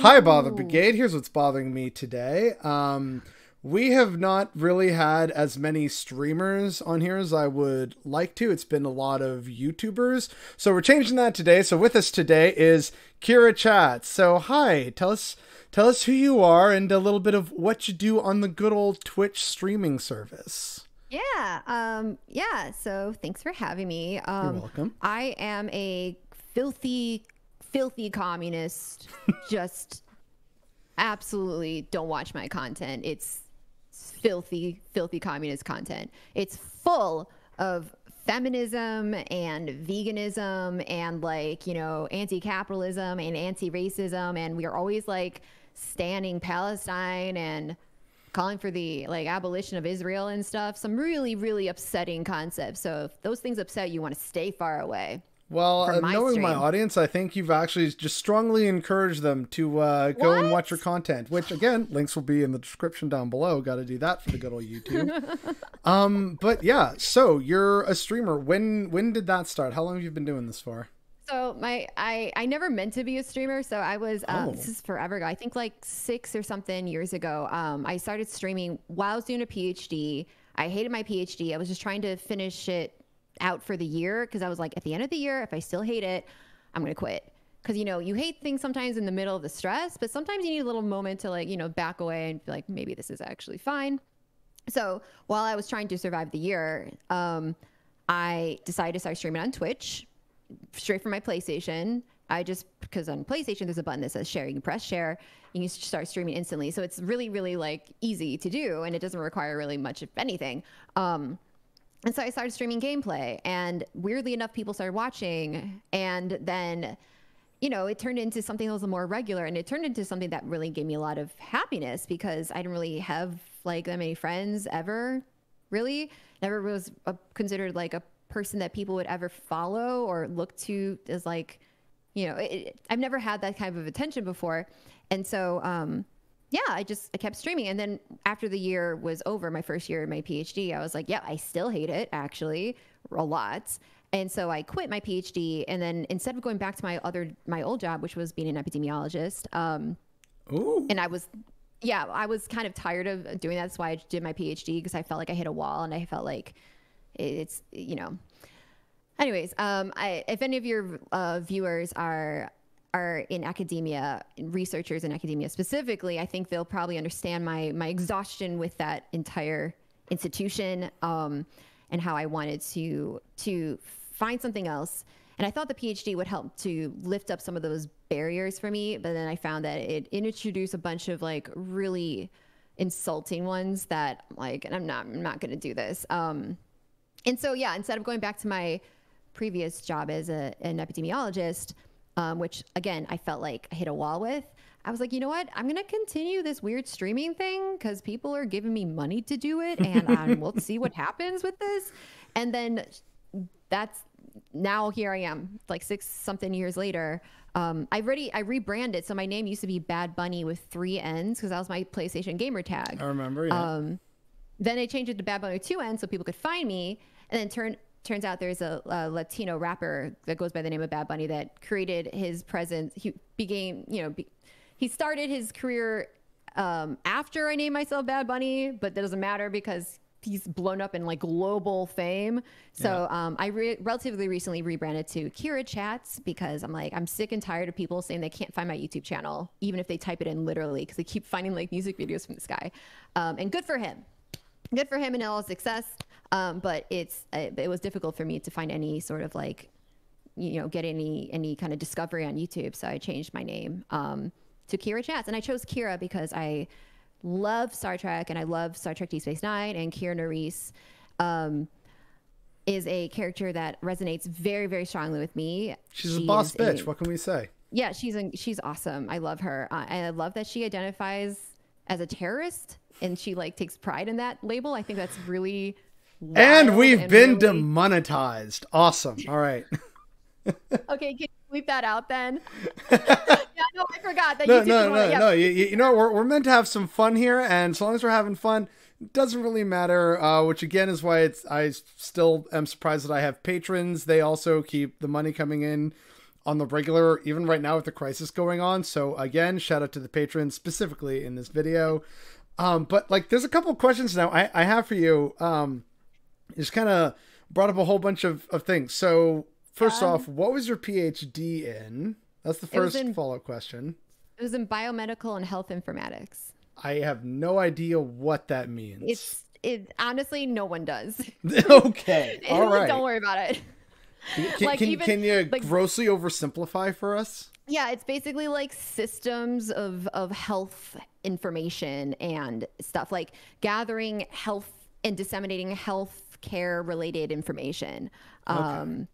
Hi, Bother Brigade. Here's what's bothering me today. We have not really had as many streamers on here as I would like to. It's been a lot of YouTubers. So we're changing that today. So with us today is KiraChats. So hi, tell us who you are and a little bit of what you do on the good old Twitch streaming service. Yeah. So thanks for having me. You're welcome. I am a filthy communist. Just absolutely don't watch my content. It's filthy communist content. It's full of feminism and veganism and anti-capitalism and anti-racism, and we are always standing Palestine and calling for the abolition of Israel and stuff. Some really upsetting concepts. So if those things upset you, want to stay far away. Well, knowing my audience, I think you've actually just strongly encouraged them to go and watch your content, which, again, links will be in the description down below. Got to do that for the good old YouTube. But yeah, so you're a streamer. When did that start? How long have you been doing this for? So I never meant to be a streamer. So I was, this is forever ago, I think 6 or something years ago. I started streaming while I was doing a PhD. I hated my PhD. I was just trying to finish it out for the year, because I was like, at the end of the year, if I still hate it, I'm gonna quit. Because you hate things sometimes in the middle of the stress, but sometimes you need a little moment to back away and feel like maybe this is actually fine. So while I was trying to survive the year, I decided to start streaming on Twitch straight from my PlayStation. Because on PlayStation there's a button that says share. You can press share, you can start streaming instantly. So it's really easy to do, and it doesn't require really much of anything. And so I started streaming gameplay, and weirdly enough, people started watching. And then, it turned into something that was more regular, and it turned into something that really gave me a lot of happiness, because I didn't really have that many friends ever, really. Never was considered a person that people would ever follow or look to as I've never had that kind of attention before. And so, yeah, I kept streaming. And then after the year was over, my first year of my PhD, I was like, yeah, I still hate it, actually, a lot. And so I quit my PhD. And then instead of going back to my old job, which was being an epidemiologist, and I was kind of tired of doing that. That's why I did my PhD, because I felt like I hit a wall, and I felt like it's. Anyways, if any of your viewers are in academia, researchers in academia specifically, I think they'll probably understand my exhaustion with that entire institution, and how I wanted to find something else. And I thought the PhD would help to lift up some of those barriers for me, but then I found that it introduced a bunch of really insulting ones that and I'm not going to do this. And so, yeah, instead of going back to my previous job as an epidemiologist, which again, I felt like I hit a wall with, I was like, you know what? I'm going to continue this weird streaming thing, because people are giving me money to do it, and we'll see what happens with this. And then now here I am, 6 something years later. I rebranded. So my name used to be Bad Bunny with 3 N's, because that was my PlayStation gamer tag. I remember, yeah. Then I changed it to Bad Bunny with 2 N's so people could find me. And then turns out there's a Latino rapper that goes by the name of Bad Bunny that created his presence. He became, he started his career after I named myself Bad Bunny, but that doesn't matter because he's blown up in global fame. So yeah. I relatively recently rebranded to KiraChats, because I'm sick and tired of people saying they can't find my YouTube channel, even if they type it in literally, because they keep finding music videos from this guy. And good for him. Good for him and all his success. But it was difficult for me to find any sort of get any kind of discovery on YouTube. So I changed my name to KiraChats, and I chose Kira because I love Star Trek, and I love Star Trek Deep Space Nine, and Kira Nerys is a character that resonates very, very strongly with me. She's a boss bitch. What can we say? Yeah, she's awesome. I love her. And I love that she identifies as a terrorist, and she takes pride in that label. I think that's really wild. And we've been demonetized. Awesome. All right. Okay, can you bleep that out then? Yeah, no, I forgot that. No. You know, we're meant to have some fun here, and as long as we're having fun, it doesn't really matter. Which again is why I still am surprised that I have patrons. They also keep the money coming in on the regular, even right now with the crisis going on. So again, shout out to the patrons specifically in this video. But like, there's a couple of questions now I have for you. Just kind of brought up a whole bunch of things. So first off, what was your PhD in? That's the first follow-up question. It was in biomedical and health informatics. I have no idea what that means. It honestly, no one does. Okay. All right. Don't worry about it. Can you grossly oversimplify for us? Yeah, it's basically like systems of health information and stuff, like gathering health and disseminating health care related information. Okay.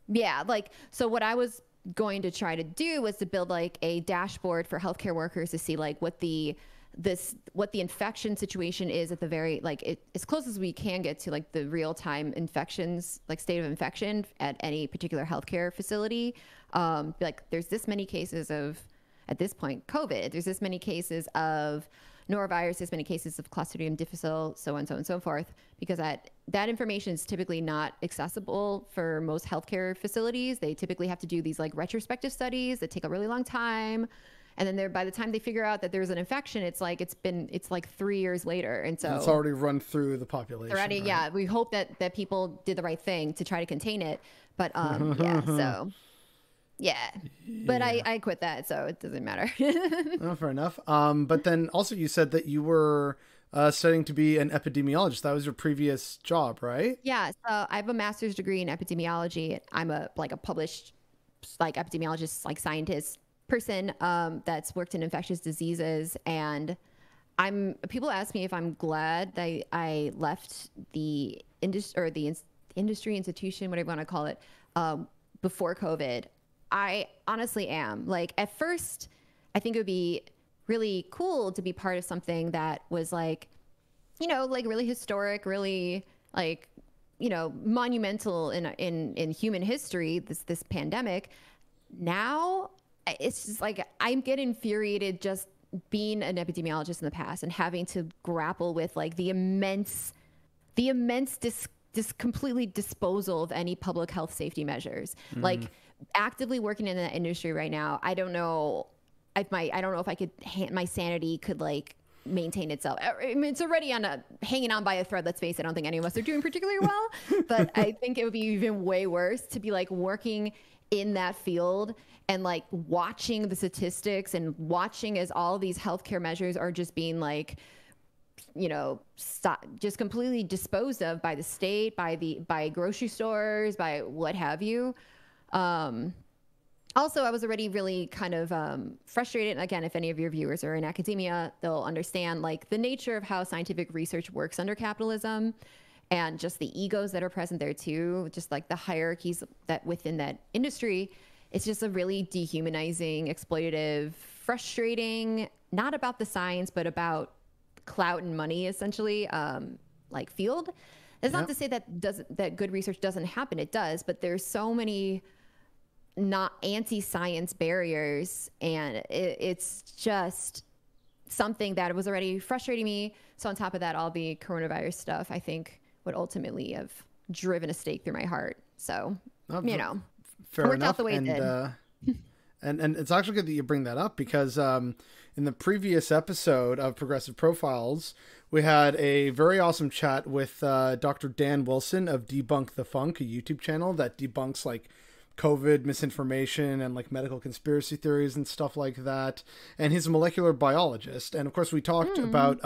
Yeah, like, so what I was going to try to do was to build like a dashboard for healthcare workers to see like what the infection situation is at the very, like, as close as we can get to like the real time infections, like state of infection at any particular healthcare facility. Like there's this many cases of, at this point, COVID, there's this many cases of norovirus, this many cases of Clostridium difficile, so on, so on and so forth, because that information is typically not accessible for most healthcare facilities. They typically have to do these like retrospective studies that take a really long time. And then by the time they figure out that there's an infection, it's like 3 years later. And so it's already run through the population. Already, right? Yeah. We hope that people did the right thing to try to contain it. But yeah, so yeah. But I quit that, so it doesn't matter. Oh, fair enough. But then also you said that you were studying to be an epidemiologist. That was your previous job, right? Yeah. So I have a master's degree in epidemiology. I'm a published like epidemiologist, like scientist person that's worked in infectious diseases, and people ask me if I'm glad that I left the industry or the industry institution, whatever you want to call it, before COVID. I honestly am. Like, at first, I think it would be really cool to be part of something that was like, like really historic, really like, monumental in human history, this pandemic. Now it's just like, I get infuriated just being an epidemiologist in the past and having to grapple with like the immense completely disposal of any public health safety measures. Like, actively working in that industry right now, I don't know if my sanity could like maintain itself. I mean, it's already hanging on by a thread. Let's face it, I don't think any of us are doing particularly well, but I think it would be even way worse to be like working in that field and like watching the statistics and watching as all these healthcare measures are just being like, just completely disposed of by the state, by grocery stores, by what have you. Also, I was already really kind of frustrated. And again, if any of your viewers are in academia, they'll understand like the nature of how scientific research works under capitalism, and just the egos that are present there too, just like the hierarchies that within that industry. It's just a really dehumanizing, exploitative, frustrating, not about the science, but about clout and money, essentially, like field. It's not to say that good research doesn't happen. It does, but there's so many not anti-science barriers, and it's just something that was already frustrating me. So on top of that, all the coronavirus stuff, I think, would ultimately have driven a stake through my heart. So, fair worked enough. Out the way it did. And it's actually good that you bring that up, because in the previous episode of Progressive Profiles, we had a very awesome chat with Dr. Dan Wilson of Debunk the Funk, a YouTube channel that debunks like COVID misinformation and like medical conspiracy theories and stuff like that. And he's a molecular biologist. And of course we talked about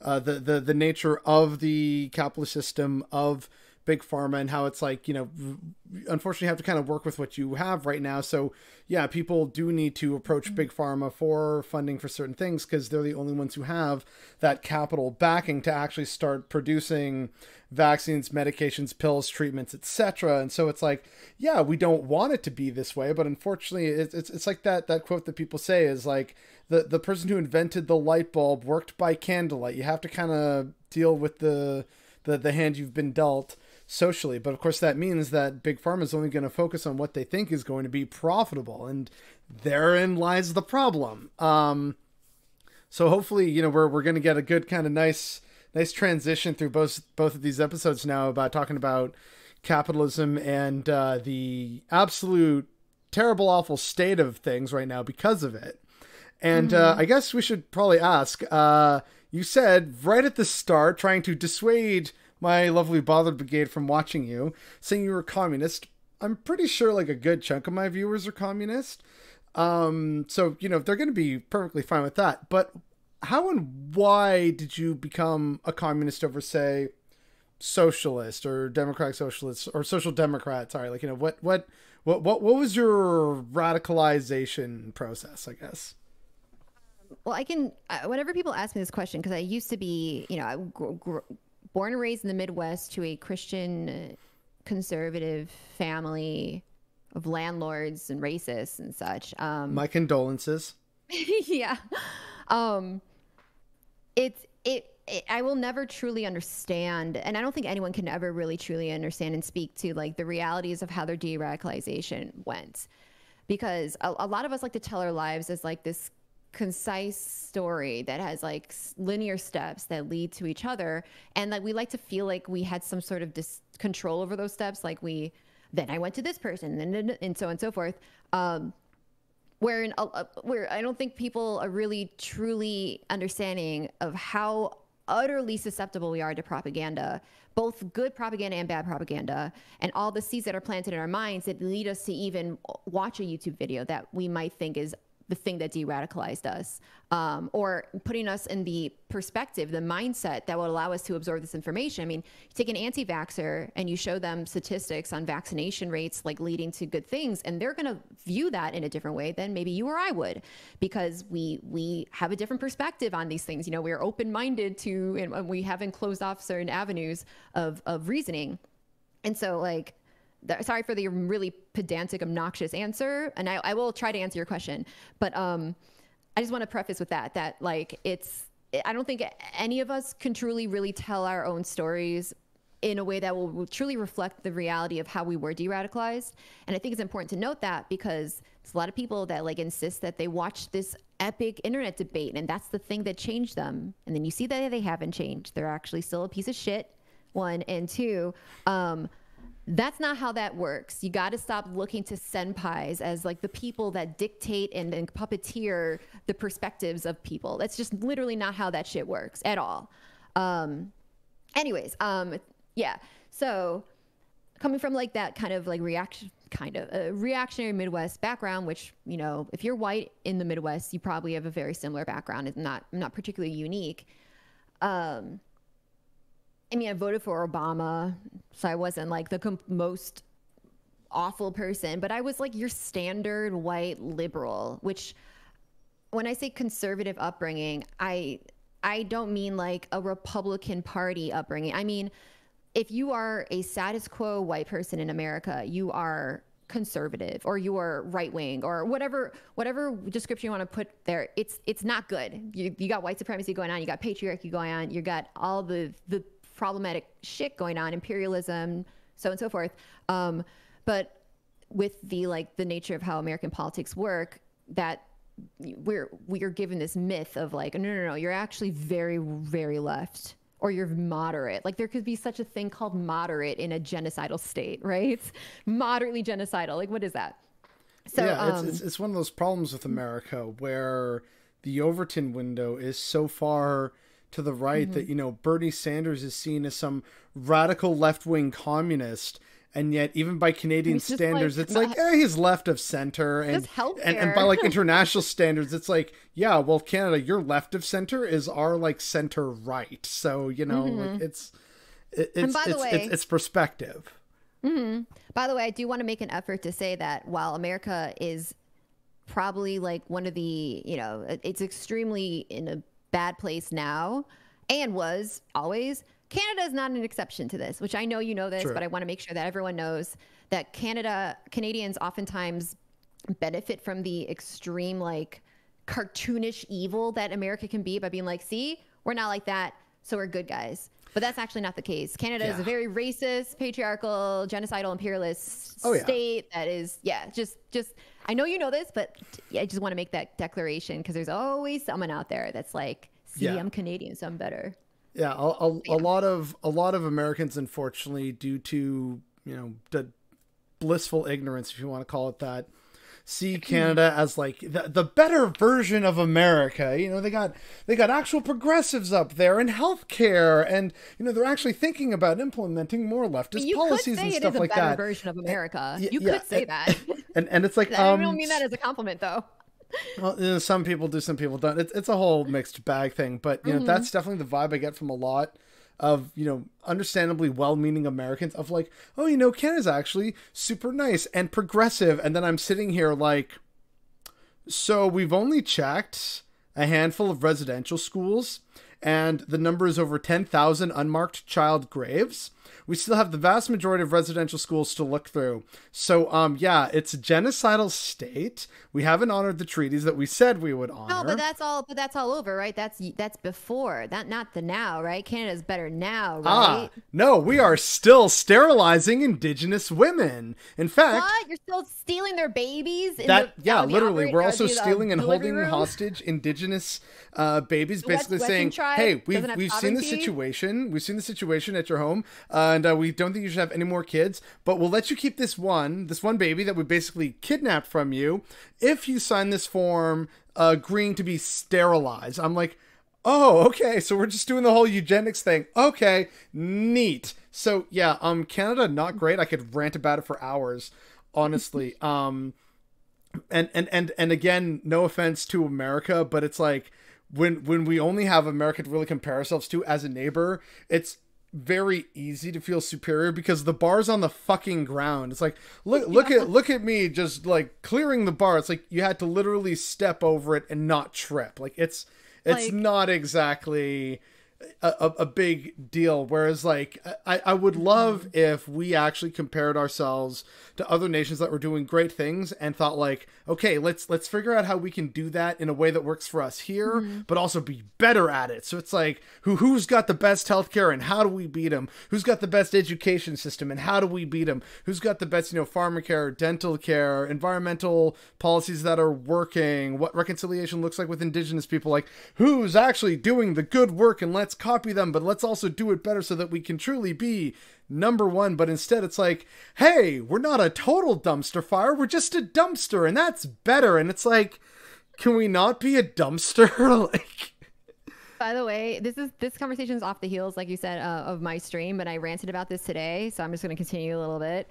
the nature of the capitalist system, of big pharma, and how it's like, unfortunately you have to kind of work with what you have right now. So yeah, people do need to approach big pharma for funding for certain things, because they're the only ones who have that capital backing to actually start producing vaccines, medications, pills, treatments, etc. And so it's like, yeah, we don't want it to be this way, but unfortunately it's like that quote that people say is like, the person who invented the light bulb worked by candlelight. You have to kind of deal with the hand you've been dealt socially. But of course that means that big pharma is only going to focus on what they think is going to be profitable, and therein lies the problem. So hopefully, we're going to get a good kind of nice transition through both of these episodes now about talking about capitalism and the absolute terrible, awful state of things right now because of it. And I guess we should probably ask, you said right at the start, trying to dissuade my lovely Bothered Brigade from watching you, saying you were a communist. I'm pretty sure like a good chunk of my viewers are communist. So, you know, they're going to be perfectly fine with that. But how and why did you become a communist over, say, socialist or democratic socialist or social democrat? Sorry, like, you know, what was your radicalization process, I guess? Well, I can, whenever people ask me this question, because I used to be, you know, born and raised in the Midwest to a Christian conservative family of landlords and racists and such. My condolences. Yeah. I will never truly understand, and I don't think anyone can ever really truly understand and speak to like the realities of how their de-radicalization went. Because a lot of us like to tell our lives as like this concise story that has like linear steps that lead to each other, and like we like to feel like we had some sort of control over those steps, like then I went to this person and so on and so forth, where I don't think people are really truly understanding of how utterly susceptible we are to propaganda, both good propaganda and bad propaganda, and all the seeds that are planted in our minds that lead us to even watch a YouTube video that we might think is the thing that de-radicalized us, or putting us in the perspective, the mindset that will allow us to absorb this information. I mean, you take an anti-vaxxer and you show them statistics on vaccination rates like leading to good things, and they're going to view that in a different way than maybe you or I would, because we have a different perspective on these things. You know, we're open-minded to, and we haven't closed off certain avenues of reasoning. And so like, sorry for the really pedantic, obnoxious answer, and I will try to answer your question. But I just want to preface with that like I don't think any of us can truly really tell our own stories in a way that will truly reflect the reality of how we were de-radicalized. And I think it's important to note that, because there's a lot of people that like insist that they watch this epic internet debate and that's the thing that changed them. And then you see that they haven't changed. They're actually still a piece of shit, one. And two, that's not how that works. You got to stop looking to senpais as like the people that dictate and puppeteer the perspectives of people. That's just literally not how that shit works at all. Anyways, yeah. So coming from like that kind of like reactionary Midwest background, which, you know, if you're white in the Midwest, you probably have a very similar background. It's not particularly unique. I mean, I voted for Obama, so I wasn't like the most awful person, but I was like your standard white liberal, which when I say conservative upbringing, I don't mean like a Republican Party upbringing. I mean, if you are a status quo white person in America, you are conservative, or you are right wing, or whatever description you want to put there. It's not good. You got white supremacy going on, you got patriarchy going on, you got all the problematic shit going on, imperialism, so on and so forth. But with the nature of how American politics work, that we are given this myth of like, no, you're actually very, very left, or you're moderate. Like there could be such a thing called moderate in a genocidal state, right? Moderately genocidal. Like what is that? So yeah, it's one of those problems with America where the Overton window is so far to the right that, you know, Bernie Sanders is seen as some radical left-wing communist, and yet even by Canadian standards, like, it's like he's left of center, and by like international standards, it's like, yeah, well, Canada, your left of center is our like center right. So, you know, like it's perspective. By the way, I do want to make an effort to say that while America is probably like one of the, you know, it's extremely in a bad place now, and was always, Canada is not an exception to this, which I know you know this. True. But I want to make sure that everyone knows that Canadians oftentimes benefit from the extreme like cartoonish evil that America can be by being like, see, we're not like that, so we're good guys. But that's actually not the case. Canada is a very racist, patriarchal, genocidal, imperialist state that is, just I know you know this, but I just want to make that declaration, because there's always someone out there that's like, see, I'm Canadian, so I'm better. Yeah, a lot of Americans, unfortunately, due to, you know, the blissful ignorance, if you want to call it that, see Canada as like the better version of America. You know, they got actual progressives up there in healthcare, and you know, they're actually thinking about implementing more leftist policies and stuff like that. You could say it is a better version of America. You could say that. And it's like, I don't mean that as a compliment though. Well, you know, some people do, some people don't. It's a whole mixed bag thing, but you know, that's definitely the vibe I get from a lot of, you know, understandably well-meaning Americans of like, oh, you know, Canada's actually super nice and progressive. And then I'm sitting here like, so we've only checked a handful of residential schools and the number is over 10,000 unmarked child graves. We still have the vast majority of residential schools to look through. So, yeah, it's a genocidal state. We haven't honored the treaties that we said we would honor. No, but that's all over, right? That's before, not the now, right? Canada's better now, right? No, we are still sterilizing Indigenous women. In fact, what? You're still stealing their babies? Literally, we're also stealing and holding hostage Indigenous babies, basically saying, hey, we've seen the situation. We've seen the situation at your home. And we don't think you should have any more kids, but we'll let you keep this one baby that we basically kidnapped from you if you sign this form agreeing to be sterilized. I'm like, oh, okay, so we're just doing the whole eugenics thing. Okay, neat. So yeah, Canada, not great. I could rant about it for hours, honestly. And again, no offense to America, but it's like when we only have America to really compare ourselves to as a neighbor, it's very easy to feel superior because the bar's on the fucking ground. It's like, look at me just like clearing the bar. It's like you had to literally step over it and not trip. Like it's like, not exactly a big deal. Whereas like I would love if we actually compared ourselves to other nations that were doing great things and thought like, okay, let's figure out how we can do that in a way that works for us here, but also be better at it. So it's like, who's got the best healthcare and how do we beat them? Who's got the best education system and how do we beat them? Who's got the best, you know, pharmacare, dental care, environmental policies that are working? What reconciliation looks like with Indigenous people? Like, who's actually doing the good work, and let's copy them, but let's also do it better so that we can truly be number one. But instead it's like, hey, we're not a total dumpster fire, we're just a dumpster, and that's better. And it's like, can we not be a dumpster? Like, by the way, this conversation is off the heels, like you said, of my stream, but I ranted about this today, so I'm just going to continue a little bit.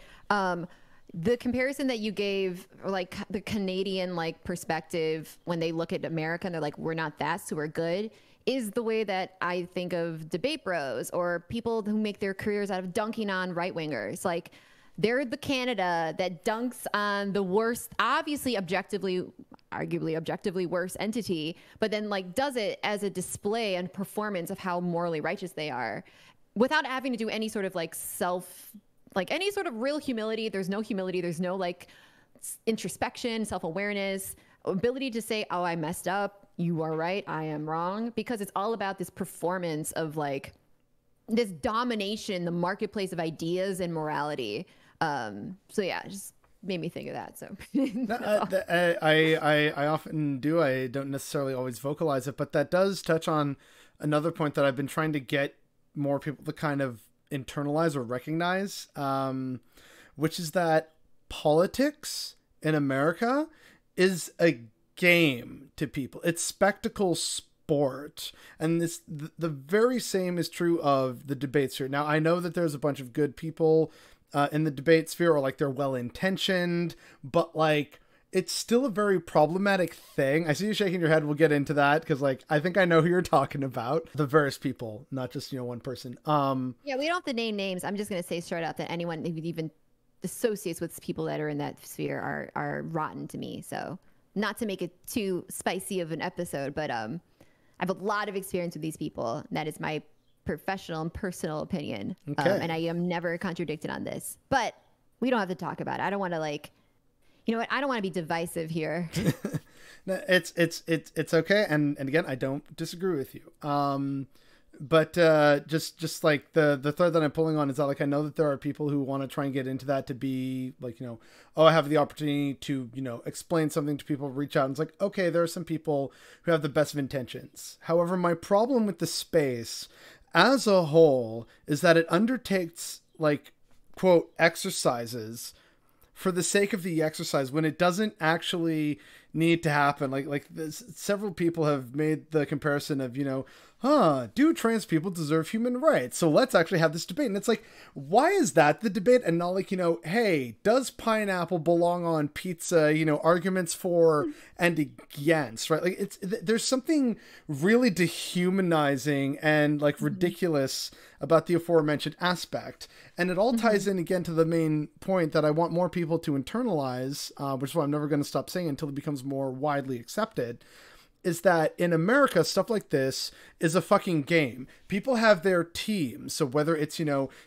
The comparison that you gave, like the Canadian like perspective when they look at America and they're like, we're not that, so we're good, is the way that I think of debate bros or people who make their careers out of dunking on right-wingers. Like, they're the Canada that dunks on the worst, obviously arguably objectively worse entity, but then like does it as a display and performance of how morally righteous they are without having to do any sort of like any sort of real humility. There's no humility. There's no like introspection, self-awareness, ability to say, oh, I messed up. You are right, I am wrong, because it's all about this performance of like this domination in the marketplace of ideas and morality. So yeah, it just made me think of that. So I often do. I don't necessarily always vocalize it, but that does touch on another point that I've been trying to get more people to kind of internalize or recognize, which is that politics in America is a game to people. It's spectacle sport, and the very same is true of the debate sphere. Now I know that there's a bunch of good people in the debate sphere, or like they're well intentioned, but like it's still a very problematic thing. I see you shaking your head. We'll get into that because like I think I know who you're talking about. The various people, not just, you know, one person. Yeah, we don't have to name names. I'm just gonna say straight up that anyone who even associates with people that are in that sphere are rotten to me. So, not to make it too spicy of an episode, but I have a lot of experience with these people. That is my professional and personal opinion. Okay. And I am never contradicted on this. But we don't have to talk about it. I don't want to like, you know what? I don't want to be divisive here. No, it's okay. And again, I don't disagree with you. But just like the thread that I'm pulling on is that like I know that there are people who want to try and get into that to be like, you know, oh, I have the opportunity to, you know, explain something to people, reach out, and it's like, okay, there are some people who have the best of intentions. However, my problem with the space as a whole is that it undertakes like, quote, exercises for the sake of the exercise when it doesn't actually need to happen. Like several people have made the comparison of, do trans people deserve human rights? So let's actually have this debate. And it's like, why is that the debate? And not like, hey, does pineapple belong on pizza? Arguments for and against, right? Like there's something really dehumanizing and like ridiculous about the aforementioned aspect. And it all ties in again to the main point that I want more people to internalize, which is why I'm never going to stop saying until it becomes more widely accepted, is that in America, stuff like this is a fucking game. People have their teams. So whether it's,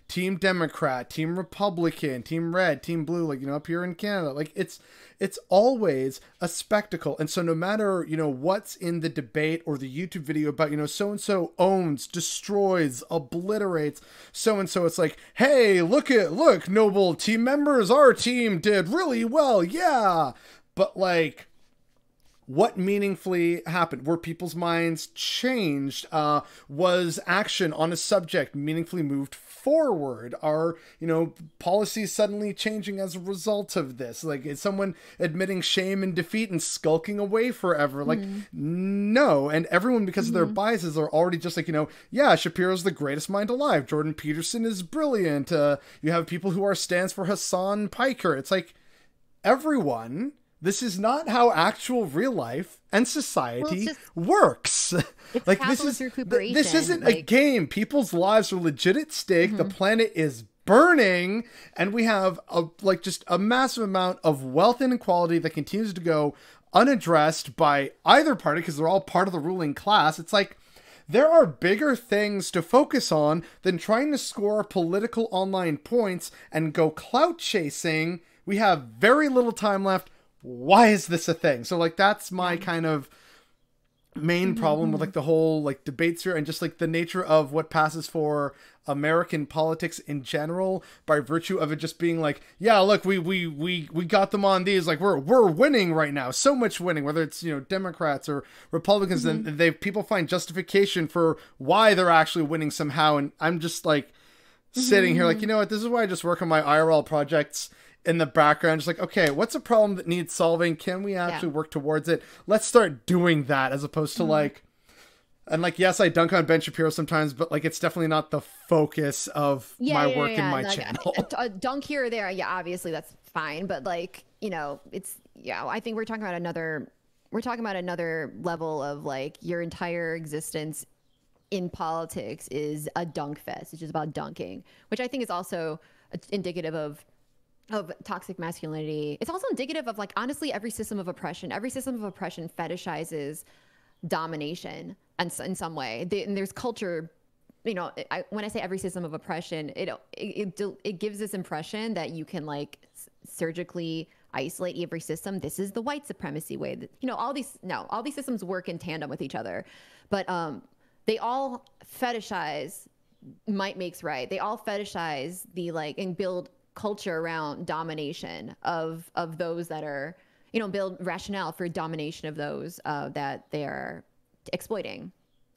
Team Democrat, Team Republican, Team Red, Team Blue, like, up here in Canada, like it's always a spectacle. And so no matter, what's in the debate or the YouTube video about, so-and-so owns, destroys, obliterates so-and-so, it's like, hey, look, noble team members, our team did really well. Yeah. But like, what meaningfully happened? Were people's minds changed? Was action on a subject meaningfully moved forward? Are, policies suddenly changing as a result of this? Like, is someone admitting shame and defeat and skulking away forever? Like, no. And everyone, because of their biases, are already just like, yeah, Shapiro's the greatest mind alive. Jordan Peterson is brilliant. You have people who are stands for Hassan Piker. It's like, everyone... This is not how actual real life and society works. Like this isn't a game. People's lives are legit at stake. The planet is burning, and we have just a massive amount of wealth inequality that continues to go unaddressed by either party because they're all part of the ruling class. It's like there are bigger things to focus on than trying to score political online points and go clout chasing. We have very little time left. Why is this a thing? So like, that's my kind of main problem with like the whole like debate sphere and just like the nature of what passes for American politics in general by virtue of it just being like, yeah, look, we got them on these, like we're winning right now. So much winning, whether it's, Democrats or Republicans, and people find justification for why they're actually winning somehow. And I'm just like sitting here like, you know what, this is why I just work on my IRL projects in the background, just like, okay, what's a problem that needs solving? Can we actually work towards it? Let's start doing that, as opposed to like, and like, yes, I dunk on Ben Shapiro sometimes, but like, it's definitely not the focus of my work in my channel. A dunk here or there, obviously that's fine, but like, it's, I think we're talking about another level of like your entire existence in politics is a dunk fest. It's just about dunking, which I think is also indicative of toxic masculinity. It's also indicative of like, honestly, every system of oppression fetishizes domination and in some way. And there's culture, when I say every system of oppression, it gives this impression that you can like surgically isolate every system. This is the white supremacy way that, all these systems work in tandem with each other, but they all fetishize might makes right. They all fetishize the like, and build culture around domination of those that are, build rationale for domination of those that they are exploiting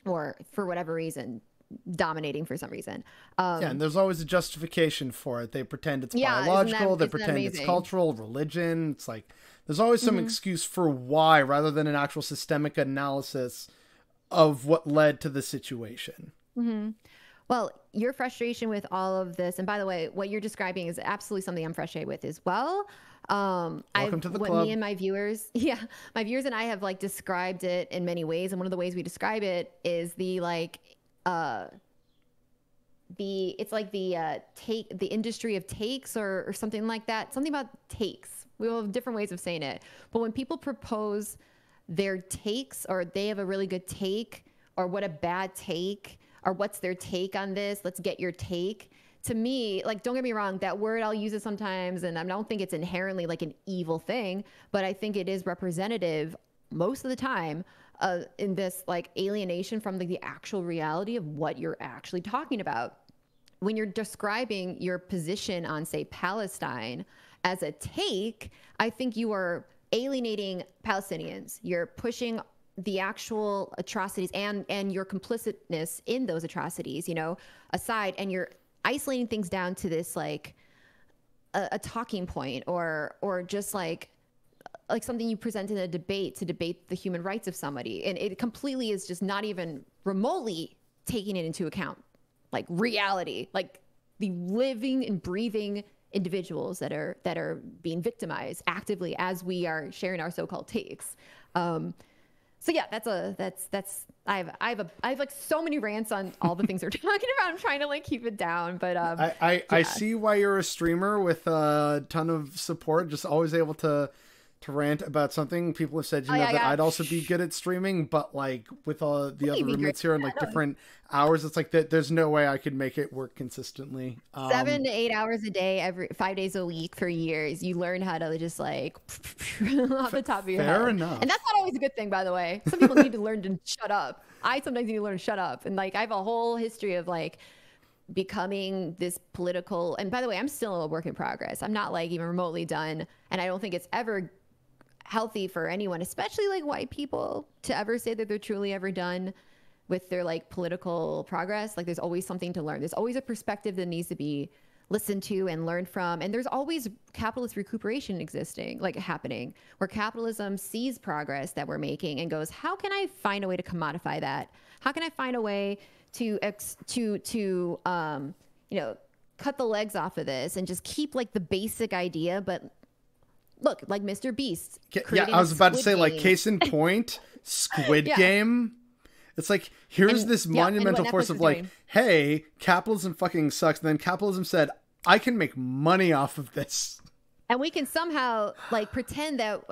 or for whatever reason dominating for some reason. And there's always a justification for it. They pretend it's biological, they pretend it's cultural, religion. It's like there's always some excuse for why, rather than an actual systemic analysis of what led to the situation. Well, your frustration with all of this, and by the way, what you're describing is absolutely something I'm frustrated with as well. Welcome to the club. Me and my viewers, my viewers and I have like described it in many ways, and one of the ways we describe it is the like, it's like the industry of takes or something like that. Something about takes. We have different ways of saying it, but when people propose their takes, or they have a really good take, or what a bad take, or what's their take on this, let's get your take. To me, like, don't get me wrong, that word, I'll use it sometimes, and I don't think it's inherently like an evil thing, but I think it is representative most of the time in this like alienation from the actual reality of what you're actually talking about. When you're describing your position on, say, Palestine as a take, I think you are alienating Palestinians. You're pushing the actual atrocities and your complicitness in those atrocities, aside, and you're isolating things down to this like a talking point, or just like something you present in a debate to debate the human rights of somebody. And it completely is just not even remotely taking it into account, like reality, like the living and breathing individuals that are being victimized actively as we are sharing our so-called takes. So yeah, I have like so many rants on all the things we're talking about. I'm trying to like keep it down, but I see why you're a streamer with a ton of support, just always able to rant about something. People have said, that I'd also be good at streaming, but like with all the other roommates here and like different hours, it's like that there's no way I could make it work consistently. 7 to 8 hours a day, every 5 days a week for years. You learn how to just like off the top of your head. Fair enough. And that's not always a good thing, by the way. Some people need to learn to shut up. I sometimes need to learn to shut up. And like I have a whole history of like becoming this political, and by the way, I'm still a work in progress. I'm not like even remotely done, and I don't think it's ever healthy for anyone, especially like white people, to ever say that they're truly ever done with their like political progress. Like there's always something to learn. There's always a perspective that needs to be listened to and learned from. And there's always capitalist recuperation happening, where capitalism sees progress that we're making and goes, how can I find a way to commodify that? How can I find a way to cut the legs off of this and just keep like the basic idea, but look, like Mr. Beast. Yeah, I was about to say, like, case in point, Squid Game. It's like, here's this monumental force of like, hey, capitalism fucking sucks. And then capitalism said, I can make money off of this. And we can somehow like pretend that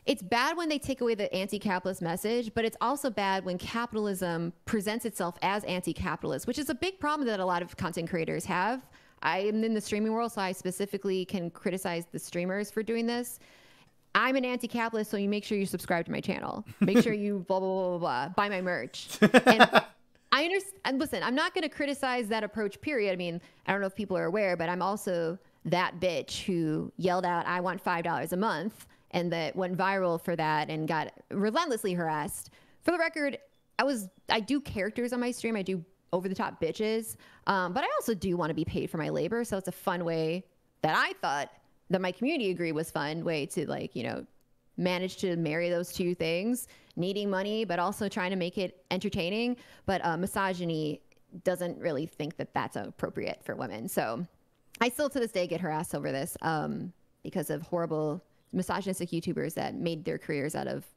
it's bad when they take away the anti-capitalist message, but it's also bad when capitalism presents itself as anti-capitalist, which is a big problem that a lot of content creators have. I am in the streaming world, so I specifically can criticize the streamers for doing this. I'm an anti-capitalist, so you make sure you subscribe to my channel. Make sure you blah, blah, blah, blah, blah, buy my merch. And I understand. And listen, I'm not going to criticize that approach, period. I mean, I don't know if people are aware, but I'm also that bitch who yelled out, I want $5 a month, and that went viral for that and got relentlessly harassed. For the record, I do characters on my stream. I do over-the-top bitches, but I also do want to be paid for my labor. So it's a fun way that I thought that my community agreed was fun way to like, manage to marry those two things, needing money, but also trying to make it entertaining. But misogyny doesn't really think that that's appropriate for women. So I still to this day get harassed over this because of horrible misogynistic YouTubers that made their careers out of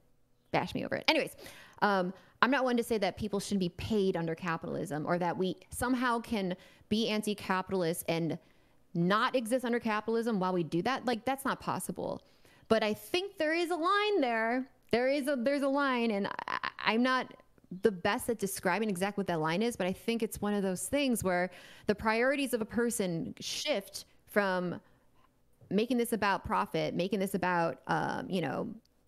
bash me over it. Anyways, I'm not one to say that people shouldn't be paid under capitalism, or that we somehow can be anti-capitalist and not exist under capitalism while we do that. Like, that's not possible. But I think there is a line there. There's a line, and I'm not the best at describing exactly what that line is, but I think it's one of those things where the priorities of a person shift from making this about profit, making this about,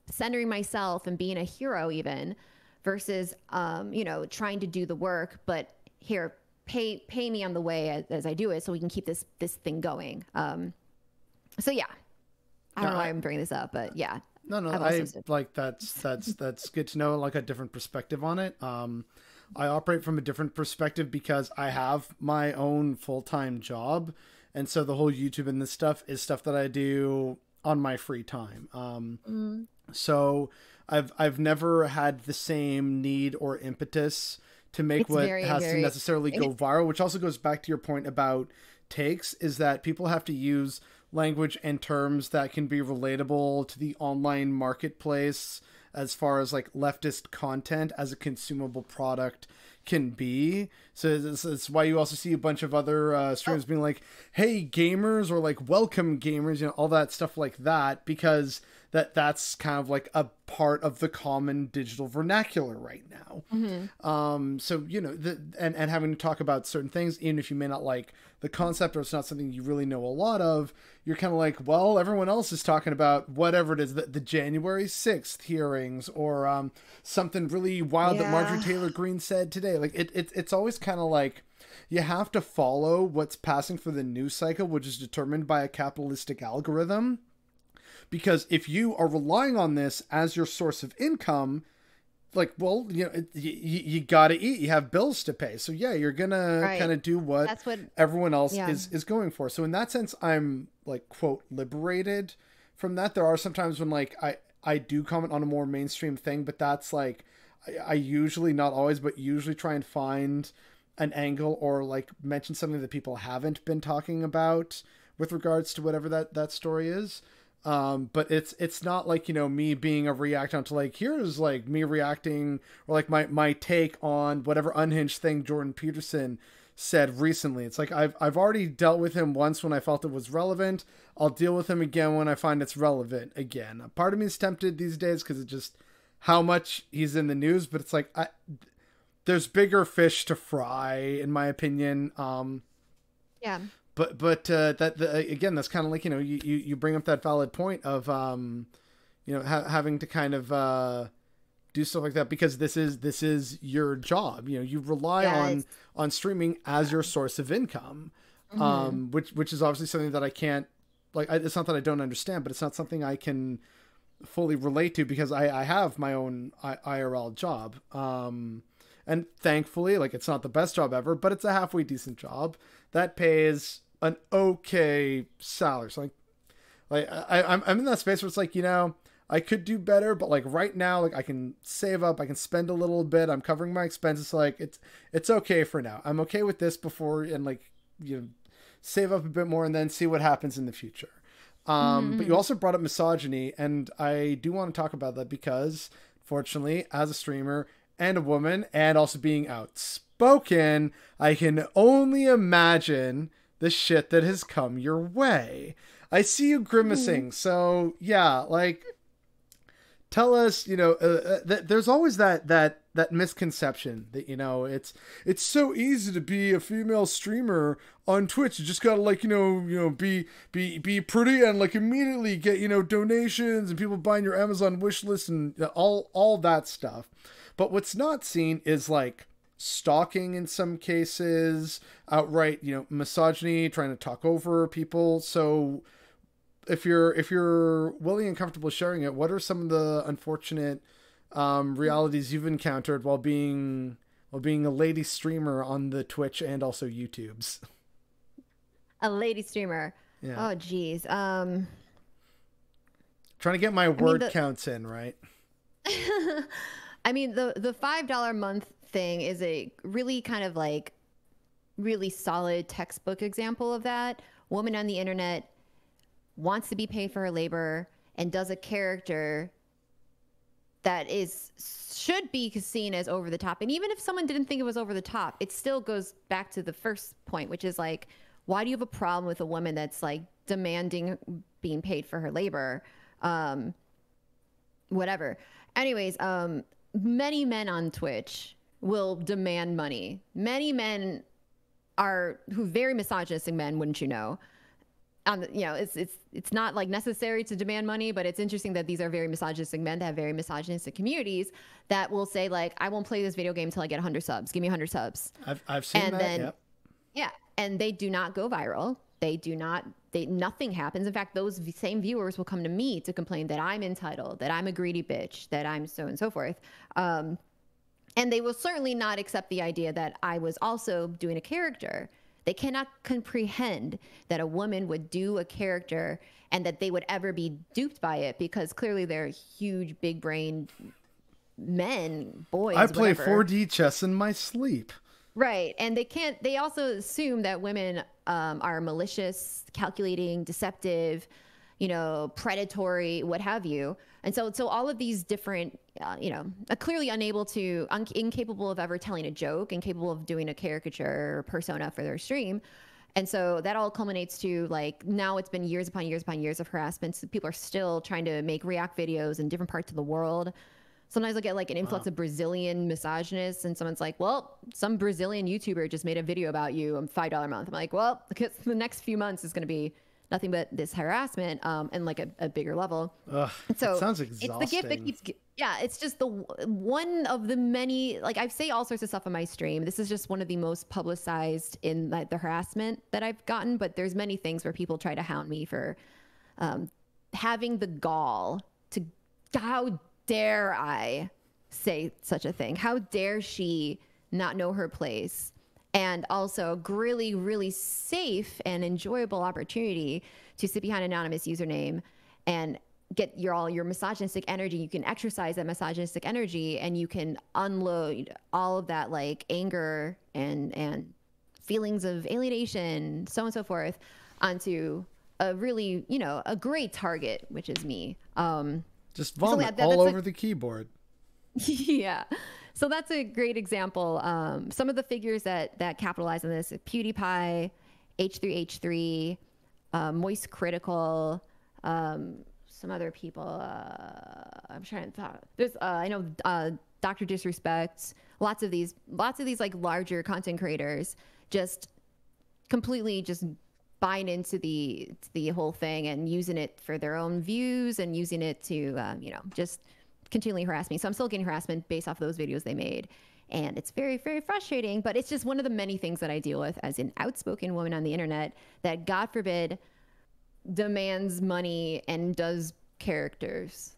centering myself and being a hero even, versus, trying to do the work, but here, pay me on the way as I do it so we can keep this thing going. So yeah, I don't know why I'm bringing this up, but yeah. No, I like that's good to know, like a different perspective on it. I operate from a different perspective because I have my own full-time job. And so the whole YouTube and this stuff is stuff that I do on my free time. So I've never had the same need or impetus to make to necessarily go viral, which also goes back to your point about takes, is that people have to use language and terms that can be relatable to the online marketplace as far as like leftist content as a consumable product can be. So that's why you also see a bunch of other streamers being like, hey gamers, or like welcome gamers, all that stuff like that, because that's kind of like a part of the common digital vernacular right now. So, and having to talk about certain things, even if you may not like the concept or it's not something you really know a lot of, you're kind of like, well, everyone else is talking about whatever it is, the January 6th hearings, or something really wild that Marjorie Taylor Greene said today. Like it's always kind of like, you have to follow what's passing for the news cycle, which is determined by a capitalistic algorithm. Because if you are relying on this as your source of income, like, well, you gotta eat, you have bills to pay, so yeah, you're gonna Right. kind of do what That's what, everyone else yeah. is going for. So in that sense, I'm like, quote, liberated from that. There are some times when like I do comment on a more mainstream thing, but that's like I usually, not always, but usually try and find an angle or like mention something that people haven't been talking about with regards to whatever that story is. But it's not like, me being a reaction to like, here's like me reacting or like my take on whatever unhinged thing Jordan Peterson said recently. It's like I've already dealt with him once when I felt it was relevant. I'll deal with him again when I find it's relevant again. A part of me is tempted these days because it's just how much he's in the news, but it's like there's bigger fish to fry, in my opinion. Yeah. But again, that's kind of like, you bring up that valid point of having to kind of do stuff like that because this is your job. You rely Yeah, on streaming as your source of income, which is obviously something that I can't, like, it's not that I don't understand, but it's not something I can fully relate to because I have my own IRL job. And thankfully, like, it's not the best job ever, but it's a halfway decent job that pays an okay salary. So I'm in that space where it's like, I could do better, but like right now, like I can save up, I can spend a little bit, I'm covering my expenses. So like it's okay for now. I'm okay with this before, and like, save up a bit more and then see what happens in the future. But you also brought up misogyny, and I do want to talk about that because fortunately, as a streamer and a woman and also being outspoken, I can only imagine the shit that has come your way. I see you grimacing. So yeah, like, tell us, there's always that misconception that, it's so easy to be a female streamer on Twitch. You just gotta like, be pretty and like immediately get, donations and people buying your Amazon wish list and all that stuff. But what's not seen is like stalking in some cases, outright, misogyny, trying to talk over people. So if you're willing and comfortable sharing it, what are some of the unfortunate realities you've encountered while being a lady streamer on the Twitch and also YouTubes? A lady streamer. Yeah. Oh, geez. Trying to get my word counts in, right? I mean, the $5 a month thing is a really kind of like really solid textbook example of that. Woman on the internet wants to be paid for her labor and does a character that should be seen as over the top. And even if someone didn't think it was over the top, it still goes back to the first point, which is like, why do you have a problem with a woman that's like demanding being paid for her labor? Whatever. Anyways, many men on Twitch will demand money. Many men who very misogynistic men, wouldn't you know? It's not like necessary to demand money, but it's interesting that these are very misogynistic men that have very misogynistic communities that will say like, I won't play this video game until I get 100 subs. Give me 100 subs. I've seen and that. Then, yep. Yeah. And they do not go viral. Nothing happens. In fact, those same viewers will come to me to complain that I'm entitled, that I'm a greedy bitch, that I'm so and so forth. And they will certainly not accept the idea that I was also doing a character. They cannot comprehend that a woman would do a character and that they would ever be duped by it because clearly they're huge, big brained men, boys. I play whatever. 4D chess in my sleep. Right. And they also assume that women are malicious, calculating, deceptive, predatory, what have you. And so all of these different, clearly incapable of ever telling a joke, incapable of doing a caricature or persona for their stream. And so that all culminates to like, now it's been years upon years upon years of harassment. So people are still trying to make react videos in different parts of the world. Sometimes I get like an influx of Brazilian misogynists and someone's like, well, some Brazilian YouTuber just made a video about you on $5 a month. I'm like, well, because the next few months is going to be nothing but this harassment and like a bigger level. Ugh, so sounds exhausting. It's the gift that keeps, it's just the one of the many, like I say all sorts of stuff on my stream. This is just one of the most publicized in like the harassment that I've gotten, but there's many things where people try to hound me for having the gall to, how dare I say such a thing? How dare she not know her place? And also a really, really safe and enjoyable opportunity to sit behind an anonymous username and get your misogynistic energy. You can exercise that misogynistic energy, and you can unload all of that like anger and feelings of alienation, so on and so forth, onto a really, a great target, which is me. Just vomit all over the keyboard. Yeah. So that's a great example. Some of the figures that capitalize on this: PewDiePie, H3H3, Moist Critical, some other people. I'm trying to thought. There's I know Dr. Disrespect. Lots of these like larger content creators just completely just buying into the whole thing and using it for their own views and using it to just continually harass me. So I'm still getting harassment based off those videos they made. And it's very, very frustrating, but it's just one of the many things that I deal with as an outspoken woman on the internet that, God forbid, demands money and does characters.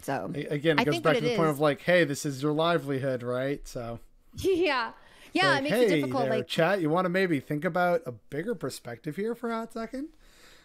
So again, it goes back to the point of like, hey, this is your livelihood, right? So yeah. Like, it makes it difficult. Like, chat, you want to maybe think about a bigger perspective here for a hot second?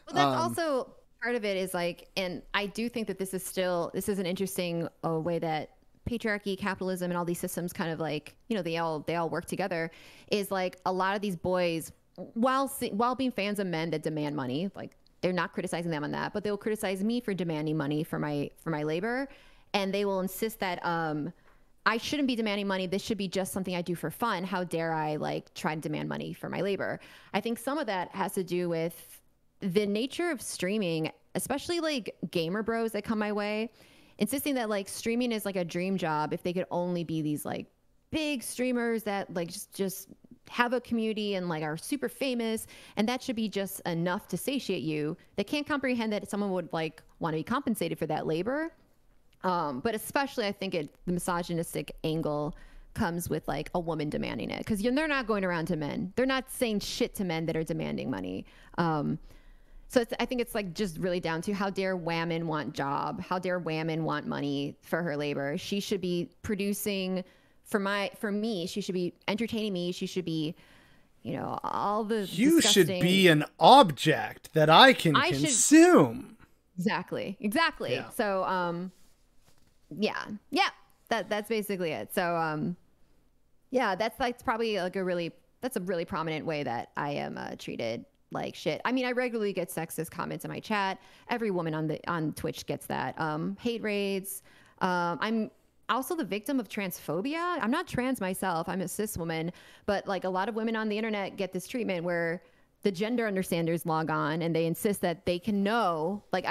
Well, that's also part of it is like, and I do think that this is an interesting way that patriarchy, capitalism, and all these systems kind of like, they all work together, is like a lot of these boys, while being fans of men that demand money, like they're not criticizing them on that, but they'll criticize me for demanding money for my labor. And they will insist that, I shouldn't be demanding money. This should be just something I do for fun. How dare I like try to demand money for my labor? I think some of that has to do with the nature of streaming, especially like gamer bros that come my way, insisting that like streaming is like a dream job if they could only be these like big streamers that like just have a community and like are super famous, and that should be just enough to satiate you. They can't comprehend that someone would like want to be compensated for that labor. But especially I think the misogynistic angle comes with like a woman demanding it, because they're not going around to men. They're not saying shit to men that are demanding money. So I think it's like just really down to how dare women want job? How dare women want money for her labor? She should be producing for me. She should be entertaining me. She should be, all the You should be an object that I can consume. Exactly. Yeah. So, yeah. That's basically it. So, that's probably like a really prominent way that I am treated like shit. I mean, I regularly get sexist comments in my chat. Every woman on Twitch gets that. Hate raids. I'm also the victim of transphobia. I'm not trans myself. I'm a cis woman, but like a lot of women on the internet get this treatment where the gender understanders log on and they insist that they can know. Like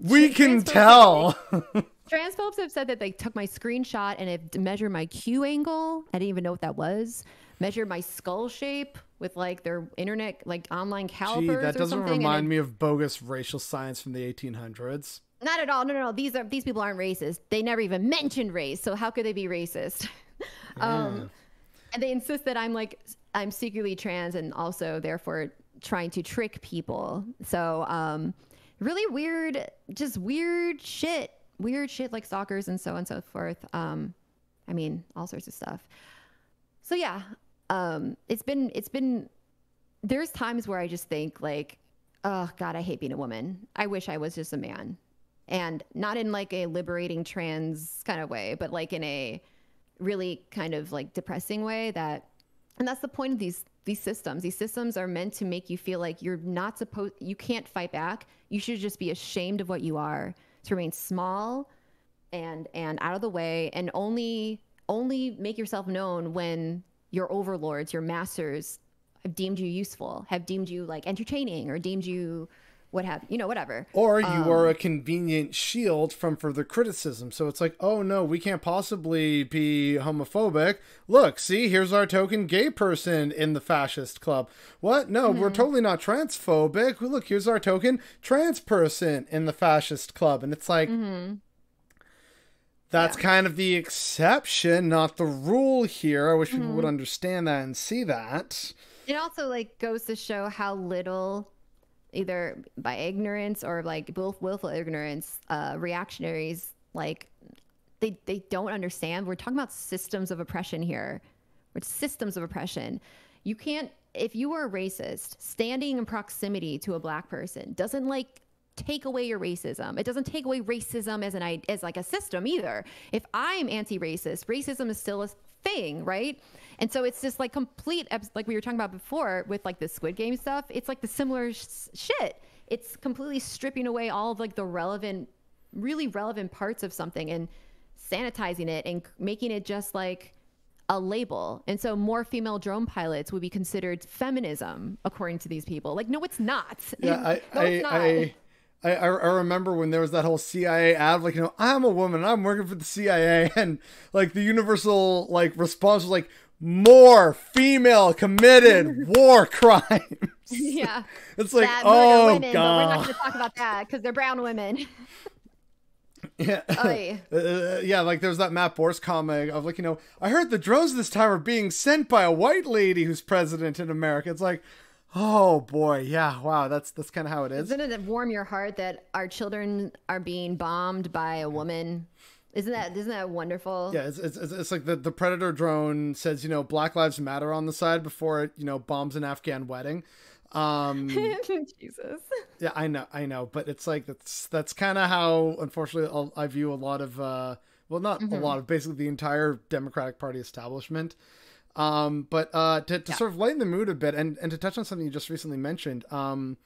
we can tell. Transphobes have said that they took my screenshot and have measured my Q angle. I didn't even know what that was. Measured my skull shape with like their internet, like online calipers. That doesn't remind me of bogus racial science from the 1800s. Not at all. No. These people aren't racist. They never even mentioned race. So how could they be racist? And they insist that I'm secretly trans and also therefore trying to trick people. So really weird, just weird shit like stalkers and so on and so forth. I mean, all sorts of stuff. So yeah, it's been, there's times where I just think like, oh God, I hate being a woman. I wish I was just a man. And not in like a liberating trans kind of way, but like in a really kind of like depressing way and that's the point of these systems. These systems are meant to make you feel like you can't fight back. You should just be ashamed of what you are, to remain small and out of the way, and only make yourself known when your overlords, your masters have deemed you useful, have deemed you like entertaining, or deemed you whatever. Or you are a convenient shield from further criticism. So it's like, oh no, we can't possibly be homophobic. Look, see, here's our token gay person in the fascist club. What? No, we're totally not transphobic. Look, here's our token trans person in the fascist club. And it's like, that's kind of the exception, not the rule here. I wish people would understand that and see that. It also like goes to show how little, either by ignorance or like willful ignorance, reactionaries like they don't understand. We're talking about systems of oppression here. Which systems of oppression. You can't, if you are a racist, standing in proximity to a black person doesn't like take away your racism. It doesn't take away racism as like a system either. If I'm anti-racist, racism is still a thing, right? And so it's just like complete, like we were talking about before with like the Squid Game stuff. It's like the similar shit. It's completely stripping away all of like the relevant, really relevant parts of something and sanitizing it and making it just like a label. And so more female drone pilots would be considered feminism, according to these people. Like, no, it's not. Yeah, I remember when there was that whole CIA ad, like, I'm a woman, I'm working for the CIA, and like the universal like response was like, more female committed war crimes. Yeah. It's like, oh, women, God. But we're not going to talk about that because they're brown women. Yeah. Oh, yeah, like there's that Matt Borst comic of like, I heard the drones this time are being sent by a white lady who's president in America. It's like, oh boy, yeah, wow, that's kind of how it is. Doesn't it warm your heart that our children are being bombed by a woman? Isn't that wonderful? Yeah, it's like the Predator drone says, Black Lives Matter on the side before it, bombs an Afghan wedding. Jesus. Yeah, I know, but it's like that's kind of how, unfortunately, I view a lot of well, not a lot of, basically the entire Democratic Party establishment. But to sort of lighten the mood a bit and to touch on something you just recently mentioned, about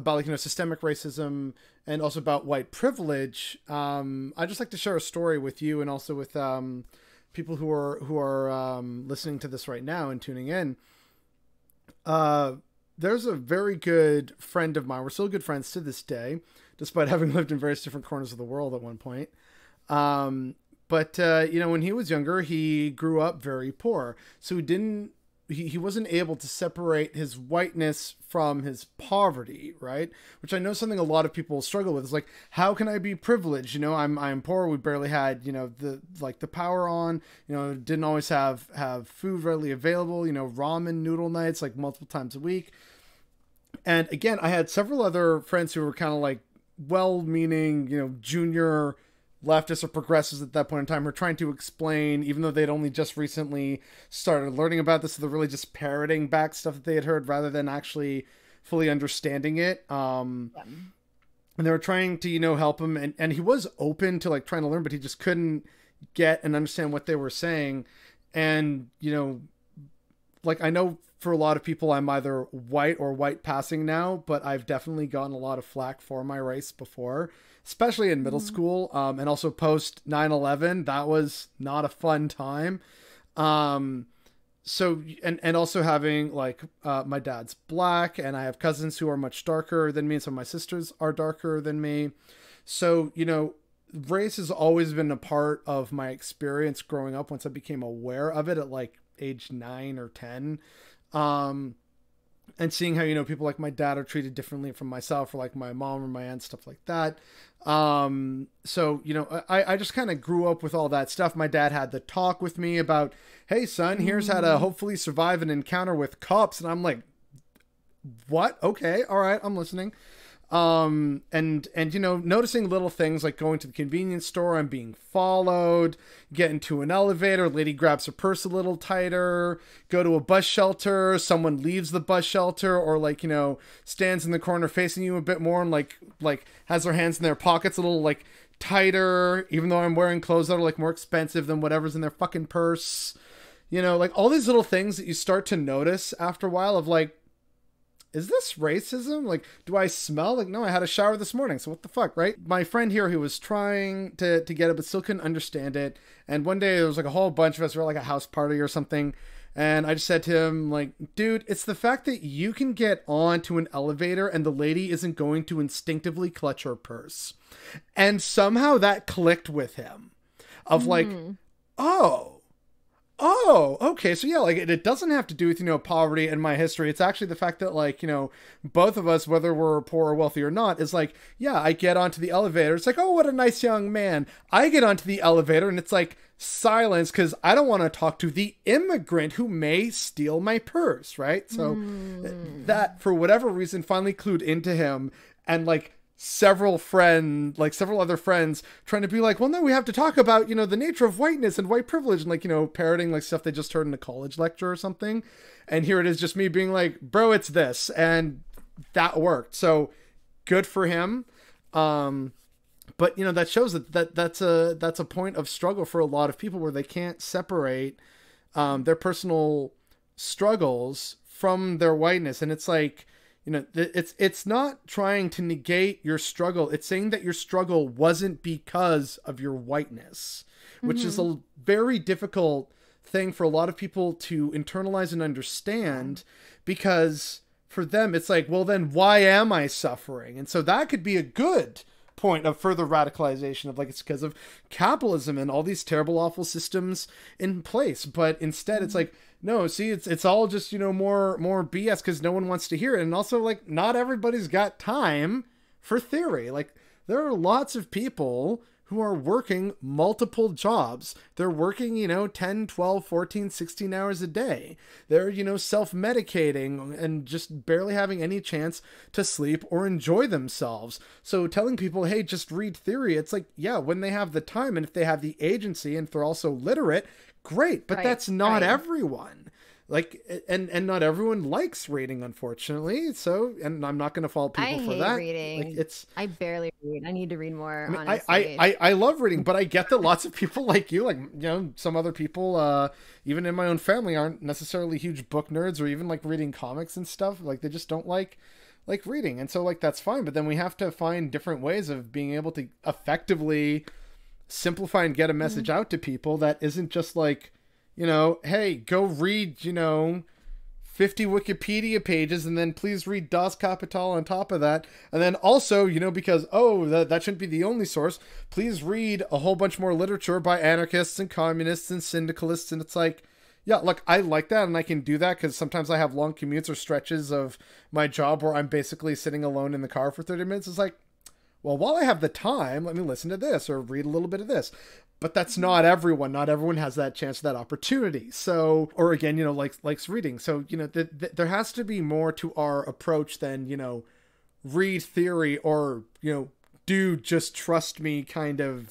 like, systemic racism and also about white privilege. I'd just like to share a story with you and also with people who are listening to this right now and tuning in. There's a very good friend of mine. We're still good friends to this day, despite having lived in various different corners of the world at one point. But when he was younger, he grew up very poor. So he wasn't able to separate his whiteness from his poverty, right? Which I know something a lot of people struggle with. It's like, how can I be privileged? I'm poor. We barely had, the power on, didn't always have food readily available, ramen noodle nights, like multiple times a week. And again, I had several other friends who were kind of like well-meaning, junior leftists or progressives at that point in time, who are trying to explain, even though they'd only just recently started learning about this, so they're really just parroting back stuff that they had heard rather than actually fully understanding it. And they were trying to, help him. And he was open to like trying to learn, but he just couldn't get and understand what they were saying. And, like, I know for a lot of people, I'm either white or white passing now, but I've definitely gotten a lot of flack for my race before, especially in middle school, and also post 9/11. That was not a fun time. So, and also having like, my dad's black and I have cousins who are much darker than me. And some of my sisters are darker than me. So, race has always been a part of my experience growing up once I became aware of it at like age 9 or 10. And seeing how, people like my dad are treated differently from myself or like my mom or my aunt, stuff like that. So, I just kind of grew up with all that stuff. My dad had the talk with me about, hey son, here's how to hopefully survive an encounter with cops. And I'm like, what? Okay. All right. I'm listening. And noticing little things like going to the convenience store and being followed, get into an elevator, lady grabs her purse a little tighter, go to a bus shelter, someone leaves the bus shelter or like, stands in the corner facing you a bit more and like has their hands in their pockets a little like tighter, even though I'm wearing clothes that are like more expensive than whatever's in their fucking purse, like all these little things that you start to notice after a while of like, is this racism? Like, do I smell? Like, no, I had a shower this morning. So what the fuck, right? My friend here who was trying to get it, but still couldn't understand it. And one day there was like a whole bunch of us, we were like a house party or something. And I just said to him, like, dude, it's the fact that you can get onto an elevator and the lady isn't going to instinctively clutch her purse. And somehow that clicked with him of like, oh, okay. So yeah, like it doesn't have to do with, poverty and my history. It's actually the fact that like, both of us, whether we're poor or wealthy or not, is like, yeah, I get onto the elevator. It's like, oh, what a nice young man. I get onto the elevator and it's like silence because I don't want to talk to the immigrant who may steal my purse, right? So that, for whatever reason, finally clued into him and like several other friends trying to be like, well, no, we have to talk about, the nature of whiteness and white privilege, and like, parroting like stuff they just heard in a college lecture or something. And here it is, just me being like, bro, it's this. And that worked. So good for him. But that shows that's a point of struggle for a lot of people, where they can't separate their personal struggles from their whiteness. And it's like, it's not trying to negate your struggle. It's saying that your struggle wasn't because of your whiteness, which is a very difficult thing for a lot of people to internalize and understand, because for them, it's like, well, then why am I suffering? And so that could be a good point of further radicalization of like, it's because of capitalism and all these terrible, awful systems in place. But instead it's like, no, see, it's all just, more BS because no one wants to hear it. And also, like, not everybody's got time for theory. Like, there are lots of people who are working multiple jobs. They're working, 10, 12, 14, 16 hours a day. They're, self-medicating and just barely having any chance to sleep or enjoy themselves. So telling people, hey, just read theory, it's like, yeah, when they have the time and if they have the agency and if they're also literate, great. But that's not everyone. Like, and not everyone likes reading, unfortunately. So, and I'm not going to fault people for that. I hate reading. Like, I barely read. I need to read more. I mean, honestly, I love reading, but I get that lots of people like you, like, some other people, even in my own family, aren't necessarily huge book nerds or even like reading comics and stuff. Like, they just don't like reading, and so like that's fine. But then we have to find different ways of being able to effectively simplify and get a message out to people that isn't just like, hey, go read, 50 Wikipedia pages and then please read Das Kapital on top of that. And then also, because, that shouldn't be the only source, please read a whole bunch more literature by anarchists and communists and syndicalists. And it's like, yeah, look, I like that and I can do that because sometimes I have long commutes or stretches of my job where I'm basically sitting alone in the car for 30 minutes. It's like, well, while I have the time, let me listen to this or read a little bit of this. But that's not everyone. Not everyone has that chance, that opportunity. So, or again, likes reading. So, there has to be more to our approach than, read theory or, dude, just trust me kind of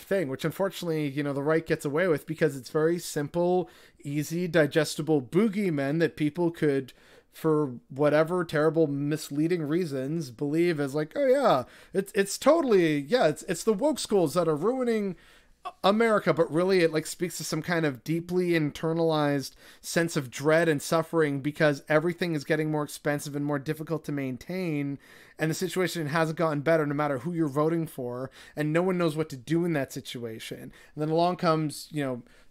thing, which unfortunately, the right gets away with because it's very simple, easy, digestible boogeymen that people could, for whatever terrible misleading reasons, believe as like, oh yeah, it's totally, yeah, it's the woke schools that are ruining America, but really it like speaks to some kind of deeply internalized sense of dread and suffering because everything is getting more expensive and more difficult to maintain, and the situation hasn't gotten better no matter who you're voting for, and no one knows what to do in that situation. And then along comes,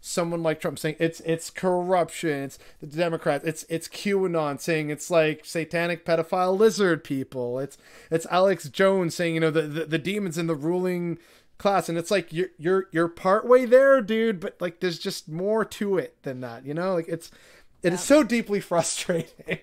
someone like Trump saying it's corruption, it's the Democrats, it's QAnon saying it's like satanic pedophile lizard people, it's Alex Jones saying, the demons in the ruling class, and it's like you're partway there, dude, but like there's just more to it than that, like it is so deeply frustrating.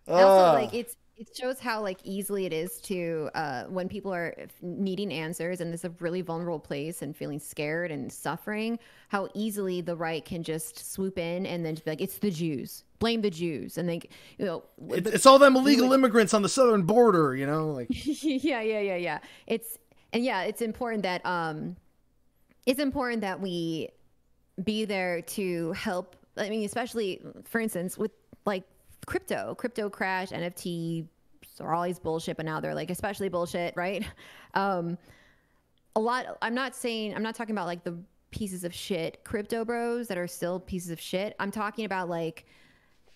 Also, like it shows how like easily it is to when people are needing answers and this is a really vulnerable place and feeling scared and suffering, how easily the right can just swoop in and then just be like, it's the Jews, blame the Jews, and they, it's all them illegal immigrants on the southern border, like yeah. It's important that we be there to help. I mean, especially for instance with like crypto crash, NFT, or all these bullshit, but now they're like especially bullshit, right? A lot. I'm not talking about like the pieces of shit crypto bros that are still pieces of shit. I'm talking about like,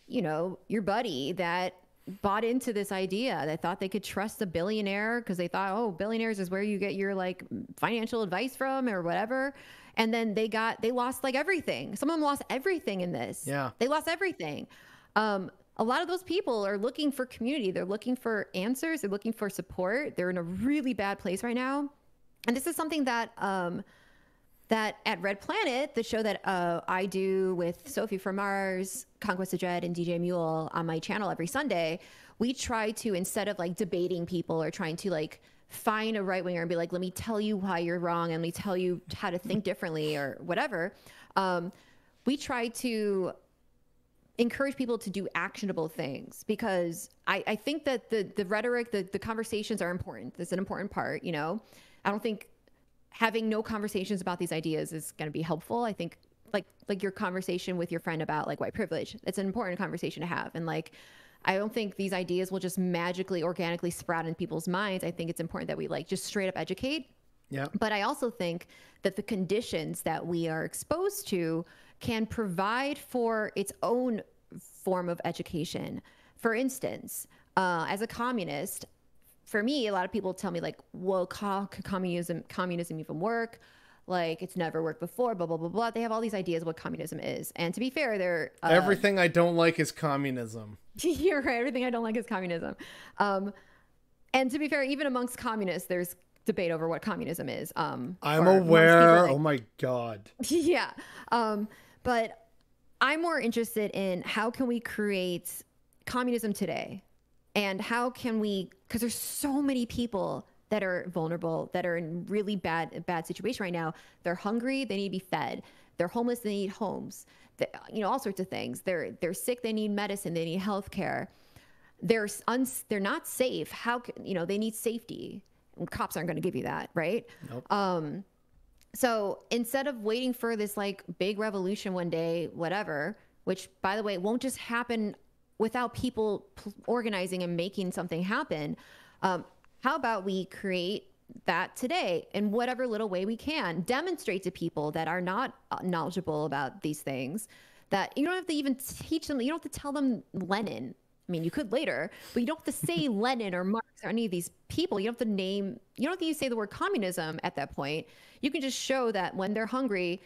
your buddy that bought into this idea, that thought they could trust a billionaire because they thought, oh, billionaires is where you get your like financial advice from or whatever. And then they lost like everything. Some of them lost everything in this. Yeah. They lost everything. A lot of those people are looking for community. They're looking for answers. They're looking for support. They're in a really bad place right now. And this is something that at Red Planet, the show that I do with Sophie from Mars, Conquest of Dread, and DJ Mule on my channel every Sunday, we try to, instead of like debating people or trying to like find a right winger and be like, let me tell you why you're wrong and let me tell you how to think differently or whatever, we try to encourage people to do actionable things, because I think that the rhetoric, the conversations are important. That's an important part, you know. I don't think having no conversations about these ideas is going to be helpful. I think like your conversation with your friend about like white privilege, it's an important conversation to have. And like, I don't think these ideas will just magically, organically sprout in people's minds. I think it's important that we like just straight up educate. Yeah. But I also think that the conditions that we are exposed to can provide for its own form of education. For instance, as a communist, for me, a lot of people tell me like, well, how could communism even work? Like, it's never worked before, blah, blah, blah, blah. They have all these ideas of what communism is. And to be fair, they're... everything I don't like is communism. You're right. Everything I don't like is communism. And to be fair, even amongst communists, there's debate over what communism is. I'm aware. Like, oh my God. Yeah. But I'm more interested in how can we create communism today? And how can we, because there's so many people that are vulnerable, that are in really bad situation right now. They're hungry, they need to be fed. They're homeless, they need homes. You know, all sorts of things. They're sick, they need medicine, they need health care. They're not safe. How can, you know, they need safety. And cops aren't going to give you that, right? Nope. So instead of waiting for this like big revolution one day, whatever, which by the way, won't just happen without people organizing and making something happen. How about we create that today in whatever little way we can, demonstrate to people that are not knowledgeable about these things, that you don't have to even teach them. You don't have to tell them Lenin. I mean, you could later, but you don't have to say Lenin or Marx or any of these people. You don't have to name, you don't have to say the word communism at that point. You can just show that when they're hungry,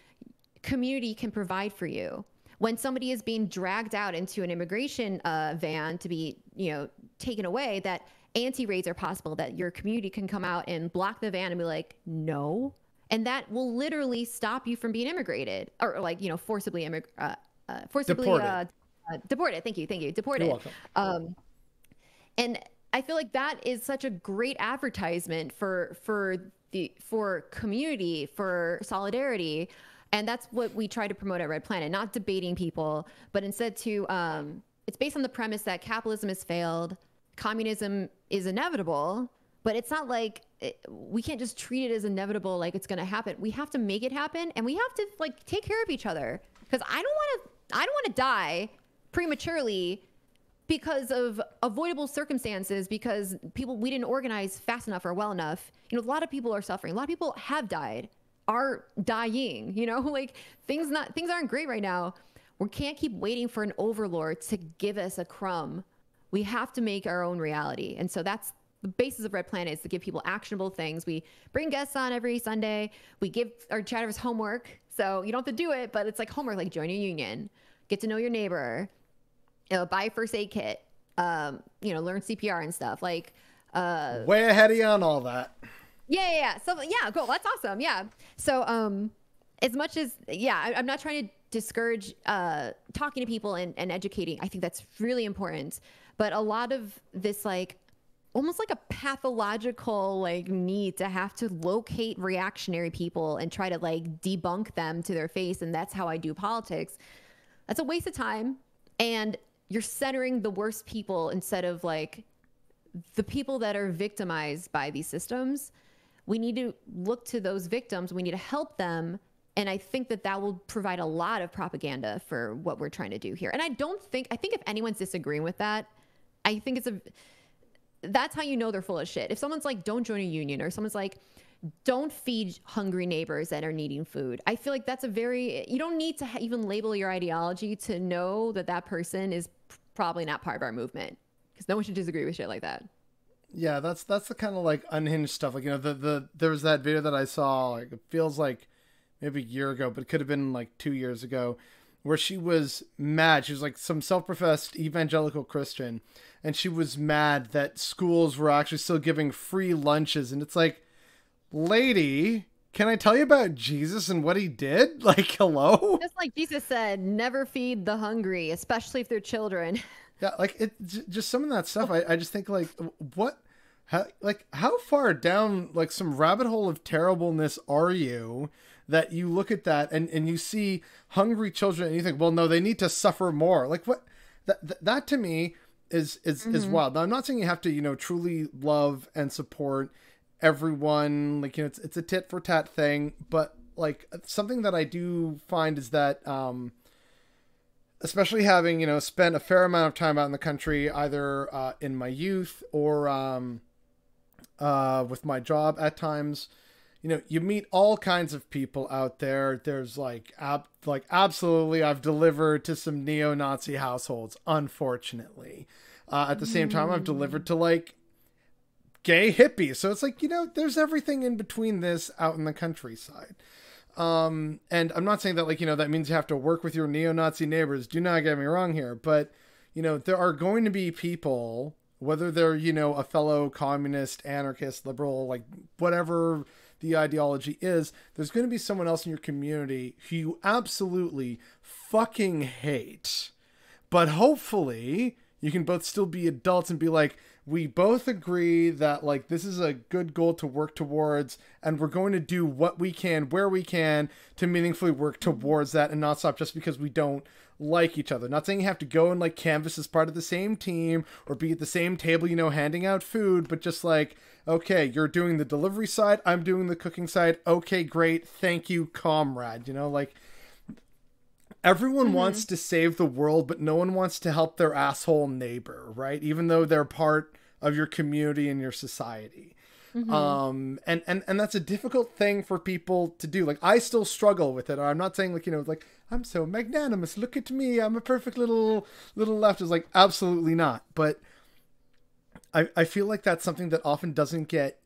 community can provide for you. When somebody is being dragged out into an immigration van to be, you know, taken away, that anti-raids are possible, that your community can come out and block the van and be like, no. And that will literally stop you from being immigrated or like, you know, forcibly deported. Thank you. Deported. You're welcome. And I feel like that is such a great advertisement for community, for solidarity. And that's what we try to promote at Red Planet, not debating people, but instead to, it's based on the premise that capitalism has failed, communism is inevitable, but it's not like we can't just treat it as inevitable, like it's going to happen. We have to make it happen, and we have to like take care of each other, because I don't want to die prematurely because of avoidable circumstances, because we didn't organize fast enough or well enough. You know, a lot of people are suffering. A lot of people have died, are dying, you know, like things aren't great right now. We can't keep waiting for an overlord to give us a crumb. We have to make our own reality. And so that's the basis of Red Planet, is to give people actionable things. We bring guests on every Sunday. We give our chatters homework. So you don't have to do it, but it's like homework, like join a union, get to know your neighbor, buy a first aid kit, you know, learn CPR and stuff. Like, way ahead of you on all that. Yeah. So yeah, cool. That's awesome. Yeah. So, as much as, I'm not trying to discourage, talking to people and educating. I think that's really important. But a lot of this, like, almost like a pathological, like, need to have to locate reactionary people and try to like debunk them to their face. And that's how I do politics. That's a waste of time. And you're centering the worst people instead of like the people that are victimized by these systems. We need to look to those victims. We need to help them. And I think that will provide a lot of propaganda for what we're trying to do here. And I think if anyone's disagreeing with that, I think that's how you know they're full of shit. If someone's like, don't join a union, or someone's like, don't feed hungry neighbors that are needing food, I feel like that's you don't need to even label your ideology to know that person is probably not part of our movement, because no one should disagree with shit like that. Yeah, that's the kind of like unhinged stuff. Like, you know, there was that video that I saw, like, it feels like maybe a year ago, but it could have been like 2 years ago, where she was mad. She was like some self-professed evangelical Christian, and she was mad that schools were actually still giving free lunches. And it's like, lady, can I tell you about Jesus and what he did? Like, hello? Just like Jesus said, never feed the hungry, especially if they're children. Yeah, like, just some of that stuff, I just think, like, how far down, like, some rabbit hole of terribleness are you that you look at that and you see hungry children and you think, well, no, they need to suffer more. Like what that to me is wild. Now, I'm not saying you have to, you know, truly love and support everyone. Like, you know, it's a tit for tat thing, but like something that I do find is that, especially having, you know, spent a fair amount of time out in the country, either in my youth or with my job at times, you know, you meet all kinds of people out there. There's like absolutely, I've delivered to some neo-Nazi households, unfortunately. At the same time, I've delivered to like gay hippies. So it's like, you know, there's everything in between this out in the countryside. And I'm not saying that, like, you know, that means you have to work with your neo-Nazi neighbors. Do not get me wrong here. But, you know, there are going to be people, whether they're, you know, a fellow communist, anarchist, liberal, like whatever the ideology is, there's going to be someone else in your community who you absolutely fucking hate. But hopefully you can both still be adults and be like, we both agree that like this is a good goal to work towards, and we're going to do what we can, where we can, to meaningfully work towards that and not stop just because we don't like each other. Not saying you have to go and like canvas as part of the same team or be at the same table, you know, handing out food, but just like, okay, you're doing the delivery side, I'm doing the cooking side. Okay, great. Thank you, comrade. You know, like everyone wants to save the world, but no one wants to help their asshole neighbor, right? Even though they're part of your community and your society. And that's a difficult thing for people to do. Like, I still struggle with it. I'm not saying like, you know, like, I'm so magnanimous, look at me, I'm a perfect little leftist. Like, absolutely not. But I feel like that's something that often doesn't get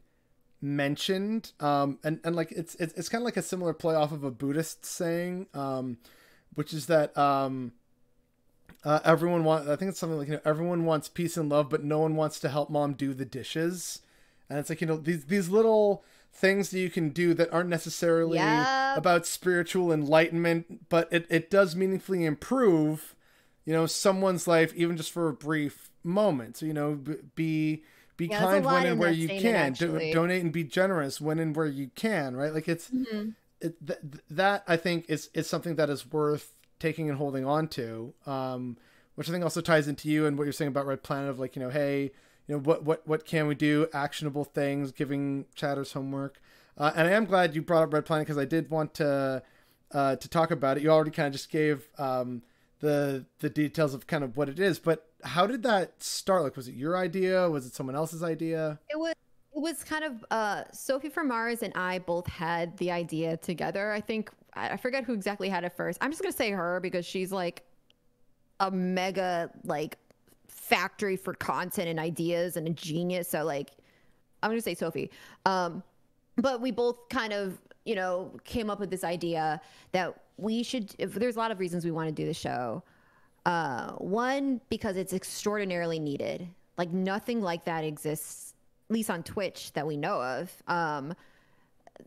mentioned. And like, it's kind of like a similar play off of a Buddhist saying, which is that, everyone wants, I think it's something like, you know, everyone wants peace and love, but no one wants to help mom do the dishes. And it's like, you know, these little things that you can do that aren't necessarily about spiritual enlightenment, but it does meaningfully improve, you know, someone's life, even just for a brief moment. So, you know, be kind when and where you can, donate and be generous when and where you can, right? Like it's, that I think is something that is worth taking and holding on to, which I think also ties into you and what you're saying about Red Planet of like, you know, hey, you know, what can we do? Actionable things, giving chatters homework. And I am glad you brought up Red Planet because I did want to talk about it. You already kind of just gave the details of kind of what it is, but how did that start? Like, was it your idea? Was it someone else's idea? It was kind of Sophie from Mars and I both had the idea together. I think I forget who exactly had it first. I'm just gonna say her because she's like a mega like factory for content and ideas and a genius. So like, I'm gonna say Sophie. But we both kind of, you know, came up with this idea that we should. If there's a lot of reasons we want to do the show. One, because it's extraordinarily needed. Like nothing like that exists, at least on Twitch that we know of.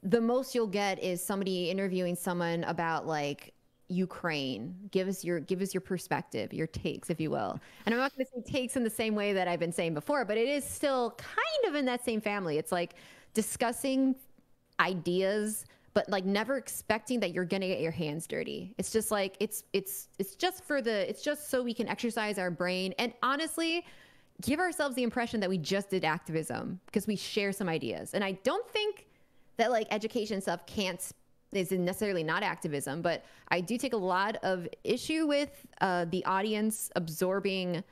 The most you'll get is somebody interviewing someone about like Ukraine. Give us your perspective, your takes, if you will. And I'm not going to say takes in the same way that I've been saying before, but it is still kind of in that same family. It's like discussing ideas, but like never expecting that you're going to get your hands dirty. It's just like it's just so we can exercise our brain and honestly give ourselves the impression that we just did activism because we share some ideas. And I don't think that like education stuff is necessarily not activism, but I do take a lot of issue with the audience absorbing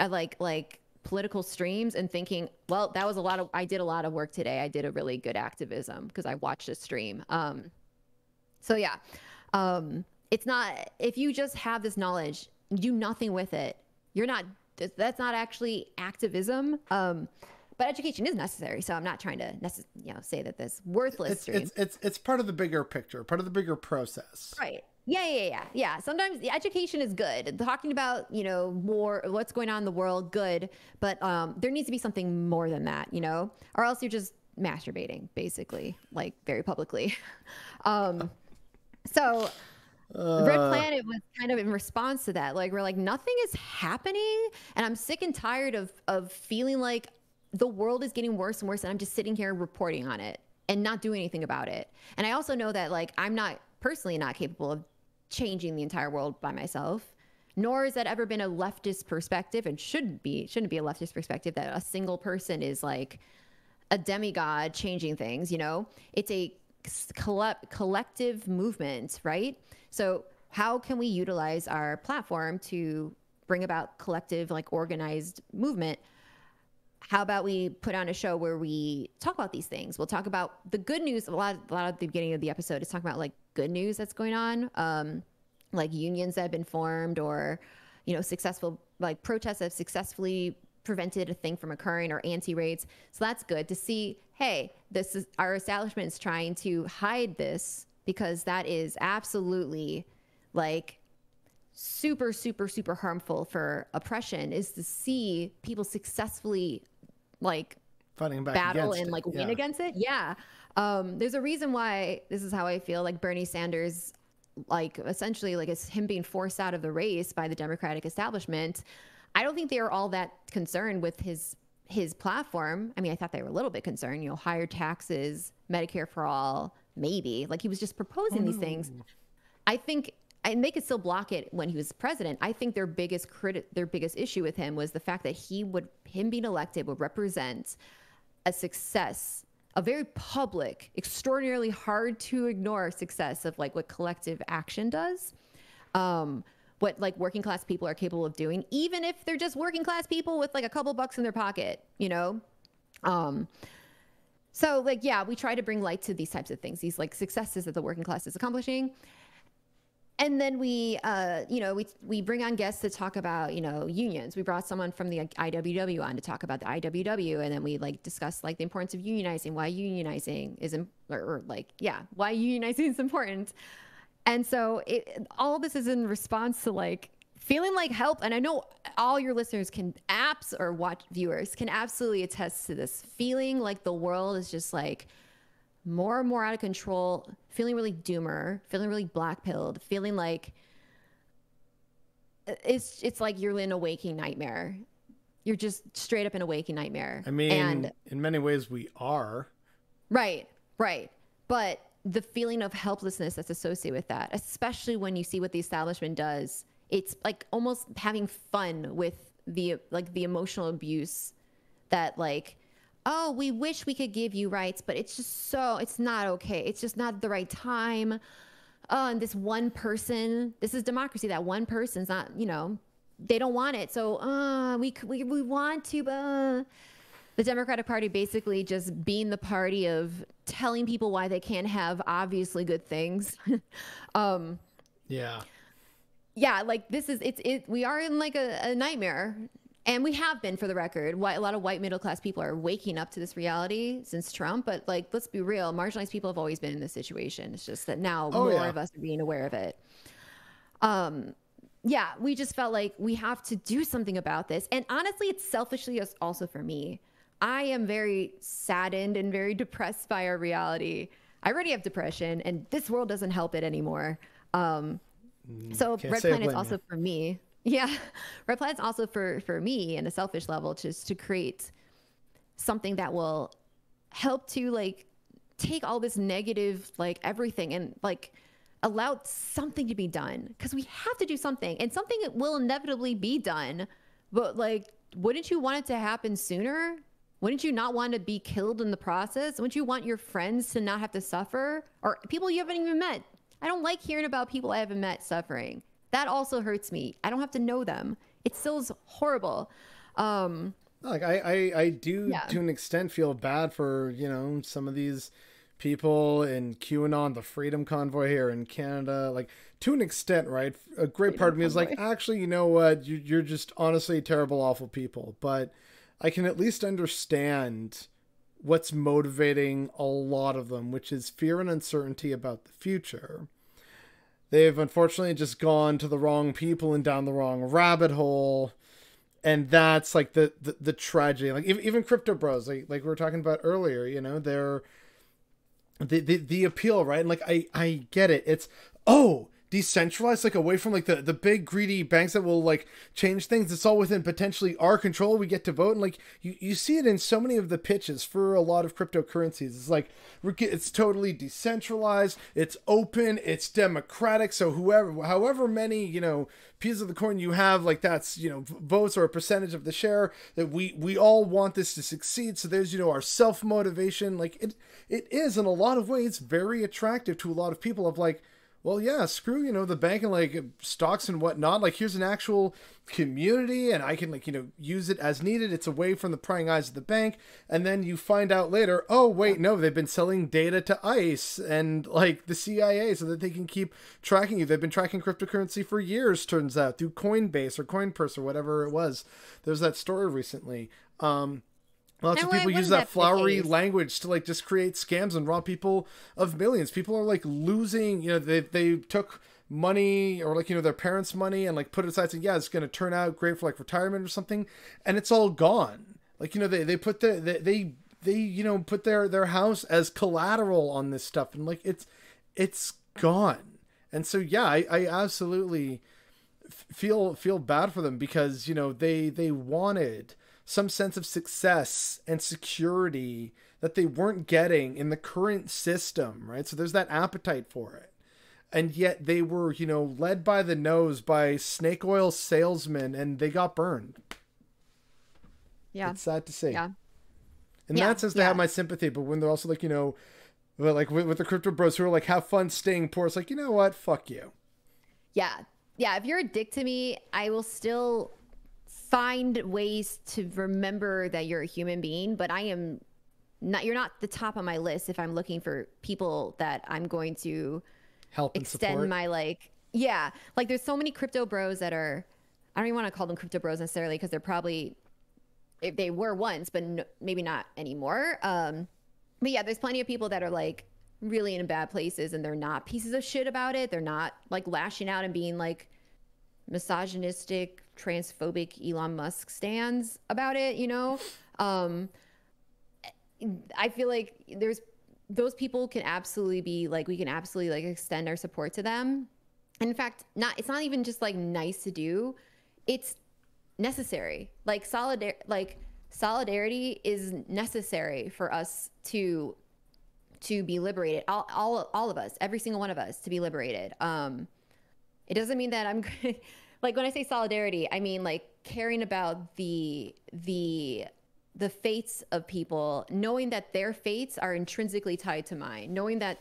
like political streams and thinking, well, that was I did a lot of work today. I did a really good activism because I watched a stream. So yeah, it's not, if you just have this knowledge, do nothing with it. That's not actually activism. But education is necessary, so I'm not trying to say that this worthless stream. It's part of the bigger picture, part of the bigger process. Right. Yeah. Sometimes the education is good. Talking about, you know, more what's going on in the world, good. But there needs to be something more than that, you know, or else you're just masturbating, basically, like very publicly. So Red Planet was kind of in response to that. Like, we're like, nothing is happening. And I'm sick and tired of feeling like the world is getting worse and worse. And I'm just sitting here reporting on it. and not do anything about it. And I also know that like I'm not personally not capable of changing the entire world by myself, nor has that ever been a leftist perspective, and shouldn't be a leftist perspective that a single person is like a demigod changing things. You know, it's a collective movement, right? So how can we utilize our platform to bring about collective, like organized movement? How about we put on a show where we talk about these things? We'll talk about the good news. A lot of the beginning of the episode is talking about like good news that's going on, like unions that have been formed, or, you know, successful like protests that have successfully prevented a thing from occurring, or anti-raids. So that's good to see. Hey, this is our establishment is trying to hide this, because that is absolutely like super, super, super harmful for oppression, is to see people successfully like fighting back, battle against and like it. win against it. Yeah. There's a reason why this is how I feel like Bernie Sanders, like essentially like it's him being forced out of the race by the Democratic establishment. I don't think they are all that concerned with his platform. I mean, I thought they were a little bit concerned, you know, higher taxes, Medicare for all, maybe. Like he was just proposing these things. I think, and they could still block it when he was president. I think their biggest issue with him was the fact that him being elected would represent a success, a very public, extraordinarily hard to ignore success of like what collective action does. What like working class people are capable of doing, even if they're just working class people with like a couple bucks in their pocket, you know? So like, yeah, we try to bring light to these types of things, these like successes that the working class is accomplishing. And then we, you know, we bring on guests to talk about, you know, unions. We brought someone from the IWW on to talk about the IWW. And then we like discuss like the importance of unionizing, why unionizing is, why unionizing is important. And so all this is in response to like feeling like help. And I know all your listeners viewers can absolutely attest to this, feeling like the world is just like more and more out of control, feeling really doomer, feeling really black pilled, feeling like it's like you're in a waking nightmare. You're just straight up in a waking nightmare. I mean, and in many ways we are. Right. But the feeling of helplessness that's associated with that, especially when you see what the establishment does, it's like almost having fun with the emotional abuse that like, oh, we wish we could give you rights, but it's not okay. It's just not the right time. Oh, and this one person, this is democracy. That one person's not, you know, they don't want it. So we want to, but the Democratic Party basically just being the party of telling people why they can't have obviously good things. Yeah, like this is, we are in like a nightmare. And we have been, for the record. A lot of white middle class people are waking up to this reality since Trump. But like, let's be real, marginalized people have always been in this situation. It's just that now more of us are being aware of it. Yeah, we just felt like we have to do something about this. And honestly, it's selfishly also for me. I am very saddened and very depressed by our reality. I already have depression, and this world doesn't help it anymore. So Red Planet's also for me. Yeah, Red Planet's also for me in a selfish level, just to create something that will help to like take all this negative, like everything, and like allow something to be done, because we have to do something, and something will inevitably be done. But like, wouldn't you want it to happen sooner? Wouldn't you not want to be killed in the process? Wouldn't you want your friends to not have to suffer, or people you haven't even met? I don't like hearing about people I haven't met suffering. That also hurts me. I don't have to know them. It still is horrible. Like I do to an extent feel bad for, you know, some of these people in QAnon, the Freedom Convoy here in Canada, like to an extent, right? A great part of me is like, actually, you know what? You're just honestly terrible, awful people. But I can at least understand what's motivating a lot of them, which is fear and uncertainty about the future. They've unfortunately just gone to the wrong people and down the wrong rabbit hole. And that's like the tragedy. Like even crypto bros, like we were talking about earlier, you know, they're the appeal, right? And like, I get it. It's, oh, decentralized, like away from like the big greedy banks that will like change things. It's all within potentially our control. We get to vote, and like you see it in so many of the pitches for a lot of cryptocurrencies. It's like it's totally decentralized, it's open, it's democratic. So however many, you know, pieces of the coin you have, like that's, you know, votes or a percentage of the share, that we all want this to succeed. So there's, you know, our self motivation. Like it is in a lot of ways very attractive to a lot of people of like, well, yeah, screw, you know, the bank and like stocks and whatnot. Like, here's an actual community and I can, like, you know, use it as needed. It's away from the prying eyes of the bank. And then you find out later, oh, wait, no, they've been selling data to ICE and like the CIA so that they can keep tracking you. They've been tracking cryptocurrency for years, turns out, through Coinbase or CoinPurse or whatever it was. There's that story recently. Lots of people use that flowery language to like just create scams and rob people of millions. People are like losing, you know, they took money or like, you know, their parents' money and like put it aside saying, yeah, it's going to turn out great for like retirement or something. And it's all gone. Like, you know, they put they you know, put their house as collateral on this stuff. And like, it's gone. And so, yeah, I absolutely feel bad for them because, you know, they wanted some sense of success and security that they weren't getting in the current system, right? So there's that appetite for it. And yet they were, you know, led by the nose by snake oil salesmen and they got burned. Yeah. It's sad to see. Yeah. In that sense, they have my sympathy. But when they're also like, you know, like with the crypto bros who are like, have fun staying poor. It's like, you know what? Fuck you. Yeah. Yeah. If you're a dick to me, I will still find ways to remember that you're a human being, but I am not, you're not the top of my list if I'm looking for people that I'm going to help and extend support. My like, yeah, like there's so many crypto bros that are, I don't even want to call them crypto bros necessarily because they're probably, if they were once, but maybe not anymore. But yeah, there's plenty of people that are like really in bad places and they're not pieces of shit about it. They're not like lashing out and being like misogynistic, transphobic Elon Musk stands about it, you know? I feel like those people can absolutely be like, we can absolutely like extend our support to them. And in fact, it's not even just like nice to do. It's necessary. Like solidarity is necessary for us to be liberated. All of us, every single one of us to be liberated. It doesn't mean that I'm like when I say solidarity, I mean like caring about the fates of people, knowing that their fates are intrinsically tied to mine, knowing that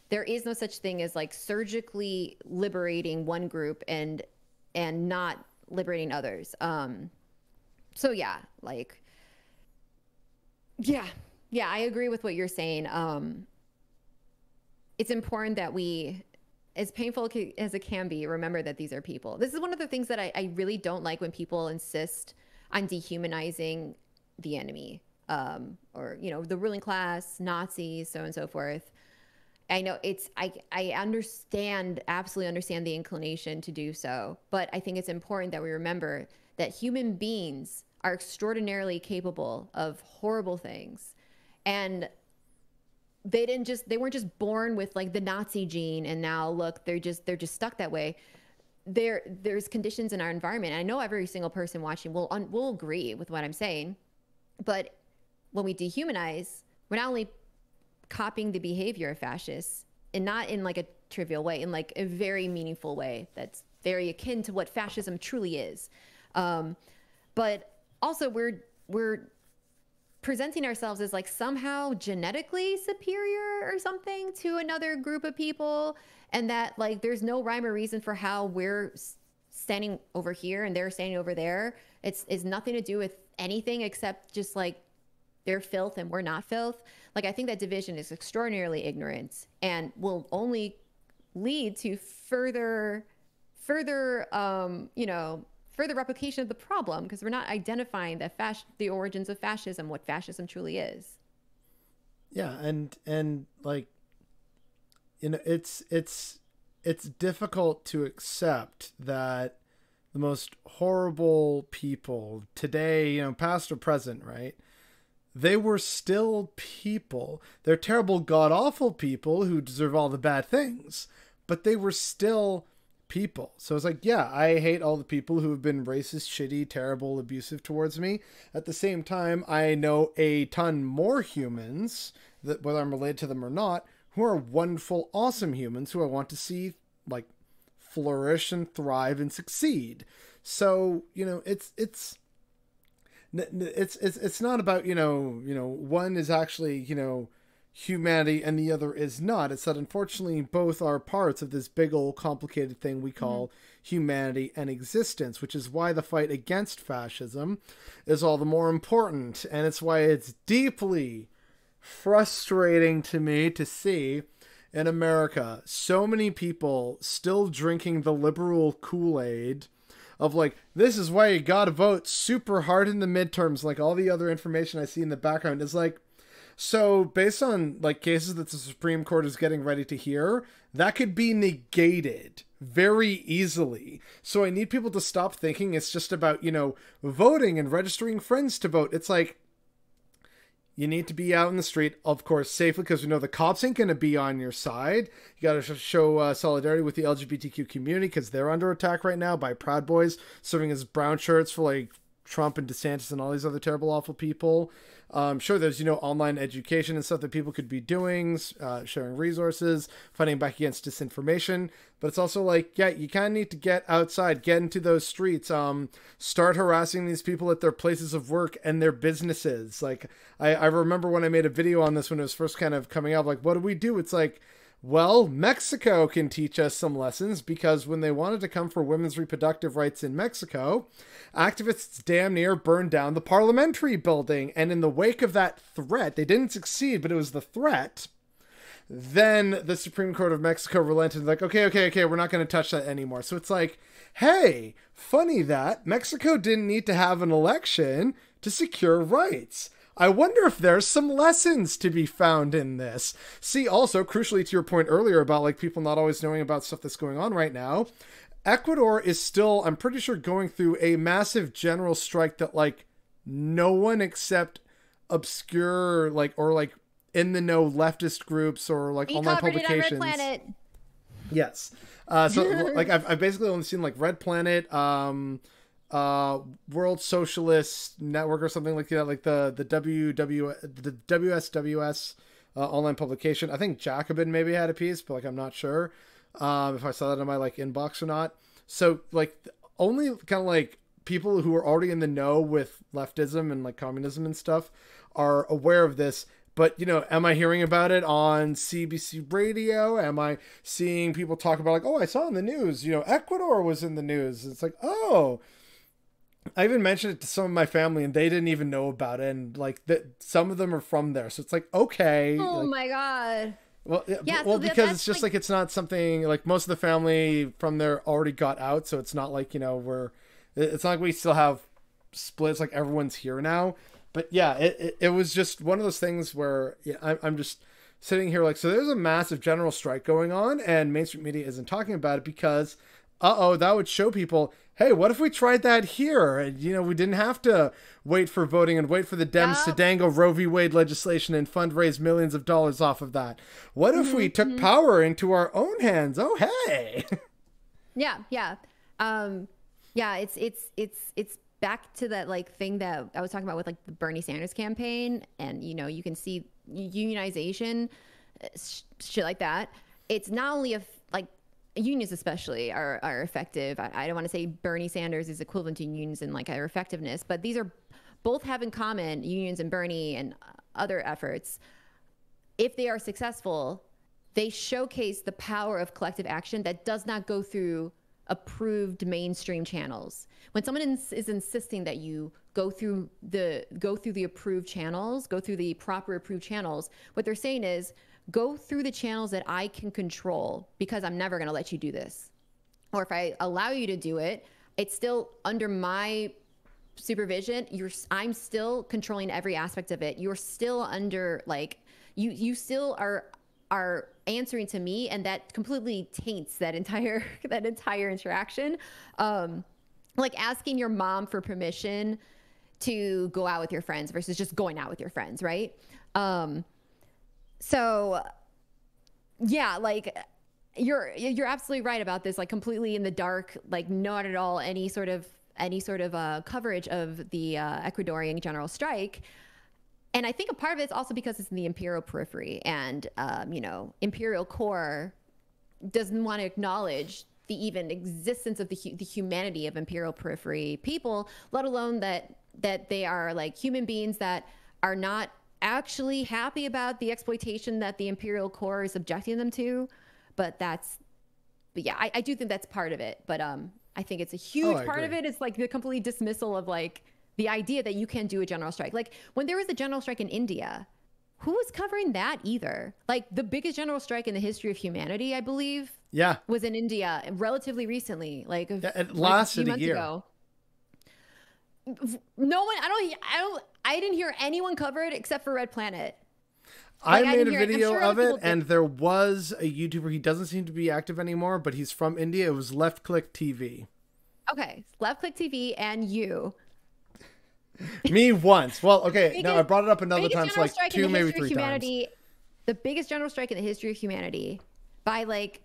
there is no such thing as like surgically liberating one group and not liberating others. So yeah, like, yeah, I agree with what you're saying. It's important that we, as painful as it can be, remember that these are people. This is one of the things that I really don't like when people insist on dehumanizing the enemy, or, you know, the ruling class, Nazis, so on and so forth. I know I absolutely understand the inclination to do so, but I think it's important that we remember that human beings are extraordinarily capable of horrible things. And they weren't just born with like the Nazi gene and now look, they're just stuck that way. There's conditions in our environment. And I know every single person watching will agree with what I'm saying, but when we dehumanize, we're not only copying the behavior of fascists, and not in like a trivial way, in like a very meaningful way that's very akin to what fascism truly is. But also we're presenting ourselves as like somehow genetically superior or something to another group of people, and that like there's no rhyme or reason for how we're standing over here and they're standing over there. It's nothing to do with anything except just like they're filth and we're not filth. Like, I think that division is extraordinarily ignorant and will only lead to further replication of the problem, because we're not identifying the origins of fascism, what fascism truly is. Yeah, and like, you know, it's difficult to accept that the most horrible people today, you know, past or present, right? They were still people. They're terrible, god-awful people who deserve all the bad things, but they were still people. So it's like, yeah, I hate all the people who have been racist, shitty, terrible, abusive towards me. At the same time, I know a ton more humans, that whether I'm related to them or not, who are wonderful, awesome humans who I want to see like flourish and thrive and succeed. So, you know, it's not about, one is actually, humanity and the other is not. It's that unfortunately both are parts of this big old complicated thing we call humanity and existence, which is why the fight against fascism is all the more important. And it's why it's deeply frustrating to me to see in America so many people still drinking the liberal Kool-Aid of like, this is why you gotta vote super hard in the midterms. Like all the other information I see in the background is like, so based on like cases that the Supreme Court is getting ready to hear, that could be negated very easily. So I need people to stop thinking it's just about, voting and registering friends to vote. It's like, you need to be out in the street, of course, safely, because we know the cops ain't going to be on your side. You got to show solidarity with the LGBTQ community because they're under attack right now by Proud Boys serving as brown shirts for like Trump and DeSantis and all these other terrible, awful people. Sure, there's, online education and stuff that people could be doing, sharing resources, fighting back against disinformation. But it's also like, yeah, you kind of need to get outside, get into those streets, start harassing these people at their places of work and their businesses. Like, I remember when I made a video on this when it was first kind of coming out, like, what do we do? It's like, well, Mexico can teach us some lessons because when they wanted to come for women's reproductive rights in Mexico, activists damn near burned down the parliamentary building. And in the wake of that threat, they didn't succeed, but it was the threat. Then the Supreme Court of Mexico relented, like, okay, we're not going to touch that anymore. So it's like, hey, funny that Mexico didn't need to have an election to secure rights. I wonder if there's some lessons to be found in this. See, also, crucially to your point earlier about like people not always knowing about stuff that's going on right now, Ecuador is still, I'm pretty sure, going through a massive general strike that like no one except obscure like or like in the know leftist groups or like online publications. Red Planet. Yes. So like I've basically only seen like Red Planet, World Socialist Network or something like that, like the WSWS online publication. I think Jacobin maybe had a piece, but like I'm not sure if I saw that in my like inbox or not. So like only kind of like people who are already in the know with leftism and like communism and stuff are aware of this. But, am I hearing about it on CBC radio? Am I seeing people talk about like, oh, I saw in the news, Ecuador was in the news. It's like, oh, I even mentioned it to some of my family and they didn't even know about it. And like some of them are from there. So it's like, okay. Oh like, my God. Well, yeah, well, so because it's just like, it's not something like most of the family from there already got out. So it's not like, it's not like we still have splits, like everyone's here now. But yeah, it was just one of those things where I'm just sitting here like, so there's a massive general strike going on and mainstream media isn't talking about it because, that would show people, hey, what if we tried that here? And, we didn't have to wait for voting and wait for the Dems to dangle Roe v. Wade legislation and fundraise millions of dollars off of that. What if we took power into our own hands? Oh, hey. Yeah. It's back to that like thing that I was talking about with like the Bernie Sanders campaign and, you can see unionization, shit like that. It's not only unions especially are effective. I don't want to say Bernie Sanders is equivalent to unions in like their effectiveness, but these are both have in common, unions and Bernie and other efforts. If they are successful, they showcase the power of collective action that does not go through approved mainstream channels. When someone is insisting that you go through the approved channels, go through the proper approved channels, what they're saying is go through the channels that I can control because I'm never going to let you do this. Or if I allow you to do it, it's still under my supervision. I'm still controlling every aspect of it. You're still under like you still are answering to me, and that completely taints that entire interaction. Like asking your mom for permission to go out with your friends versus just going out with your friends, right? So yeah, like you're absolutely right about this, like completely in the dark, like not at all any sort of coverage of the Ecuadorian general strike. And I think a part of it is also because it's in the imperial periphery, and imperial core doesn't want to acknowledge the even existence of the humanity of imperial periphery people, let alone that they are like human beings that are not actually happy about the exploitation that the imperial core is subjecting them to. But yeah, I do think that's part of it. But I think it's a huge part of it is like the complete dismissal of like the idea that you can do a general strike. Like when there was a general strike in India, who was covering that either? Like the biggest general strike in the history of humanity, I believe, was in India relatively recently. Like it lasted a year. Ago. No one, I didn't hear anyone cover it except for Red Planet. Like, I made a video of it, and there was a YouTuber. He doesn't seem to be active anymore, but he's from India. It was Left Click TV. Okay, Left Click TV, and you. Me once. Well, okay. No, I brought it up another time, so like 2, maybe 3 times. The biggest general strike in the history of humanity by like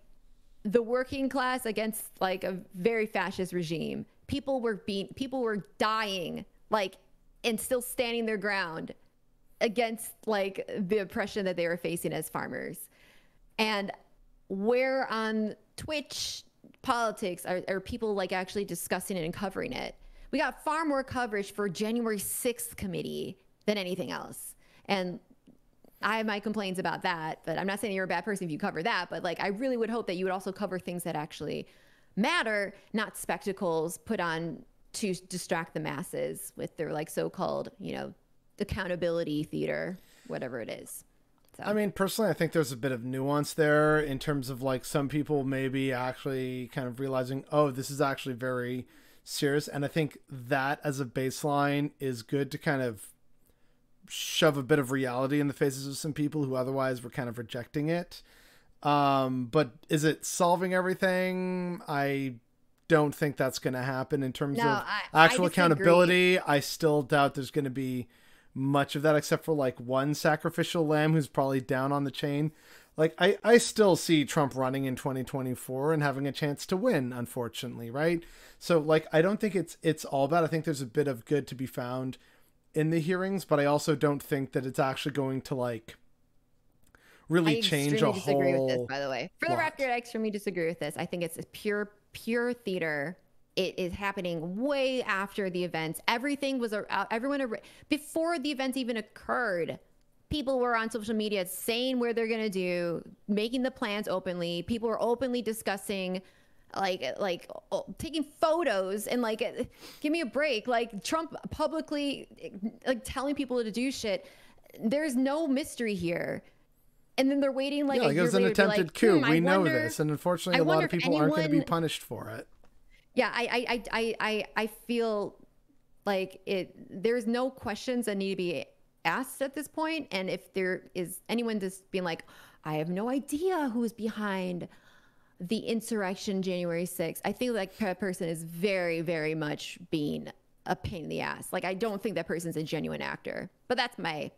the working class against like a very fascist regime. People were dying, like, and still standing their ground against like the oppression that they were facing as farmers. And where on Twitch politics are people like actually discussing it and covering it? We got far more coverage for January 6th committee than anything else. And I have my complaints about that, but I'm not saying you're a bad person if you cover that, but like I really would hope that you would also cover things that actually matter, not spectacles put on to distract the masses with their like so-called, accountability theater, whatever it is. So. I mean, personally, I think there's a bit of nuance there in terms of like some people maybe actually kind of realizing, oh, this is actually very serious. And I think that as a baseline is good to kind of shove a bit of reality in the faces of some people who otherwise were kind of rejecting it. But is it solving everything? I don't think that's going to happen in terms of actual accountability. I still doubt there's going to be much of that, except for like one sacrificial lamb who's probably down on the chain. Like I still see Trump running in 2024 and having a chance to win, unfortunately. Right. So like, I don't think it's all bad. I think there's a bit of good to be found in the hearings, but I also don't think that it's actually going to like really change a whole. I disagree with this, by the way. For the record, I extremely disagree with this. I think it's pure theater. It is happening way after the events. Everything was before the events even occurred. People were on social media saying where they're going to do, making the plans openly. People were openly discussing, like taking photos and like, give me a break. Like Trump publicly like telling people to do shit. There's no mystery here. And then they're waiting like it was an attempted coup. We know this, and unfortunately, a lot of people aren't going to be punished for it. Yeah, I feel like there's no questions that need to be asked at this point. And if there is anyone just being like, I have no idea who's behind the insurrection January 6th, I think like that person is very, very much being a pain in the ass. Like, I don't think that person's a genuine actor, but that's my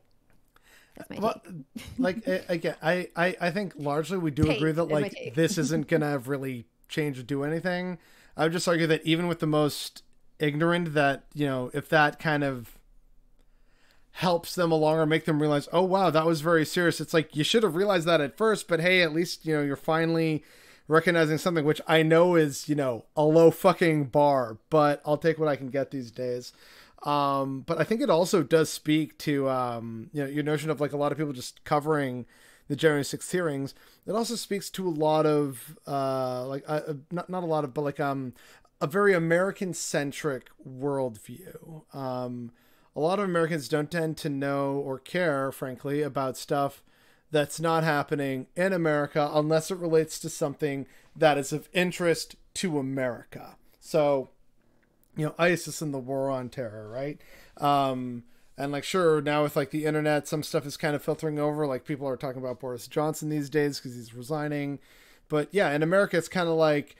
like, again, I think largely we do agree that like this isn't going to really change or do anything. I would just argue that even with the most ignorant, that, if that kind of helps them along or make them realize, oh, wow, that was very serious. It's like, you should have realized that at first, but hey, at least, you're finally recognizing something, which I know is, a low fucking bar, but I'll take what I can get these days. But I think it also does speak to, your notion of like a lot of people just covering the January 6th hearings. It also speaks to a lot of, not a lot of, but like, a very American-centric worldview. A lot of Americans don't tend to know or care, frankly, about stuff that's not happening in America unless it relates to something that is of interest to America. So, ISIS and the war on terror, right? And like, sure, now with like the internet, some stuff is kind of filtering over. Like people are talking about Boris Johnson these days because he's resigning. But yeah, in America, it's kind of like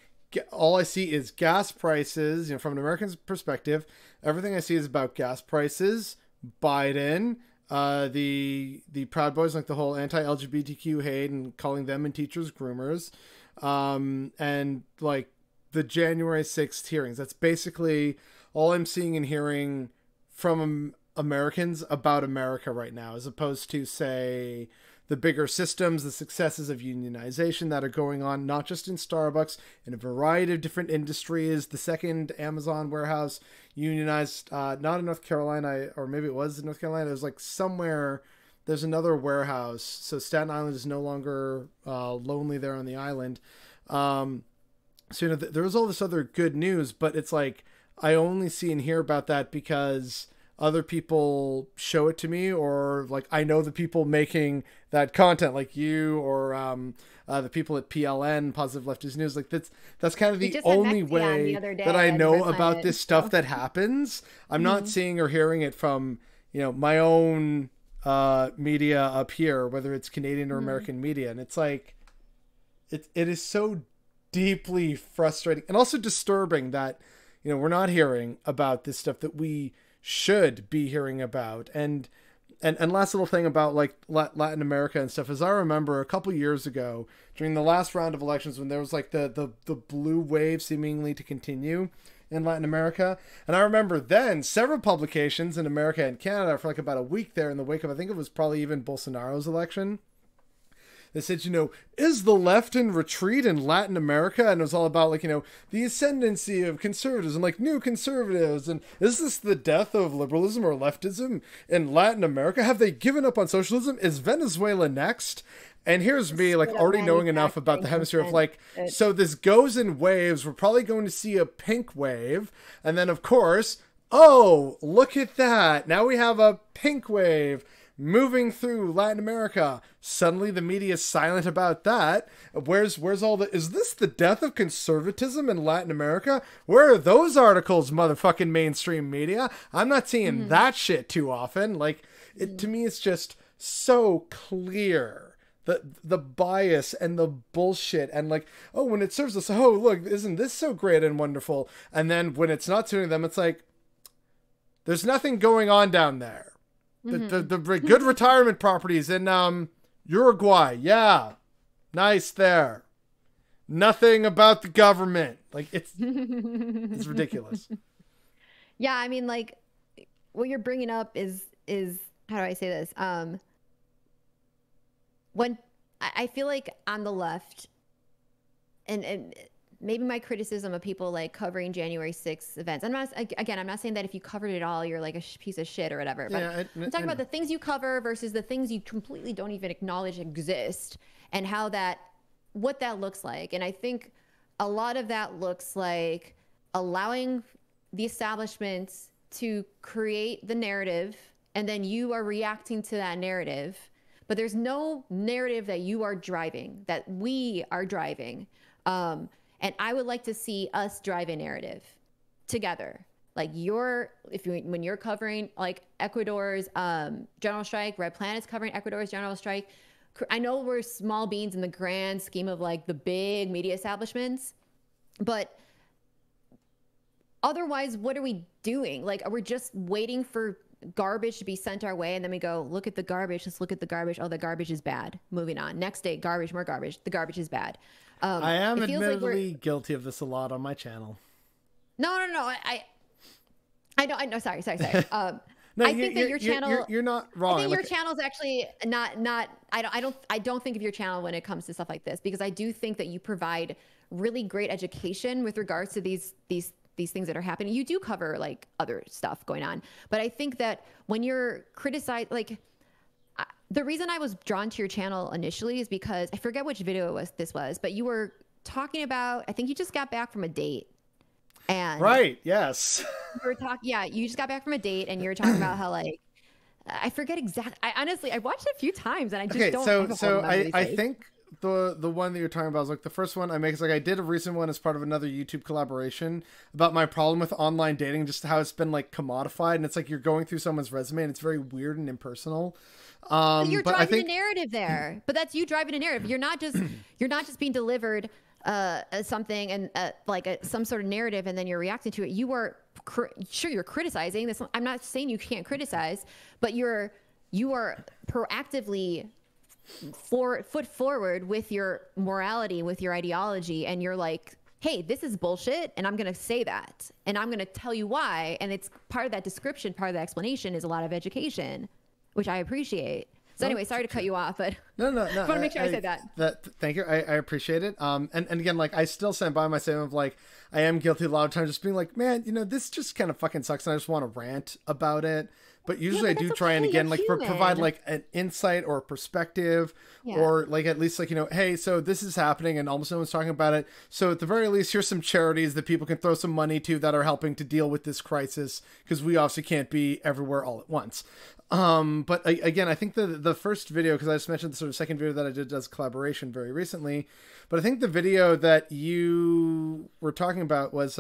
all I see is gas prices. From an American's perspective, everything I see is about gas prices, Biden, the Proud Boys, like the whole anti-LGBTQ hate and calling them and teachers groomers. and like the January 6th hearings. That's basically all I'm seeing and hearing from Americans about America right now, as opposed to, say, the bigger systems, the successes of unionization that are going on, not just in Starbucks, in a variety of different industries. The second Amazon warehouse unionized, not in North Carolina, or maybe it was in North Carolina. It was like somewhere, there's another warehouse. So Staten Island is no longer lonely there on the island. So, there was all this other good news, but it's like, I only see and hear about that because other people show it to me, or like I know the people making that content, like you, or the people at PLN, Positive Leftist News. Like that's kind of the only way that I know about this stuff that happens. I'm not seeing or hearing it from, my own media up here, whether it's Canadian or American media. And it's like, it is so deeply frustrating and also disturbing that, we're not hearing about this stuff that we should be hearing about. And last little thing about like Latin America and stuff is, I remember a couple years ago during the last round of elections when there was like the blue wave seemingly to continue in Latin America. And I remember then several publications in America and Canada for like about a week there in the wake of, I think it was probably even Bolsonaro's election. They said, is the left in retreat in Latin America? And it was all about like, the ascendancy of conservatives and like new conservatives. And is this the death of liberalism or leftism in Latin America? Have they given up on socialism? Is Venezuela next? And here's me like already knowing enough about the hemisphere of like, so this goes in waves. We're probably going to see a pink wave. And then of course, oh, look at that. Now we have a pink wave moving through Latin America. Suddenly the media is silent about that. Where's all is this the death of conservatism in Latin America? Where are those articles, motherfucking mainstream media? I'm not seeing that shit too often. Like, to me, it's just so clear. The bias and the bullshit, and like, oh, when it serves us, oh, look, isn't this so great and wonderful? And then when it's not suiting them, it's like, there's nothing going on down there. The good retirement properties in Uruguay. Yeah. Nice there. Nothing about the government. Like, it's ridiculous. Yeah, I mean, like, what you're bringing up is how do I say this? When I feel like on the left, and maybe my criticism of people like covering January 6th events. I'm not saying that if you covered it all, you're like a piece of shit or whatever. But yeah, I'm talking about the things you cover versus the things you completely don't even acknowledge exist, and what that looks like. And I think a lot of that looks like allowing the establishments to create the narrative, and then you are reacting to that narrative. But there's no narrative that you are driving, that we are driving. And I would like to see us drive a narrative together. Like when you're covering like Ecuador's general strike, Red Planet's covering Ecuador's general strike. I know we're small beans in the grand scheme of like the big media establishments, but otherwise, what are we doing? Like, are we just waiting for garbage to be sent our way, and then we go, look at the garbage, let's look at the garbage. Oh, the garbage is bad. Moving on. Next day, garbage, more garbage. The garbage is bad. I am admittedly guilty of this a lot on my channel. No. I know. Sorry. No, I think that your channel. You're not wrong. I think your channel is actually not. I don't think of your channel when it comes to stuff like this, because I do think that you provide really great education with regards to these things that are happening. You do cover like other stuff going on, but I think that when you're criticized, like. The reason I was drawn to your channel initially is because I forget which video this was, but you were talking about, I think you just got back from a date. And right. Yes. You just got back from a date, and you were talking about how like, I forget exactly. I watched it a few times and I just don't. So I think the one that you're talking about is like the first one I make is like, I did a recent one as part of another YouTube collaboration about my problem with online dating, just how it's been like commodified, and it's like you're going through someone's resume and it's very weird and impersonal. You're driving a narrative there, but that's you driving a narrative. You're not just being delivered something and some sort of narrative, and then you're reacting to it. You are sure you're criticizing this. I'm not saying you can't criticize, but you are proactively foot forward with your morality, with your ideology, and you're like, hey, this is bullshit, and I'm going to say that, and I'm going to tell you why. And it's part of that description, part of the explanation is a lot of education, which I appreciate. So anyway, sorry to cut you off, but no. I want to make sure I said that. Thank you. I appreciate it. And again, like, I still stand by my statement of, like, I am guilty a lot of times just being like, man, you know, this just kind of fucking sucks, and I just want to rant about it. But usually I do try and, again, like, provide like an insight or a perspective, or like at least, like, you know, hey, so this is happening and almost no one's talking about it. So at the very least, here's some charities that people can throw some money to that are helping to deal with this crisis, because we obviously can't be everywhere all at once. But again, I think the first video, because I just mentioned the sort of second video that I did as collaboration very recently, but I think the video that you were talking about was,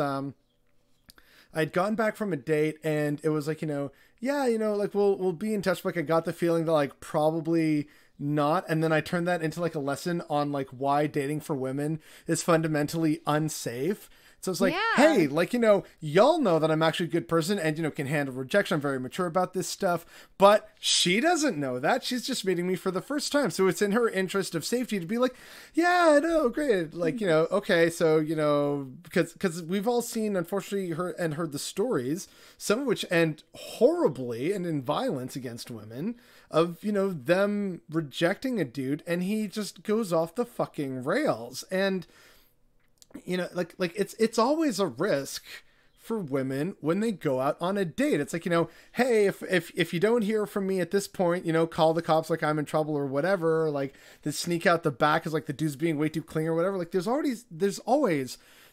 I'd gotten back from a date, and it was like, you know, yeah, you know, like, we'll be in touch. Like, I got the feeling that, like, probably not. And then I turned that into, like, a lesson on, like, why dating for women is fundamentally unsafe. So it's like, hey, like, you know, y'all know that I'm actually a good person and, you know, can handle rejection. I'm very mature about this stuff, but she doesn't know that. She's just meeting me for the first time. So it's in her interest of safety to be like, yeah, no, great. Like, you know, okay. So, you know, because we've all seen, unfortunately, heard the stories, some of which end horribly and in violence against women, of, you know, them rejecting a dude and he just goes off the fucking rails. And, you know, like it's always a risk for women when they go out on a date. It's like, you know, hey, if you don't hear from me at this point, you know, call the cops, like I'm in trouble or whatever, or like they sneak out the back because like the dude's being way too clingy or whatever. Like there's always,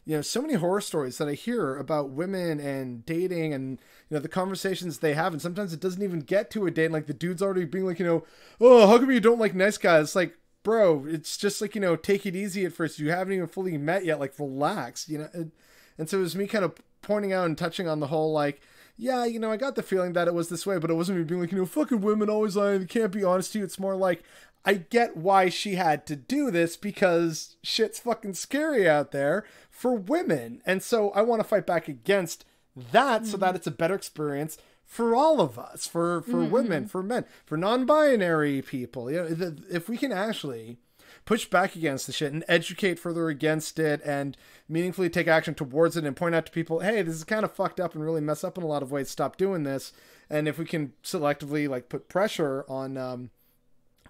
you know, so many horror stories that I hear about women and dating and, you know, the conversations they have. And sometimes it doesn't even get to a date. And like the dude's already being like, you know, oh, how come you don't like nice guys? It's like, bro, it's just like, you know, take it easy at first. You haven't even fully met yet. Like, relax, you know? And so it was me kind of pointing out and touching on the whole, like, yeah, you know, I got the feeling that it was this way, but it wasn't me being like, you know, fucking women always lie. They can't be honest to you. It's more like, I get why she had to do this because shit's fucking scary out there for women. And so I want to fight back against that so that it's a better experience for all of us, for women, for men, for non-binary people. You know, if we can actually push back against the shit and educate further against it and meaningfully take action towards it and point out to people, hey, this is kind of fucked up and really messed up in a lot of ways. Stop doing this. And if we can selectively like put pressure on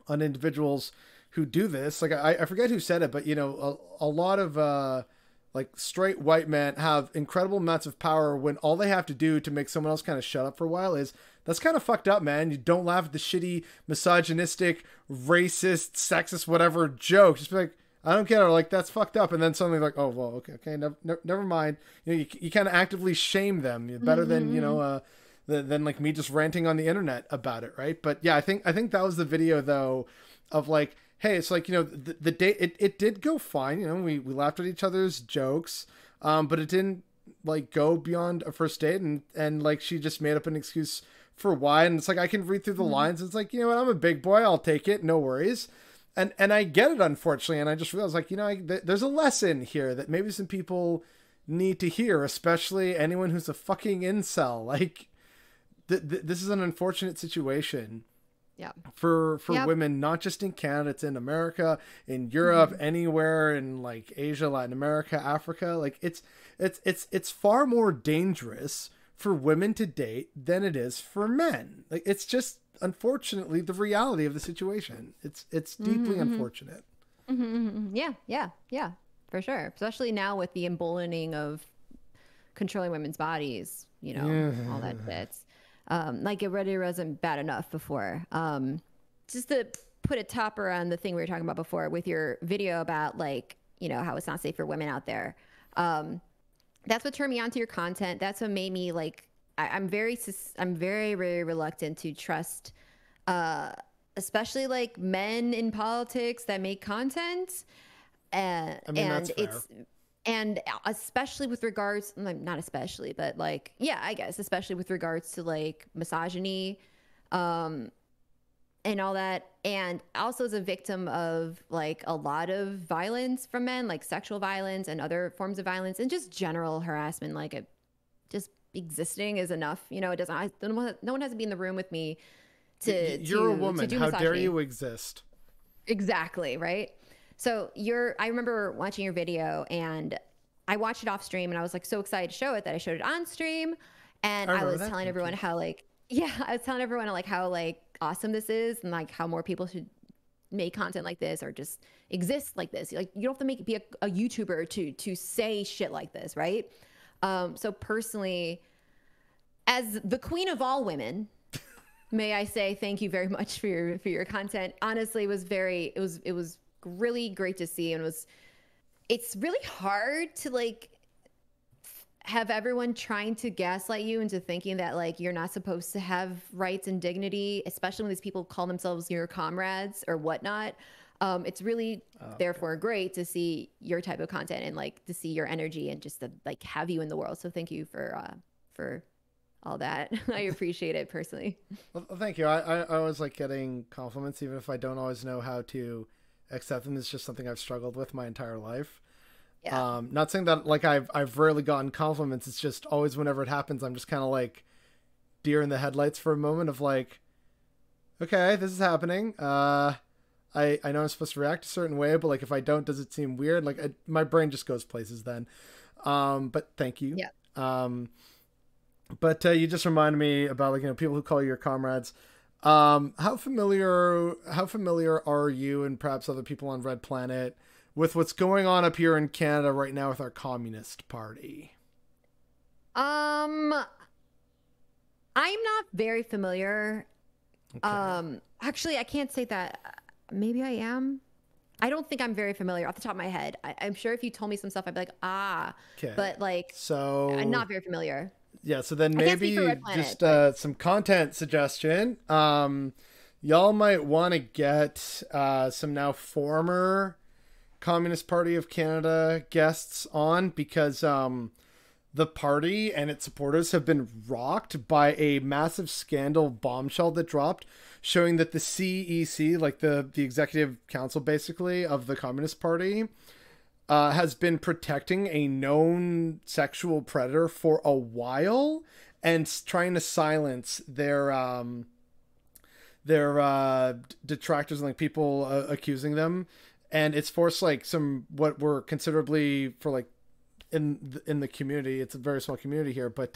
individuals who do this, like I forget who said it, but you know, a lot of like straight white men have incredible amounts of power when all they have to do to make someone else kind of shut up for a while is, that's kind of fucked up, man. You don't laugh at the shitty, misogynistic, racist, sexist, whatever joke. Just be like, I don't get it. Like, that's fucked up. And then suddenly like, oh, well, okay. Never mind. You know, you kind of actively shame them. You're better than, you know, than like me just ranting on the internet about it. Right. But yeah, I think that was the video though of like, hey, it's like, you know, the date, it did go fine. You know, we laughed at each other's jokes, but it didn't like go beyond a first date. And like, she just made up an excuse for why. And it's like, I can read through the lines. It's like, you know what, I'm a big boy. I'll take it. No worries. And I get it, unfortunately. And I just realized like, you know, there's a lesson here that maybe some people need to hear, especially anyone who's a fucking incel. Like this is an unfortunate situation. Yeah. For women, not just in Canada, it's in America, in Europe, anywhere in like Asia, Latin America, Africa. Like it's far more dangerous for women to date than it is for men. Like it's just unfortunately the reality of the situation. It's deeply unfortunate. Yeah, for sure. Especially now with the emboldening of controlling women's bodies, you know, all that bits. Like it already wasn't bad enough before. Just to put a topper on the thing we were talking about before with your video about like, you know, how it's not safe for women out there. That's what turned me onto your content. That's what made me like, I'm very, very reluctant to trust, especially like men in politics that make content. I mean, and it's, and especially with regards, not especially, but like, yeah, I guess, especially with regards to like misogyny, and all that. And also as a victim of like a lot of violence from men, like sexual violence and other forms of violence and just general harassment, like just existing is enough. You know, it doesn't, no one has to be in the room with me you're a woman. How dare you exist? Exactly, right? So I remember watching your video and I watched it off stream and I was like so excited to show it that I showed it on stream. And I I remember was that. telling Thank everyone you. how like, yeah, I was telling everyone like how like awesome this is and like how more people should make content like this or just exist like this. Like you don't have to be a YouTuber to say shit like this, right? So personally, as the queen of all women, may I say thank you very much for your content. Honestly, it was really great to see, and it's really hard to like have everyone trying to gaslight you into thinking that like you're not supposed to have rights and dignity, especially when these people call themselves your comrades or whatnot. It's really therefore great to see your type of content and like to see your energy and just to like have you in the world. So thank you for all that. I appreciate it personally. Well, thank you. I always like getting compliments, even if I don't always know how to accept them. It's just something I've struggled with my entire life. Yeah. Not saying that like I've rarely gotten compliments. It's just always whenever it happens, I'm just kind of like deer in the headlights for a moment of like, okay, this is happening. I know I'm supposed to react a certain way, but like if I don't, does it seem weird? Like my brain just goes places then. But thank you. Yeah. But you just reminded me about like people who call you your comrades. How familiar are you and perhaps other people on Red Planet with what's going on up here in Canada right now with our Communist Party? I'm not very familiar. Okay. Actually, I can't say that. Maybe I am. I don't think I'm very familiar off the top of my head. I'm sure if you told me some stuff, I'd be like, ah, Okay. but like, I'm So not very familiar. yeah, so then I can't speak for maybe Red Planet, just but some content suggestion. Y'all might want to get some now former Communist Party of Canada guests on because the party and its supporters have been rocked by a massive scandal bombshell that dropped showing that the CEC, like the executive council basically of the Communist Party, has been protecting a known sexual predator for a while and trying to silence their detractors and like people accusing them. And it's forced like some what were considerably for like in the community, it's a very small community here, but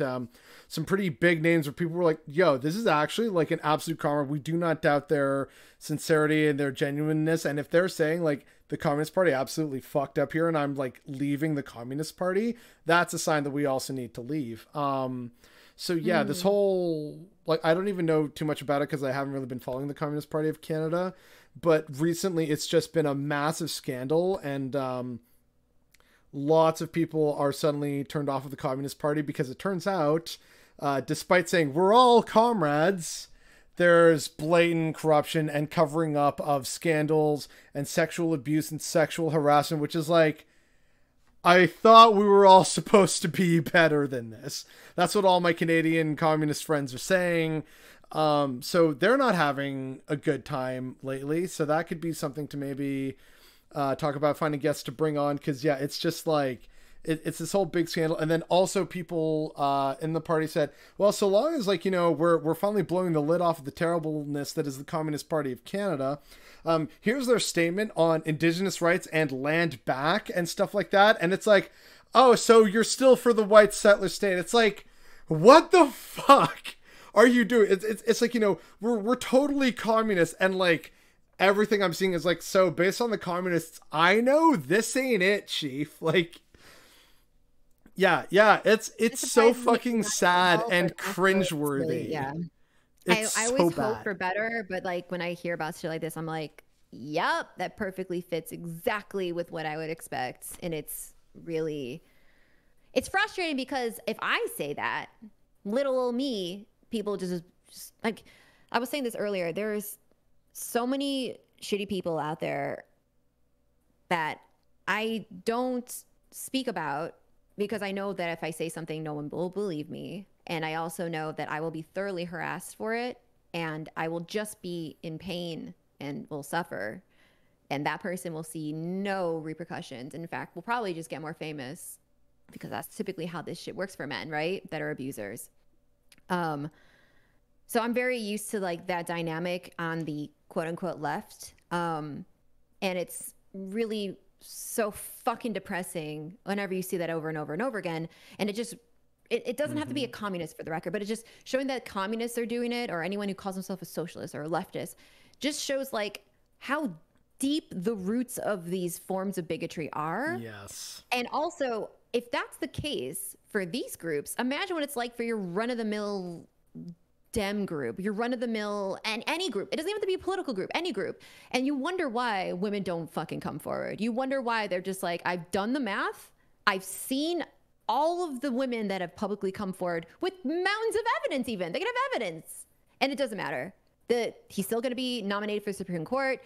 some pretty big names where people were like, yo, this is actually like an absolute comrade. We do not doubt their sincerity and their genuineness. And if they're saying like the Communist Party absolutely fucked up here and I'm like leaving the Communist Party, that's a sign that we also need to leave. So yeah, this whole like I don't even know too much about it because I haven't really been following the Communist Party of Canada, but recently it's just been a massive scandal and lots of people are suddenly turned off of the Communist Party because it turns out, despite saying we're all comrades, there's blatant corruption and covering up of scandals and sexual abuse and sexual harassment, which is like, I thought we were all supposed to be better than this. That's what all my Canadian communist friends are saying. So they're not having a good time lately. So that could be something to maybe talk about finding guests to bring on. Cause yeah, it's just like, it's this whole big scandal. And then also people in the party said, well, so long as like, we're finally blowing the lid off of the terribleness that is the Communist Party of Canada. Here's their statement on Indigenous rights and land back and stuff like that. And it's like, oh, so you're still for the white settler state. It's like, what the fuck are you doing? It's like, we're totally communist and like, everything I'm seeing is like, so based on the communists, I know this ain't it, chief. Like, yeah, it's so fucking sad and cringeworthy. Really, yeah. I always hope for better, but like when I hear about shit like this, I'm like, yep, that perfectly fits exactly with what I would expect. And it's frustrating because if I say that, little old me, people just like, I was saying this earlier, there's so many shitty people out there that I don't speak about because I know that if I say something, no one will believe me. And I also know that I will be thoroughly harassed for it and I will just be in pain and will suffer. And that person will see no repercussions. In fact, will probably just get more famous because that's typically how this shit works for men, right? That are abusers. So I'm very used to like that dynamic on the quote unquote left. And it's really so fucking depressing whenever you see that over and over and over again. And it doesn't have to be a communist for the record, but it's just showing that communists are doing it, or anyone who calls himself a socialist or a leftist, just shows like how deep the roots of these forms of bigotry are. Yes. And also, if that's the case for these groups, imagine what it's like for your run-of-the-mill Dem group, your run-of-the-mill, and any group. It doesn't even have to be a political group, any group. And you wonder why women don't fucking come forward. You wonder why they're just like, I've done the math. I've seen all of the women that have publicly come forward with mountains of evidence even. They can have evidence. And it doesn't matter. He's still going to be nominated for the Supreme Court.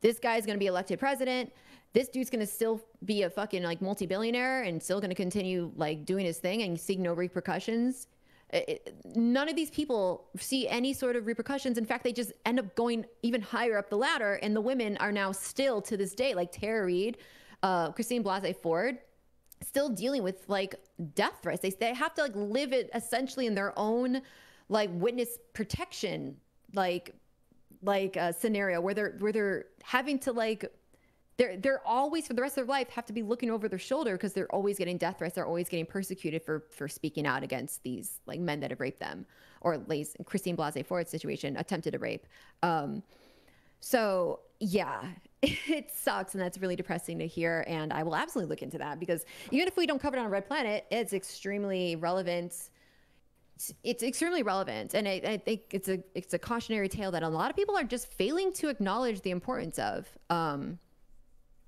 This guy's going to be elected president. This dude's going to still be a fucking like multi-billionaire and still going to continue like doing his thing and seeing no repercussions. None of these people see any sort of repercussions. In fact, they just end up going even higher up the ladder. And the women are now still to this day, like Tara Reid, Christine Blasey Ford, still dealing with like death threats. They have to like live it essentially in their own like witness protection, like a scenario where they're having to like, they're always for the rest of their life have to be looking over their shoulder because they're always getting death threats. They're always getting persecuted for speaking out against these like men that have raped them, or at least Christine Blasey Ford's situation, attempted a rape. So yeah, it sucks. And that's really depressing to hear. And I will absolutely look into that, because even if we don't cover it on Red Planet, it's extremely relevant. It's extremely relevant. And I think it's a cautionary tale that a lot of people are just failing to acknowledge the importance of.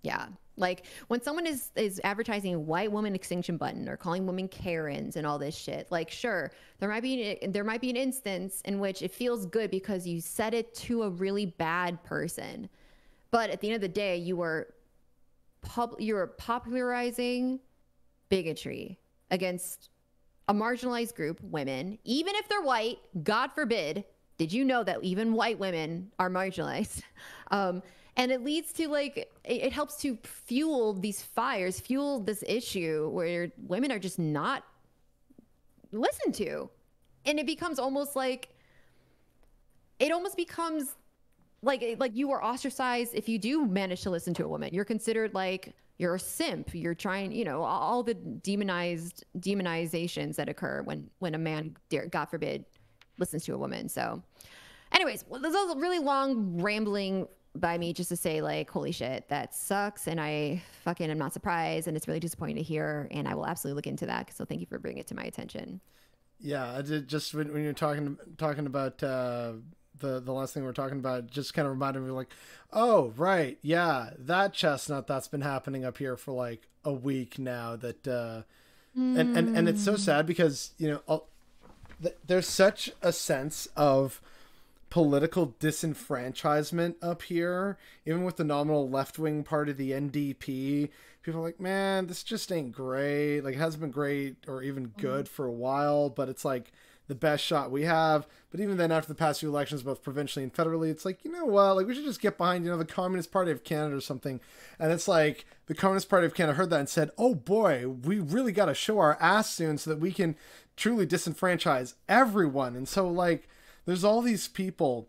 Yeah. Like when someone is advertising white woman extinction button or calling women Karens and all this shit, like, sure, there might be an instance in which it feels good because you said it to a really bad person. But at the end of the day, you are popularizing bigotry against a marginalized group, women, even if they're white. God forbid. Did you know that even white women are marginalized? And it leads to like, it helps to fuel these fires, fuel this issue where women are just not listened to. And it becomes almost like, like you are ostracized if you do manage to listen to a woman. You're considered like, you're a simp. You're trying, all the demonizations that occur when a man, God forbid, listens to a woman. So anyways, this is a really long rambling by me just to say like, holy shit, that sucks. And I fucking am not surprised. And it's really disappointing to hear. And I will absolutely look into that. So thank you for bringing it to my attention. Yeah. I did, just when you're talking about, the last thing we're talking about, just kind of reminded me like, oh, right. Yeah. That chestnut that's been happening up here for like a week now that, and it's so sad because, there's such a sense of political disenfranchisement up here, even with the nominal left-wing part of the NDP. People are like, man, this just ain't great. Like, it hasn't been great or even good for a while, but it's like the best shot we have. But even then, after the past few elections, both provincially and federally, it's like, you know what, like we should just get behind, the Communist Party of Canada or something. And it's like the Communist Party of Canada heard that and said, oh boy, we really got to show our ass soon so that we can truly disenfranchise everyone. And so like, there's all these people,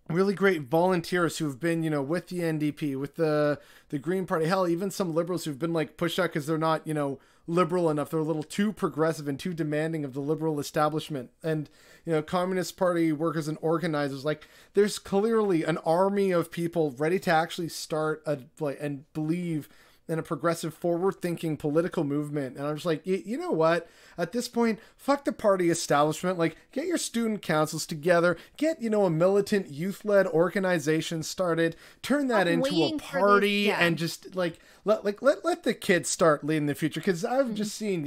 really great volunteers who have been, with the NDP, with the Green Party, hell, even some liberals who've been like pushed out because they're not, liberal enough. They're a little too progressive and too demanding of the liberal establishment. And, Communist Party workers and organizers, like there's clearly an army of people ready to actually start and believe in a progressive, forward-thinking political movement. And I'm just like, you know what? At this point, fuck the party establishment. Like, get your student councils together. Get, a militant, youth-led organization started. Turn that into a party and just, like, let the kids start leading the future. Because I've just seen,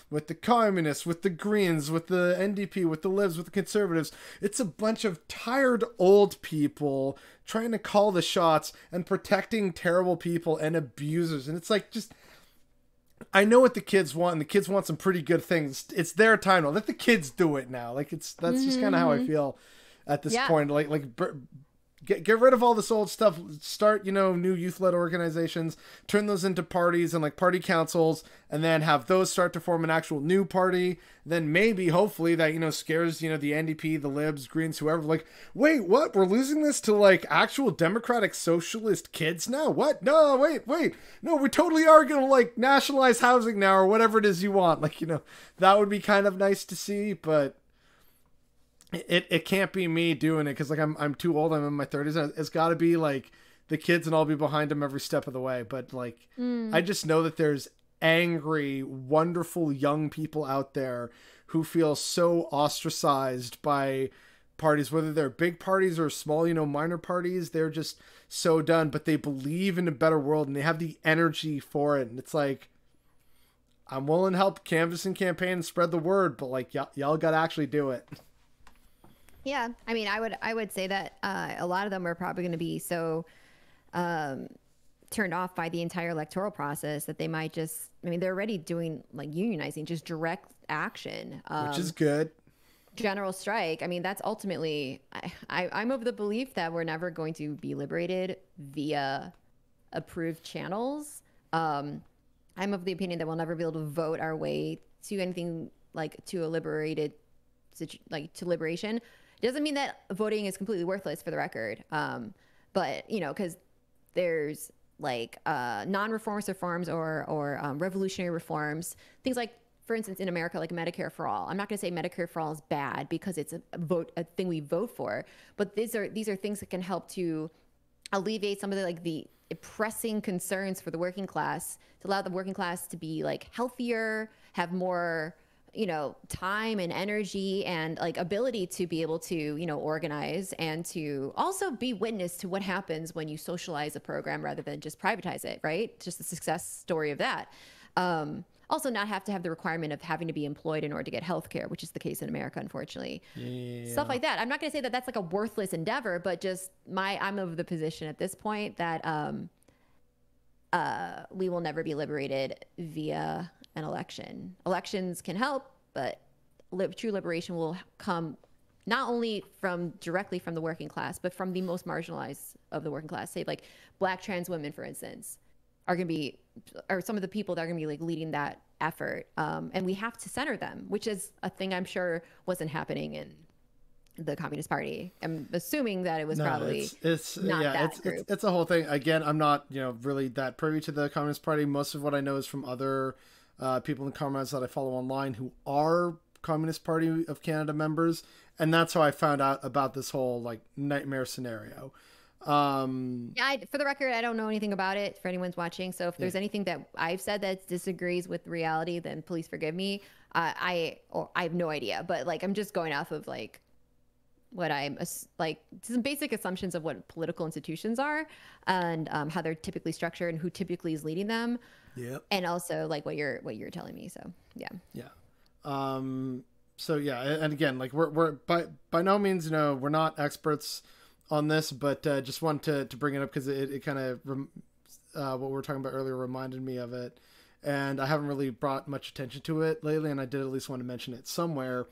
with the communists, with the Greens, with the NDP, with the Libs, with the Conservatives, it's a bunch of tired old people trying to call the shots and protecting terrible people and abusers. And it's like, just, I know what the kids want, and the kids want some pretty good things. It's their time now. Let the kids do it now. Like that's just kind of how I feel at this point. Like Get rid of all this old stuff. Start, new youth-led organizations, turn those into parties and like party councils, and then have those start to form an actual new party. Then maybe, hopefully, that, scares, the NDP, the Libs, Greens, whoever. Like, wait, what? We're losing this to like actual democratic socialist kids now? What? No, wait. No, we totally are going to like nationalize housing now, or whatever it is you want. Like, that would be kind of nice to see, but it can't be me doing it, because like I'm too old. I'm in my 30s. It's got to be like the kids, and I'll be behind them every step of the way. But like, I just know that there's angry, wonderful young people out there who feel so ostracized by parties, whether they're big parties or small, minor parties. They're just so done, but they believe in a better world and they have the energy for it. And it's like, I'm willing to help canvass and campaign and spread the word, but like y'all got to actually do it. Yeah, I mean, I would say that a lot of them are probably going to be so turned off by the entire electoral process that they might just, I mean, they're already doing like unionizing, just direct action. Which is good. General strike. I mean, that's ultimately, I'm of the belief that we're never going to be liberated via approved channels. I'm of the opinion that we'll never be able to vote our way to anything like to a liberated, like to liberation. It doesn't mean that voting is completely worthless, for the record. But, because there's like non-reformist reforms or revolutionary reforms, things like, for instance, in America, like Medicare for all. I'm not going to say Medicare for all is bad because it's a thing we vote for, but these are things that can help to alleviate some of the pressing concerns for the working class, to allow the working class to be like healthier, have more time and energy and like ability to be able to, organize, and to also be witness to what happens when you socialize a program rather than just privatize it, right? Just the success story of that. Also not have to have the requirement of having to be employed in order to get health care, which is the case in America, unfortunately. Yeah. Stuff like that. I'm not going to say that that's like a worthless endeavor, but just I'm of the position at this point that we will never be liberated via an election. Elections can help, but true liberation will come not only directly from the working class, but from the most marginalized of the working class. Say like Black trans women, for instance, are some of the people that are going to be like leading that effort. And we have to center them, which is a thing I'm sure wasn't happening in the Communist Party. I'm assuming that it was probably not that group. It's a whole thing. Again, I'm not, really that privy to the Communist Party. Most of what I know is from other people in comrades that I follow online who are Communist Party of Canada members. And that's how I found out about this whole like nightmare scenario. For the record, I don't know anything about it for anyone's watching. So if there's anything that I've said that disagrees with reality, then please forgive me. I have no idea, but like, I'm just going off of like what I'm like some basic assumptions of what political institutions are and how they're typically structured and who typically is leading them. Yep. And also like what you're telling me. So yeah. Yeah. So yeah. And again, like we're by no means, we're not experts on this, but just wanted to bring it up because it kind of what we were talking about earlier reminded me of it, and I haven't really brought much attention to it lately, and I did at least want to mention it somewhere.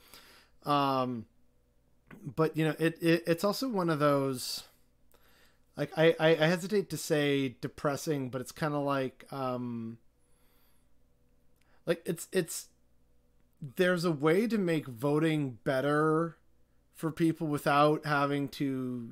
But it's also one of those, like I hesitate to say depressing, but it's kind of like it's there's a way to make voting better for people without having to,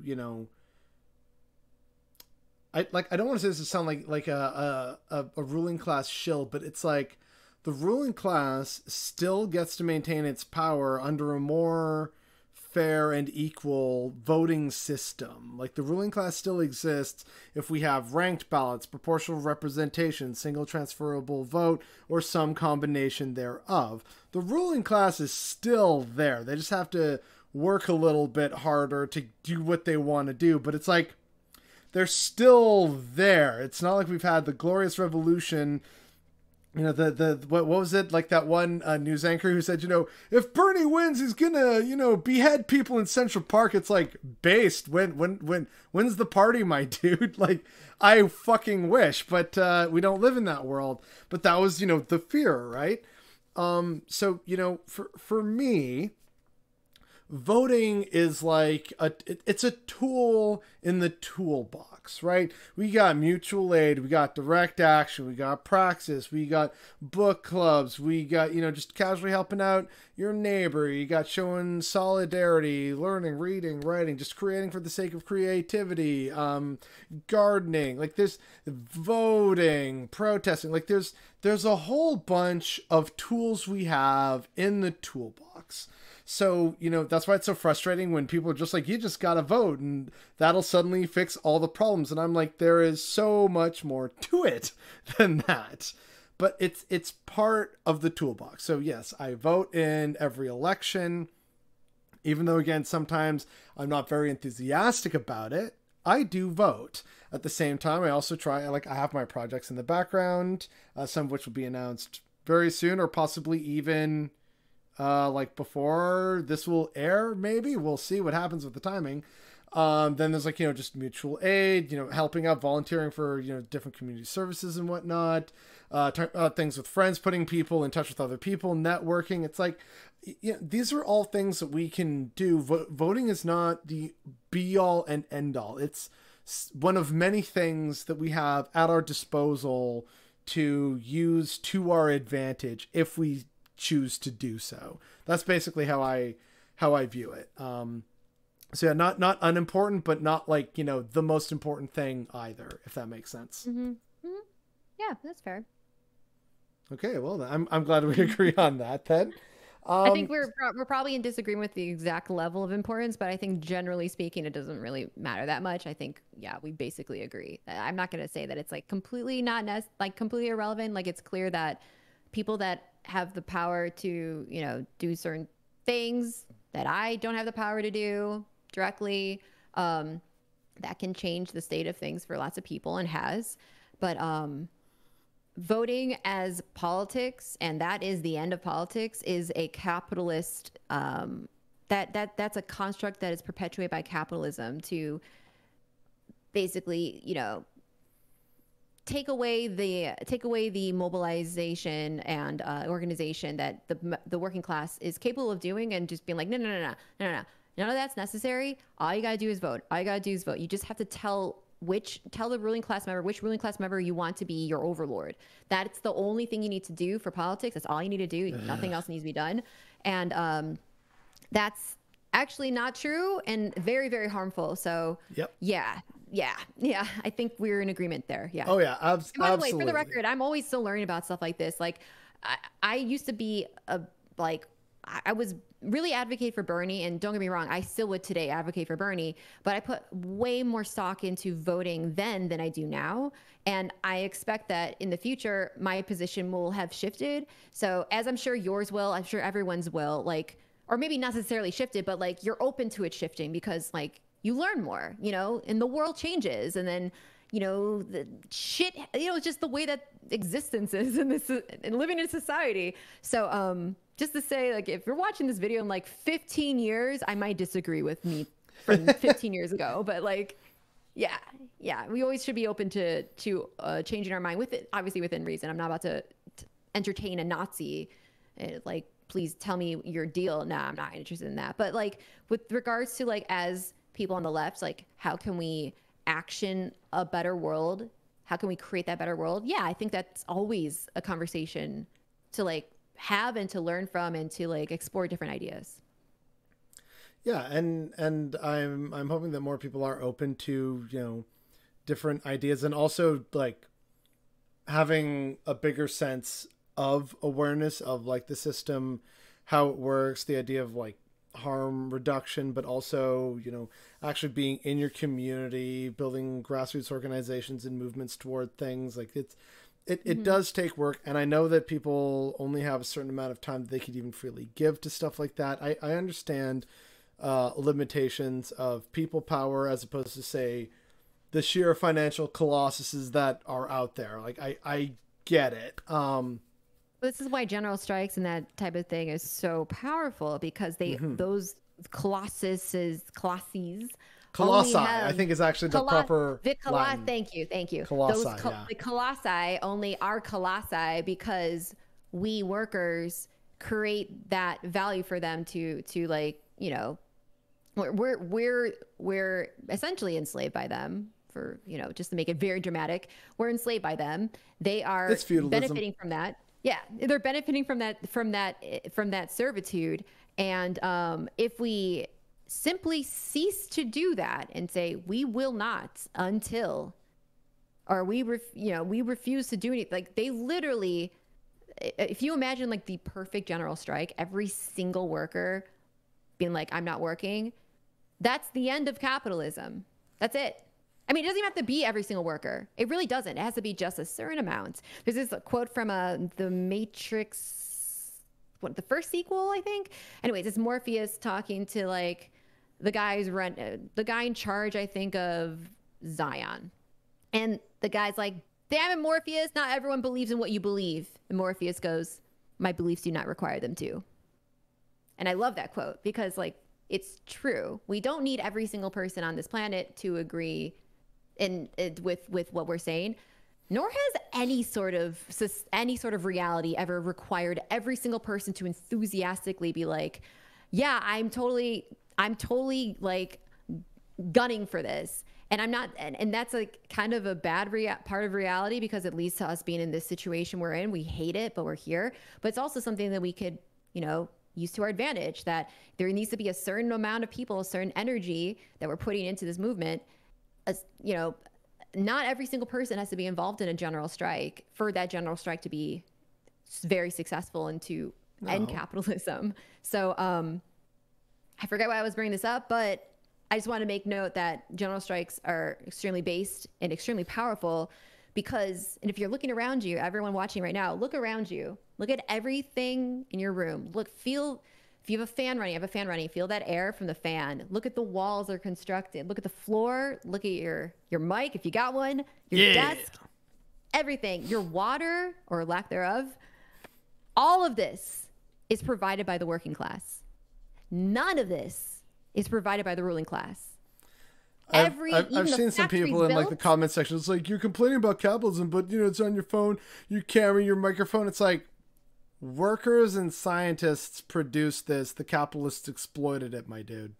I don't want to say this to sound like a ruling class shill, but it's like the ruling class still gets to maintain its power under a more fair and equal voting system. Like the ruling class still exists if we have ranked ballots, proportional representation, single transferable vote, or some combination thereof. The ruling class is still there. They just have to work a little bit harder to do what they want to do, but it's like they're still there. It's not like we've had the glorious revolution. What was it, like that one news anchor who said, if Bernie wins, he's gonna behead people in Central Park. It's like, based when's the party, my dude? Like, I fucking wish, but we don't live in that world. But that was the fear, right? So for me, voting is like it's a tool in the toolbox, right? We got mutual aid, we got direct action, we got praxis, we got book clubs, we got, just casually helping out your neighbor, you got showing solidarity, learning, reading, writing, just creating for the sake of creativity, gardening, like there's voting, protesting, like there's a whole bunch of tools we have in the toolbox. So, that's why it's so frustrating when people are just like, you just got to vote and that'll suddenly fix all the problems. And I'm like, there is so much more to it than that. But it's part of the toolbox. So yes, I vote in every election, even though, again, sometimes I'm not very enthusiastic about it. I do vote. At the same time, I also I have my projects in the background, some of which will be announced very soon, or possibly even before this will air. Maybe we'll see what happens with the timing. Then there's just mutual aid, helping out, volunteering for, different community services and whatnot, things with friends, putting people in touch with other people, networking. It's like, these are all things that we can do. Voting is not the be all and end all. It's one of many things that we have at our disposal to use to our advantage if we choose to do so. That's basically how I view it. So yeah, not unimportant, but not the most important thing either, if that makes sense. Mm-hmm. Mm-hmm. Yeah, that's fair. Okay, well, I'm glad we agree on that then. I think we're probably in disagreement with the exact level of importance, but I think generally speaking, it doesn't really matter that much. I think, yeah, we basically agree. I'm not going to say that it's completely completely irrelevant. It's clear that people that have the power to, do certain things that I don't have the power to do directly, that can change the state of things for lots of people and has. But voting as politics, and that is the end of politics, is a capitalist that's a construct that is perpetuated by capitalism to basically, take away the mobilization and organization that the working class is capable of doing, and just being like, no, none of that's necessary. All you gotta do is vote. All you gotta do is vote. You just have to tell the ruling class member which ruling class member you want to be your overlord. That's the only thing you need to do for politics. That's all you need to do. Nothing else needs to be done. And that's actually not true and very, very harmful. So yep. Yeah. I think we're in agreement there. Yeah. Oh yeah. By Absolutely. the way, for the record, I'm always still learning about stuff like this. I used to be I was really advocate for Bernie, and don't get me wrong, I still would today advocate for Bernie, but I put way more stock into voting then than I do now. And I expect that in the future, my position will have shifted. So as I'm sure yours will, I'm sure everyone's will, or maybe not necessarily shifted, but you're open to it shifting because you learn more, and the world changes. And then, the shit, it's just the way that existence is in living in society. So, just to say, if you're watching this video in 15 years, I might disagree with me from 15 years ago, but yeah, we always should be open to changing our mind with it, obviously within reason. I'm not about to entertain a Nazi, please tell me your deal. Nah, I'm not interested in that. But with regards to as people on the left, how can we action a better world? How can we create that better world? Yeah, I think that's always a conversation to have and to learn from and to explore different ideas. Yeah, and I'm hoping that more people are open to different ideas, and also having a bigger sense of awareness of the system, how it works, the idea of harm reduction, but also actually being in your community, building grassroots organizations and movements toward things. It does take work, and I know that people only have a certain amount of time that they could even freely give to stuff like that. I understand limitations of people power as opposed to, say, the sheer financial colossuses that are out there. I get it. This is why general strikes and that type of thing is so powerful, because those colossi, I think is actually the proper Latin. Thank you. Colossi, the colossi only are colossi because we workers create that value for them to you know, we're essentially enslaved by them. For, you know, just to make it very dramatic, we're enslaved by them. They are benefiting from that. Yeah, they're benefiting from that servitude. And if we simply cease to do that and say we will not until, or we refuse to do anything, like they literally, if you imagine like the perfect general strike, every single worker being like, I'm not working, that's the end of capitalism. That's it. I mean, it doesn't even have to be every single worker. It really doesn't. It has to be just a certain amount. There's this quote from The Matrix, the first sequel, I think. Anyways, it's Morpheus talking to like the guy in charge, I think, of Zion. And the guy's like, damn it, Morpheus, not everyone believes in what you believe. And Morpheus goes, my beliefs do not require them to. And I love that quote because like, it's true. We don't need every single person on this planet to agree with what we're saying, nor has any sort of reality ever required every single person to enthusiastically be like, yeah, I'm totally like gunning for this. And I'm not, and that's like kind of a bad part of reality because it leads to us being in this situation we're in. We hate it, but we're here. But it's also something that we could, you know, use to our advantage, that there needs to be a certain amount of people, a certain energy that we're putting into this movement. You know, not every single person has to be involved in a general strike for that general strike to be very successful and to end capitalism. So I forget why I was bringing this up, but I just want to make note that general strikes are extremely based and extremely powerful because, and if you're looking around you, everyone watching right now, look around you, look at everything in your room, if you have a fan running, feel that air from the fan. Look at the walls are constructed. Look at the floor. Look at your mic, if you got one, your desk, everything, your water or lack thereof. All of this is provided by the working class. None of this is provided by the ruling class. I've seen some people in like the comment section. It's like, you're complaining about capitalism, but you know, it's on your phone, your camera, your microphone. It's like, workers and scientists produced this. The capitalists exploited it, my dude.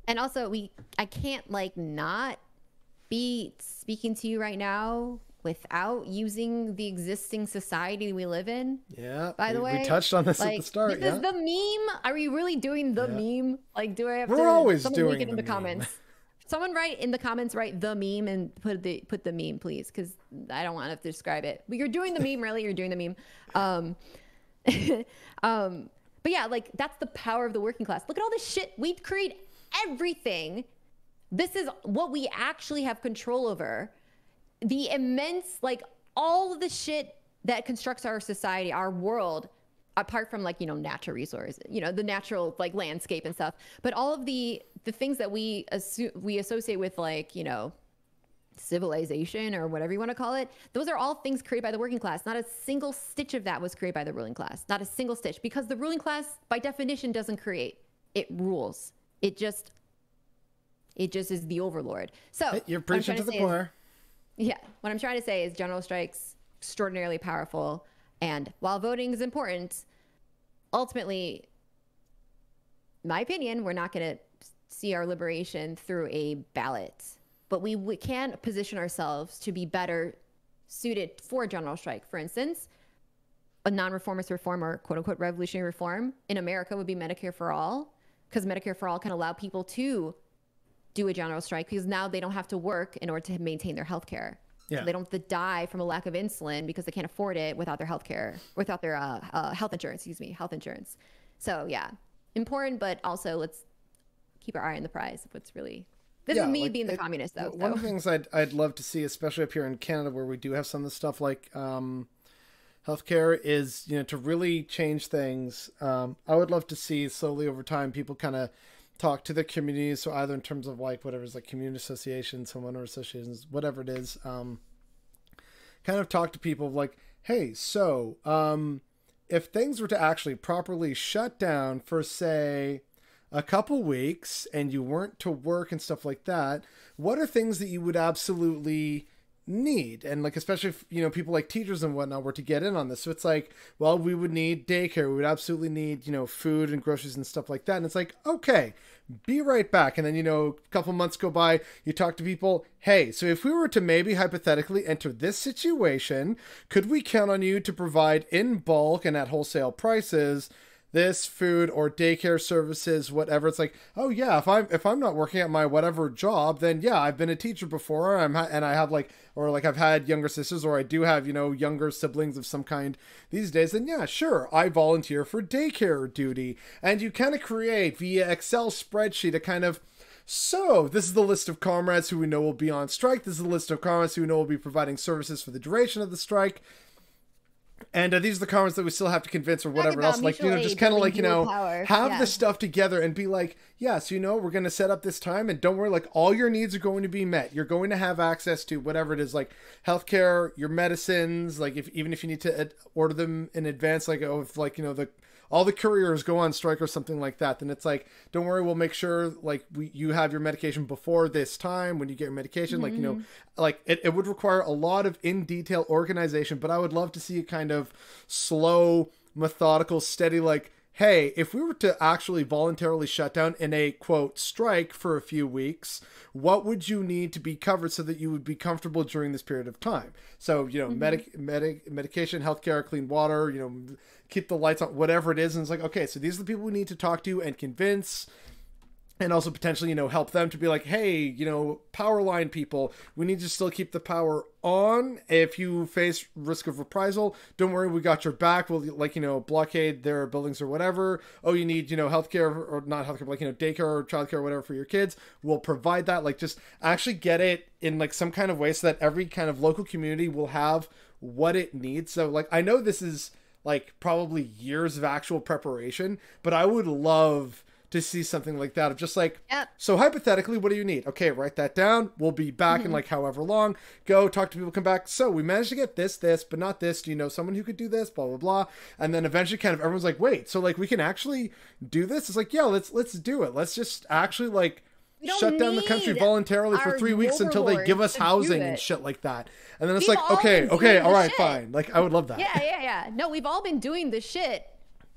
And also, I can't like not be speaking to you right now without using the existing society we live in. Yeah. By the way, we touched on this at the start. This is the meme. Are we really doing the meme? Like, do I have to? We're always doing link it in the comments. Someone write in the comments, write the meme and put the meme, please, because I don't want to have to describe it. But you're doing the meme, really. You're doing the meme. But yeah, like that's the power of the working class. Look at all this shit. We create everything. This is what we actually have control over. The immense, like all of the shit that constructs our society, our world, apart from like, you know, natural resources, you know, the natural like landscape and stuff, but all of the things that we associate with like, you know, civilization or whatever you want to call it, those are all things created by the working class. Not a single stitch of that was created by the ruling class. Not a single stitch, because the ruling class by definition doesn't create, it rules. It just is the overlord. So you're preaching to the choir. Yeah, what I'm trying to say is general strikes extraordinarily powerful, and while voting is important, ultimately, in my opinion, we're not going to see our liberation through a ballot. But we can position ourselves to be better suited for a general strike. For instance, a non-reformist reform or quote-unquote revolutionary reform in America would be Medicare for All, because Medicare for All can allow people to do a general strike because now they don't have to work in order to maintain their health care. Yeah. So they don't have to die from a lack of insulin because they can't afford it without their health care, without their health insurance. So yeah, important, but also let's keep our eye on the prize of what's really... This is me like being the communist, though. One of the things I'd love to see, especially up here in Canada, where we do have some of the stuff like healthcare, is, you know, to really change things. I would love to see slowly over time people kind of talk to the communities. So either in terms of like whatever's like community associations, homeowner associations, whatever it is, kind of talk to people like, hey, so if things were to actually properly shut down for, say, a couple weeks and you weren't to work and stuff like that, what are things that you would absolutely need. And like, especially if, you know, people like teachers and whatnot were to get in on this. So it's like, well, we would need daycare. We would absolutely need, you know, food and groceries and stuff like that. And it's like, okay, be right back. And then, you know, a couple months go by, you talk to people, hey, so if we were to maybe hypothetically enter this situation, could we count on you to provide in bulk and at wholesale prices this food or daycare services, whatever? It's like, oh yeah, if I'm not working at my whatever job, then yeah, I've been a teacher before, and I have like, or like I've had younger sisters, or I do have, you know, younger siblings of some kind these days, then yeah, sure, I volunteer for daycare duty. And you kind of create via Excel spreadsheet a kind of, so this is the list of comrades who we know will be on strike. This is the list of comrades who we know will be providing services for the duration of the strike. And these are the comments that we still have to convince or whatever else. Like, you know, just kind of like, you know, have the stuff together and be like, yeah, so, you know, we're going to set up this time and don't worry, like all your needs are going to be met. You're going to have access to whatever it is, like healthcare, your medicines, like even if you need to order them in advance, like, oh, if like, you know, all the couriers go on strike or something like that, then it's like, don't worry, we'll make sure like you have your medication before this time when you get your medication. Mm-hmm. Like, you know, like it would require a lot of in detail organization, but I would love to see a kind of slow, methodical, steady, like, hey, if we were to actually voluntarily shut down in a quote strike for a few weeks, what would you need to be covered so that you would be comfortable during this period of time? So, you know, medication, healthcare, clean water, you know, keep the lights on, whatever it is. And it's like, okay, so these are the people we need to talk to and convince, and also potentially, you know, help them to be like, hey, you know, power line people, we need to still keep the power on. If you face risk of reprisal, don't worry, we got your back. We'll, like, you know, blockade their buildings or whatever. Oh, you need, you know, healthcare, or not healthcare, but like, you know, daycare or childcare or whatever for your kids. We'll provide that. Like, just actually get it in like some kind of way so that every kind of local community will have what it needs. So like, I know this is like probably years of actual preparation, but I would love to see something like that of just like, so hypothetically, what do you need? Okay, write that down. We'll be back in like however long. Go talk to people, come back. So we managed to get this, but not this. Do you know someone who could do this? Blah, blah, blah. And then eventually kind of everyone's like, wait, so like we can actually do this? It's like, yeah, let's do it. Let's just actually like shut down the country voluntarily for 3 weeks until they give us housing and shit like that. And then it's like, okay, all right, fine. Like, I would love that. Yeah. No, we've all been doing this shit.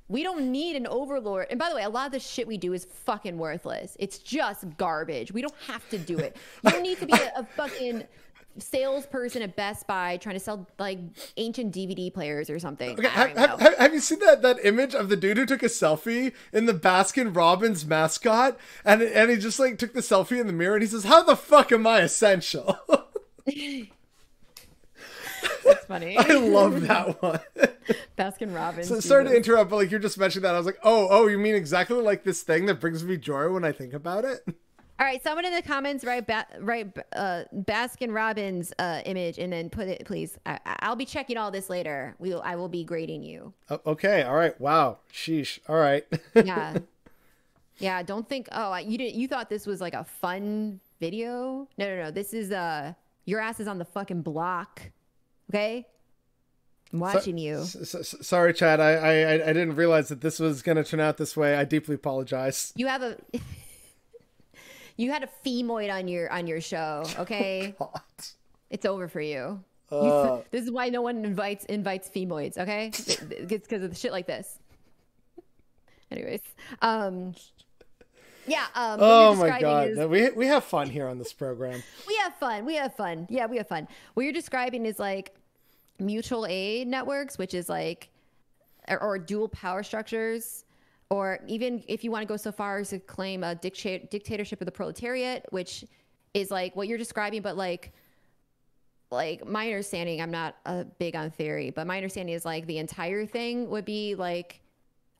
We don't need an overlord. And by the way, a lot of the shit we do is fucking worthless. It's just garbage. We don't have to do it. You don't need to be a fucking salesperson at Best Buy trying to sell like ancient DVD players or something. Okay, have you seen that image of the dude who took a selfie in the Baskin Robbins mascot? And he just like took the selfie in the mirror and he says, how the fuck am I essential? That's funny. I love that one. Baskin Robbins. So sorry to interrupt, but like you're just mentioning that, I was like, oh, you mean exactly like this thing that brings me joy when I think about it? All right, someone in the comments write Baskin Robbins image and then put it, please. I'll be checking all this later. I will be grading you. Okay, all right. Wow, sheesh. All right. Yeah. Don't think. Oh, you thought this was like a fun video? No. This is your ass is on the fucking block. Okay. I'm watching you. Sorry, Chad. I didn't realize that this was going to turn out this way. I deeply apologize. You have a. You had a femoid on your show, okay? Oh, God. It's over for you. This is why no one invites femoids, okay? It's because of the shit like this. Anyways, yeah. Oh my God, no, we have fun here on this program. We have fun. Yeah, we have fun. What you're describing is like mutual aid networks, which is like, or dual power structures. Or even if you want to go so far as to claim a dictatorship of the proletariat, which is like what you're describing, but like my understanding, I'm not big on theory, but my understanding is like the entire thing would be like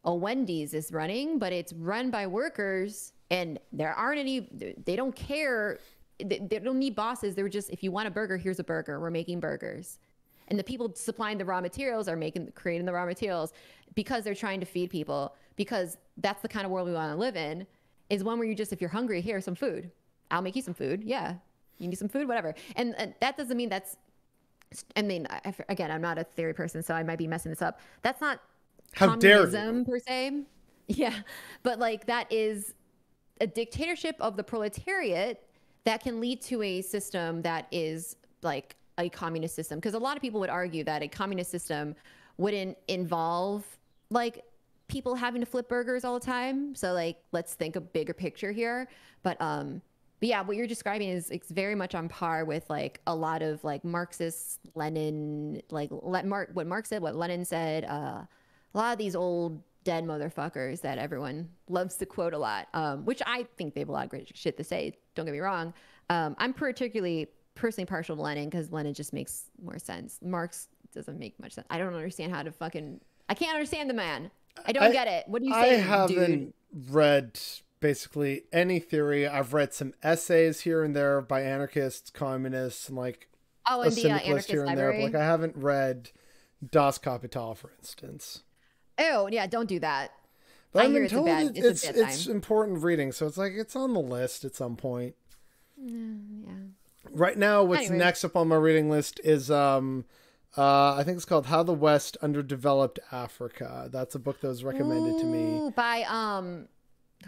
a Wendy's is running, but it's run by workers and there aren't any, they don't care. They don't need bosses. They're just, if you want a burger, here's a burger. We're making burgers. And the people supplying the raw materials are creating the raw materials because they're trying to feed people, because that's the kind of world we want to live in, is one where you just, if you're hungry, here's some food. I'll make you some food. Yeah. You need some food, whatever. And that doesn't mean that's, I mean, again, I'm not a theory person, so I might be messing this up. That's not communism per se. Yeah. But like that is a dictatorship of the proletariat that can lead to a system that is like a communist system, because a lot of people would argue that a communist system wouldn't involve like people having to flip burgers all the time. So like, let's think a bigger picture here. But yeah, what you're describing is it's very much on par with like a lot of like Marxist Lenin, like what Marx said, what Lenin said, a lot of these old dead motherfuckers that everyone loves to quote a lot, which I think they have a lot of great shit to say. Don't get me wrong. I'm particularly personally partial to Lenin because Lenin just makes more sense. Marx doesn't make much sense. I don't understand how to fucking, I can't understand the man. I don't get it. What do you say, I haven't read basically any theory. I've read some essays here and there by anarchists, communists, and like a syndicalist here and there. But like I haven't read Das Kapital, for instance. Oh yeah, don't do that. But I've been told it's important reading, so it's like it's on the list at some point. Yeah. Right now, what's next up on my reading list is I think it's called How the West Underdeveloped Africa. That's a book that was recommended to me by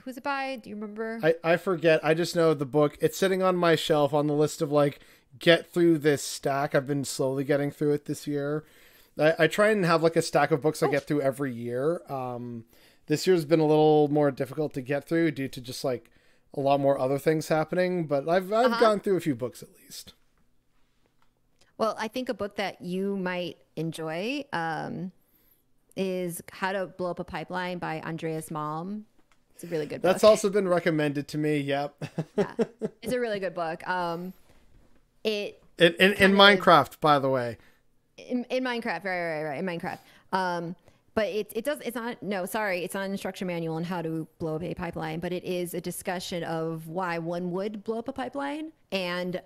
who's it by? Do you remember? I forget. I just know the book. It's sitting on my shelf on the list of like get through this stack. I've been slowly getting through it this year. I try and have like a stack of books I get through every year. This year's been a little more difficult to get through due to just like a lot more other things happening, but I've gone through a few books at least. Well, I think a book that you might enjoy is How to Blow Up a Pipeline by Andreas Malm. It's a really good book. That's also been recommended to me. Yep. Yeah, it's a really good book. In Minecraft, by the way. In Minecraft, right. In Minecraft. But it's not an instruction manual on how to blow up a pipeline, but it is a discussion of why one would blow up a pipeline and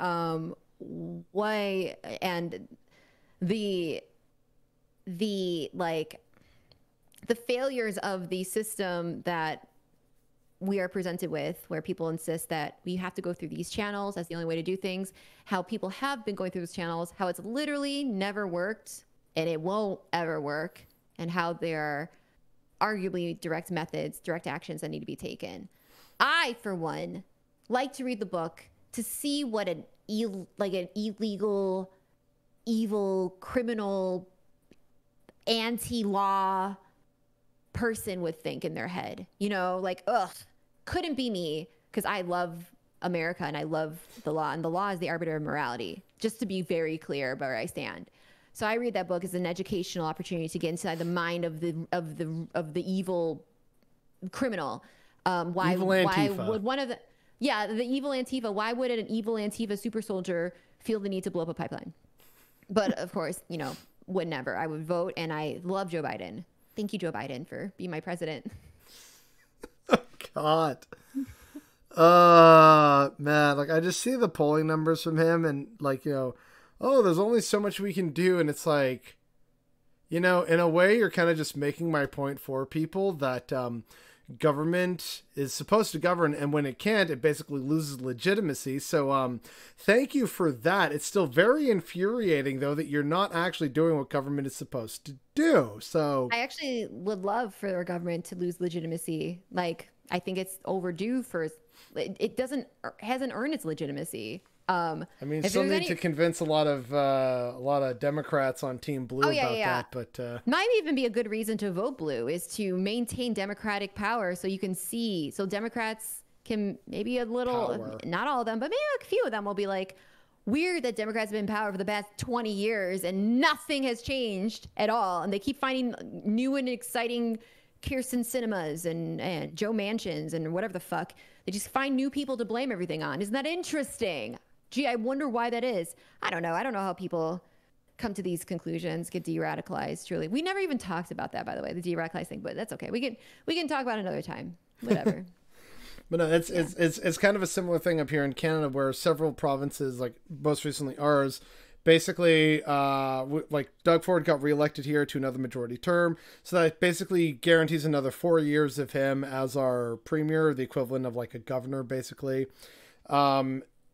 why, and the failures of the system that we are presented with, where people insist that we have to go through these channels as the only way to do things, how people have been going through those channels, how it's literally never worked and it won't ever work, and how there are arguably direct methods, direct actions that need to be taken. I, for one, like to read the book to see what an illegal, evil, criminal, anti-law person would think in their head. You know, like, ugh, couldn't be me, because I love America and I love the law, and the law is the arbiter of morality, just to be very clear about where I stand. So I read that book as an educational opportunity to get inside the mind of the evil criminal. Why would one of the evil Antifa? Why would an evil Antifa super soldier feel the need to blow up a pipeline? But of course, you know, would never. I would vote, and I love Joe Biden. Thank you, Joe Biden, for being my president. Oh God. Man, like I just see the polling numbers from him, and like, you know, oh, there's only so much we can do. And it's like, you know, in a way, you're kind of just making my point for people that government is supposed to govern, and when it can't, it basically loses legitimacy. So thank you for that. It's still very infuriating, though, that you're not actually doing what government is supposed to do. So I actually would love for our government to lose legitimacy. Like, I think it's overdue for it hasn't earned its legitimacy. I mean, still need to convince a lot of Democrats on Team Blue about that, but might even be a good reason to vote blue is to maintain democratic power, so you can see, so Democrats can maybe a little, not all of them, but maybe a few of them will be like, weird that Democrats have been in power for the past 20 years and nothing has changed at all, and they keep finding new and exciting Kirsten Cinemas and Joe Mansions and whatever the fuck. They just find new people to blame everything on. Isn't that interesting? Gee, I wonder why that is. I don't know. I don't know how people come to these conclusions, get de-radicalized, truly. We never even talked about that, by the way, the de-radicalized thing, but that's okay. We can talk about it another time. Whatever. But no, it's kind of a similar thing up here in Canada, where several provinces, like most recently ours, basically, like Doug Ford got reelected here to another majority term. So that basically guarantees another 4 years of him as our premier, the equivalent of like a governor, basically.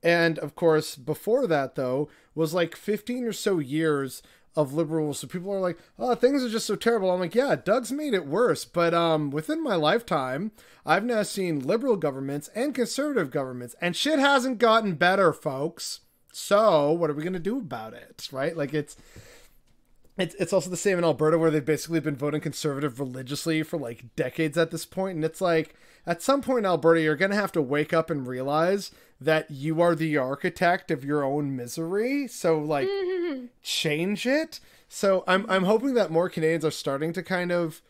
And of course, before that, though, was like 15 or so years of liberals. So people are like, oh, things are just so terrible. I'm like, yeah, Doug's made it worse. But within my lifetime, I've now seen liberal governments and conservative governments, and shit hasn't gotten better, folks. So what are we going to do about it? Right? Like it's also the same in Alberta, where they've basically been voting conservative religiously for like decades at this point. And it's like, at some point in Alberta, you're going to have to wake up and realize that you are the architect of your own misery. So like change it. So I'm hoping that more Canadians are starting to kind of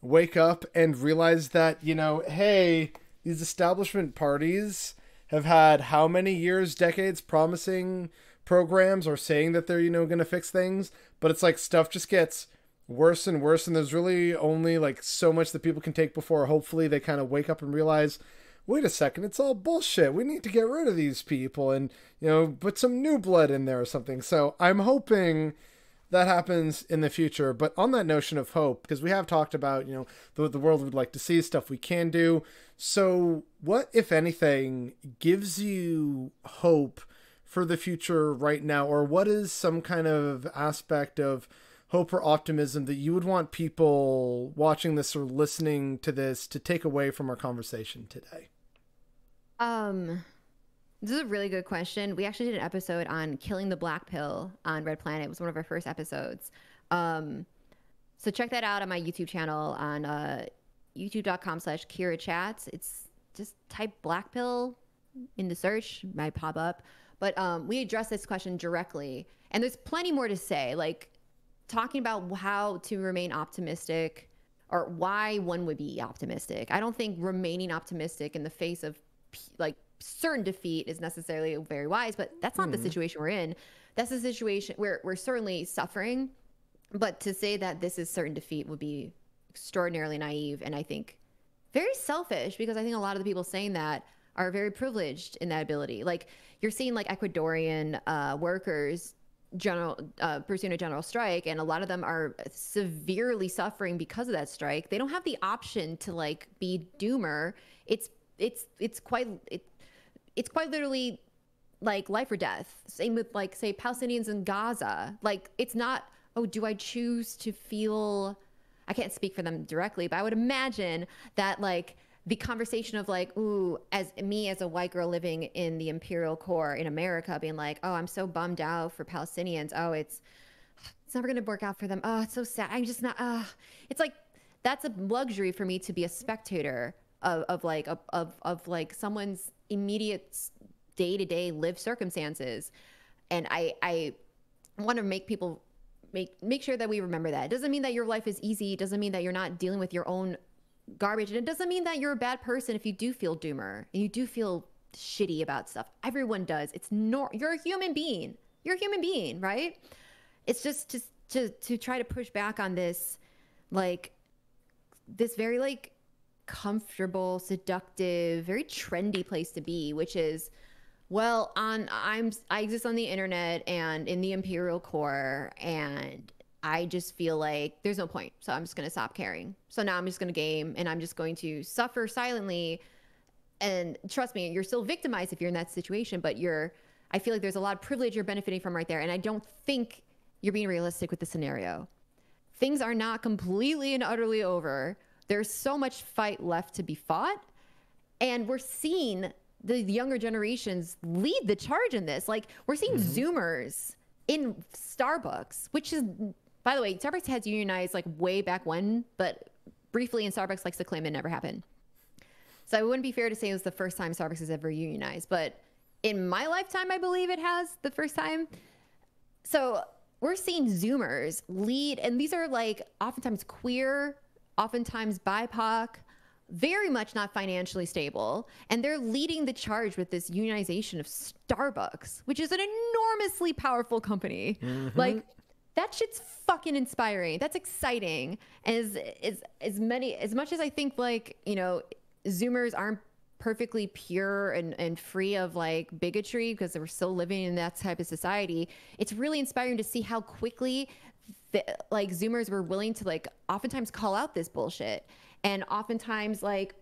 wake up and realize that, you know, hey, these establishment parties have had how many years, decades promising programs or saying that they're, you know, going to fix things, but it's like stuff just gets worse and worse, and there's really only like so much that people can take before hopefully they kind of wake up and realize, wait a second, it's all bullshit, we need to get rid of these people and, you know, put some new blood in there or something. So I'm hoping that happens in the future. But on that notion of hope, because we have talked about, you know, the world we'd like to see, stuff we can do. So what, if anything, gives you hope for the future right now? Or what is some kind of aspect of hope or optimism that you would want people watching this or listening to this to take away from our conversation today? This is a really good question. We actually did an episode on killing the black pill on Red Planet. It was one of our first episodes. So check that out on my YouTube channel on youtube.com/KiraChats. It's just type black pill in the search, it might pop up. But we address this question directly. And there's plenty more to say, like talking about how to remain optimistic or why one would be optimistic. I don't think remaining optimistic in the face of like certain defeat is necessarily very wise, but that's not the situation we're in. That's the situation where we're certainly suffering, but to say that this is certain defeat would be extraordinarily naive, and I think very selfish, because I think a lot of the people saying that are very privileged in that ability. Like you're seeing like Ecuadorian workers pursuing a general strike, and a lot of them are severely suffering because of that strike. They don't have the option to like be doomer. It's quite literally like life or death. Same with like, say, Palestinians in Gaza. Like it's not, oh, do I choose to feel, I can't speak for them directly, but I would imagine that like the conversation of like, ooh, as a white girl living in the imperial core in America being like, oh, I'm so bummed out for Palestinians. Oh, it's never going to work out for them. Oh, it's so sad. I'm just not, it's like, that's a luxury for me to be a spectator of like someone's immediate day-to-day lived circumstances. And I want to make people make sure that we remember that. It doesn't mean that your life is easy. It doesn't mean that you're not dealing with your own garbage. And it doesn't mean that you're a bad person if you do feel doomer and you do feel shitty about stuff. Everyone does. You're a human being. You're a human being, right? It's just to try to push back on this, like this very like comfortable, seductive, very trendy place to be, which is, well, I exist on the internet and in the imperial core, and I just feel like there's no point, so I'm just going to stop caring. So now I'm just going to game, and I'm just going to suffer silently. And trust me, you're still victimized if you're in that situation, but I feel like there's a lot of privilege you're benefiting from right there. And I don't think you're being realistic with the scenario. Things are not completely and utterly over. There's so much fight left to be fought. And we're seeing the younger generations lead the charge in this. Like we're seeing Zoomers in Starbucks, which is, by the way, Starbucks has unionized like way back when, but briefly, and Starbucks likes to claim it never happened. So it wouldn't be fair to say it was the first time Starbucks has ever unionized, but in my lifetime, I believe it has the first time. So we're seeing Zoomers lead, and these are like oftentimes queer, oftentimes BIPOC, very much not financially stable, and they're leading the charge with this unionization of Starbucks, which is an enormously powerful company. Like that shit's fucking inspiring. That's exciting. And as much as I think like, you know, Zoomers aren't perfectly pure and free of like bigotry because we're still living in that type of society, it's really inspiring to see how quickly like Zoomers were willing to like oftentimes call out this bullshit, and oftentimes like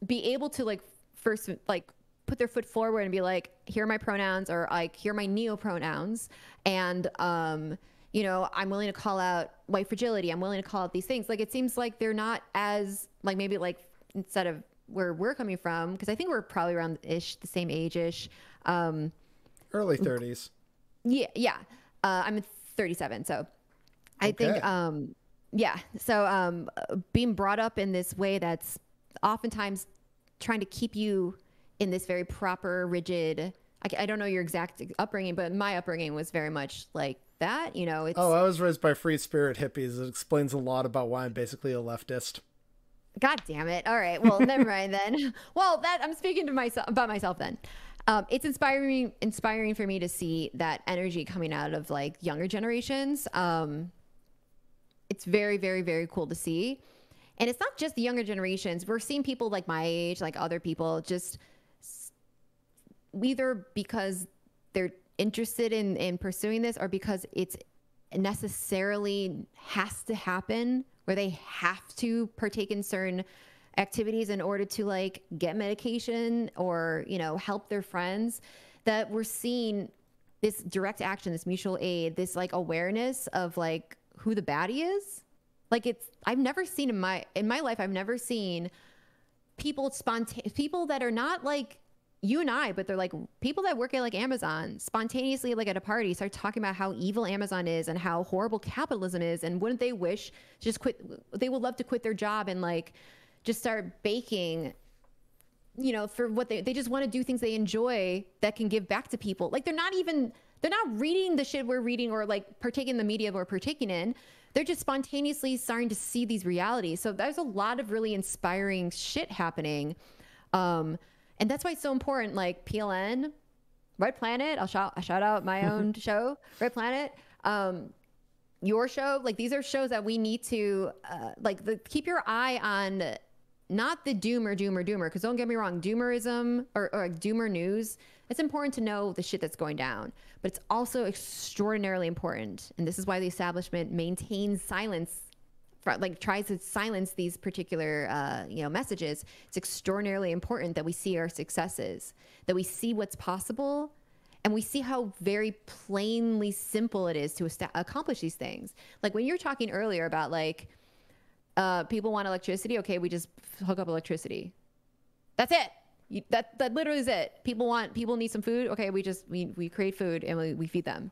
be able to like first like put their foot forward and be like, here are my pronouns, or like here are my neo pronouns, and you know, I'm willing to call out white fragility, I'm willing to call out these things. Like it seems like they're not as like, maybe like instead of where we're coming from, because I think we're probably around the same age-ish, early 30s. Yeah. I'm 37, so I think Okay. yeah. So being brought up in this way that's oftentimes trying to keep you in this very proper, rigid. I don't know your exact upbringing, but my upbringing was very much like that. You know, Oh, it's I was raised by free spirit hippies. It explains a lot about why I'm basically a leftist. God damn it. All right. Well, never mind then. Well, that I'm speaking to myself about myself then. It's inspiring for me to see that energy coming out of like younger generations. It's very, very, very cool to see. And it's not just the younger generations. We're seeing people like my age, like other people, just either because they're interested in pursuing this or because it's necessarily has to happen where they have to partake in certain activities in order to like get medication or, you know, help their friends, that we're seeing this direct action, this mutual aid, this like awareness of like who the baddie is. Like I've never seen in my life, I've never seen people people that are not like you and I, but they're like people that work at like Amazon spontaneously, like at a party, start talking about how evil Amazon is and how horrible capitalism is. And wouldn't they wish to just quit? They would love to quit their job and like just start baking, you know, for what they just want to do things they enjoy that can give back to people. Like they're not reading the shit we're reading or like partaking in the media we're partaking in. They're just spontaneously starting to see these realities. So there's a lot of really inspiring shit happening. And that's why it's so important. Like PLN, Red Planet, I shout out my own show, Red Planet, your show. Like these are shows that we need to keep your eye on, not the doomer. Because don't get me wrong, doomerism or doomer news. It's important to know the shit that's going down, but it's also extraordinarily important. And this is why the establishment maintains silence, like tries to silence these particular messages. It's extraordinarily important that we see our successes, that we see what's possible, and we see how very plainly simple it is to accomplish these things. Like when you're talking earlier about like people want electricity, okay, we just hook up electricity. That's it. That literally is it. People need some food, okay, we create food and we feed them.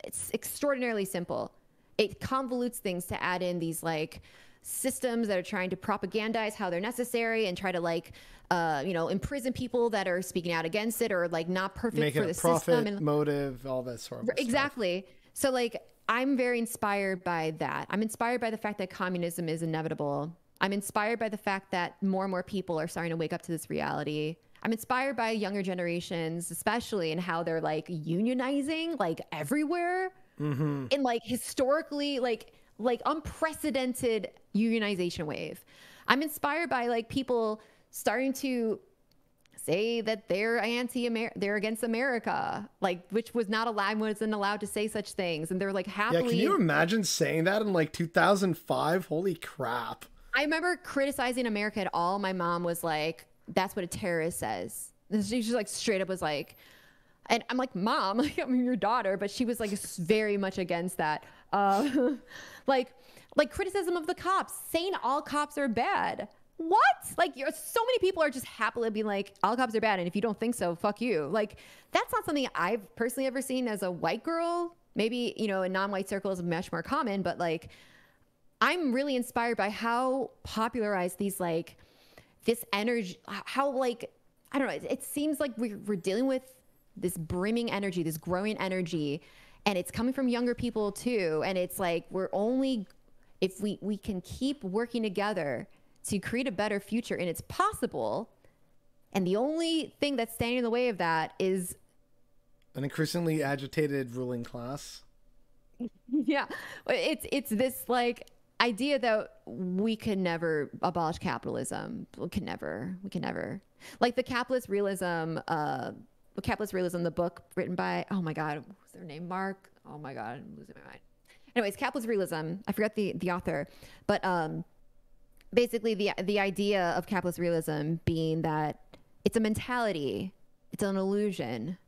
It's extraordinarily simple. It convolutes things to add in these like systems that are trying to propagandize how they're necessary and try to like, imprison people that are speaking out against it or like not perfect Make for it the a profit system. And motive, all that sort of exactly. Stuff. So like, I'm very inspired by that. I'm inspired by the fact that communism is inevitable. I'm inspired by the fact that more and more people are starting to wake up to this reality. I'm inspired by younger generations, especially in how they're like unionizing like everywhere. Mm-hmm. In like historically like unprecedented unionization wave. I'm inspired by like people starting to say that they're they're against America, like which wasn't allowed to say such things, and they're like happily. Yeah, can you imagine saying that in like 2005? Holy crap! I remember criticizing America at all. My mom was like, "That's what a terrorist says." And she just like straight up was like. And I'm like, Mom, I'm your daughter, but she was like very much against that. Like criticism of the cops, saying all cops are bad. What? Like so many people are just happily being like, all cops are bad. And if you don't think so, fuck you. Like that's not something I've personally ever seen as a white girl. Maybe, you know, in non-white circles much more common, but like, I'm really inspired by how popularized these, like this energy, how like, I don't know. It seems like we're dealing with this brimming energy, this growing energy, and it's coming from younger people too. And it's like, if we can keep working together to create a better future, and it's possible. And the only thing that's standing in the way of that is an increasingly agitated ruling class. Yeah. It's this like idea that we can never abolish capitalism. We can never. Like the capitalist realism, the book written by, oh my God, what's their name? Mark. Oh my God, I'm losing my mind. Anyways, capitalist realism. I forgot the author, but basically the idea of capitalist realism being that it's a mentality, it's an illusion,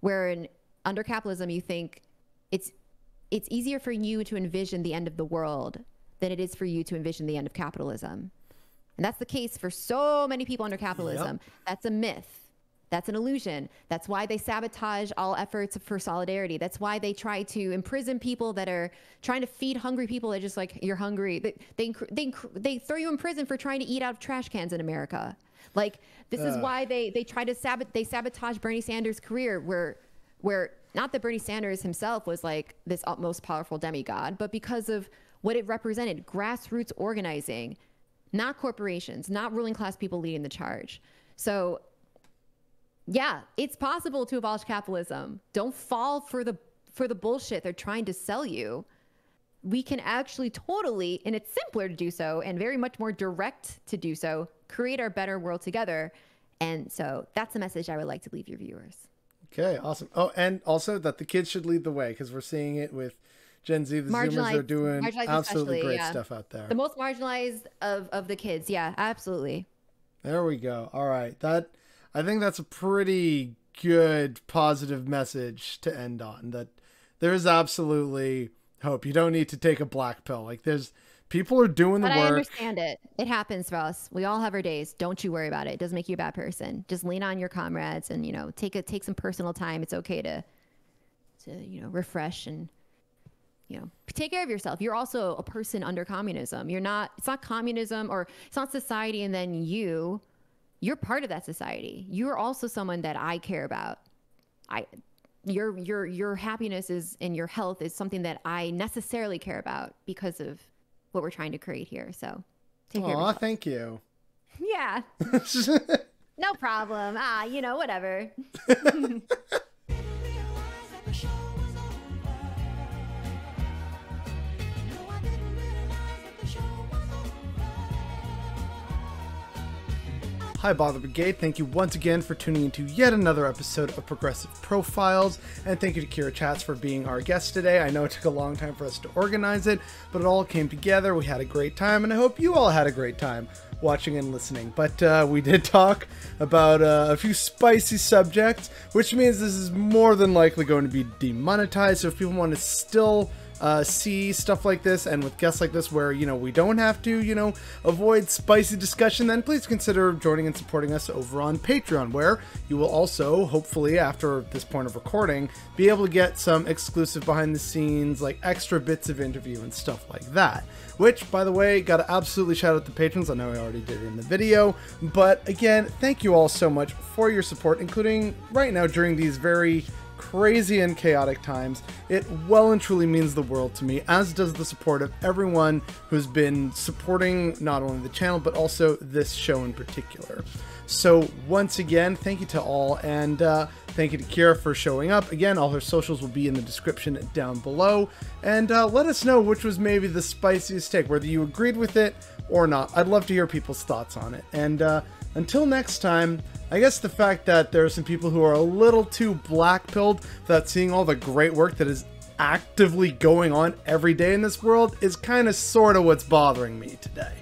where under capitalism you think it's easier for you to envision the end of the world than it is for you to envision the end of capitalism. And that's the case for so many people under capitalism. Yep. That's a myth. That's an illusion. That's why they sabotage all efforts for solidarity. That's why they try to imprison people that are trying to feed hungry people. They're just like, you're hungry. They throw you in prison for trying to eat out of trash cans in America. Like, this is why they try to sabotage Bernie Sanders' career, where not that Bernie Sanders himself was like this most powerful demigod, but because of what it represented, grassroots organizing, not corporations, not ruling class people leading the charge. So yeah, it's possible to abolish capitalism. Don't fall for the bullshit they're trying to sell you. We can actually totally, and it's simpler to do so and very much more direct to do so, create our better world together. And so that's the message I would like to leave your viewers. Okay, awesome. Oh, and also that the kids should lead the way, because we're seeing it with Gen Z. The Zoomers are doing absolutely great stuff out there. The most marginalized of the kids. Yeah, absolutely. There we go. All right. I think that's a pretty good positive message to end on, that there is absolutely hope. You don't need to take a black pill. Like, people are doing the work. I understand it. It happens for us. We all have our days. Don't you worry about it. It doesn't make you a bad person. Just lean on your comrades and, take some personal time. It's okay to refresh and, take care of yourself. You're also a person under communism. It's not communism, or it's not society and then you're part of that society. You're also someone that I care about. Your happiness and your health is something that I necessarily care about because of what we're trying to create here. So take care of yourself. Thank you. Yeah. No problem. Whatever. Hi, Bother Brigade. Thank you once again for tuning into yet another episode of Progressive Profiles, and thank you to KiraChats for being our guest today. I know it took a long time for us to organize it, but it all came together. We had a great time, and I hope you all had a great time watching and listening. But we did talk about a few spicy subjects, which means this is more than likely going to be demonetized. So if people want to still see stuff like this, and with guests like this where, we don't have to, avoid spicy discussion, then please consider joining and supporting us over on Patreon, where you will also, hopefully, after this point of recording, be able to get some exclusive behind the scenes, like extra bits of interview and stuff like that. Which, by the way, gotta absolutely shout out the patrons. I know I already did it in the video, but again, thank you all so much for your support, including right now during these very crazy and chaotic times. It well and truly means the world to me, as does the support of everyone who's been supporting not only the channel but also this show in particular. So once again, thank you to all, and thank you to Kira for showing up. Again, all her socials will be in the description down below, and let us know which was maybe the spiciest take, whether you agreed with it or not. I'd love to hear people's thoughts on it. And until next time, I guess the fact that there are some people who are a little too black-pilled without seeing all the great work that is actively going on every day in this world is kind of sort of what's bothering me today.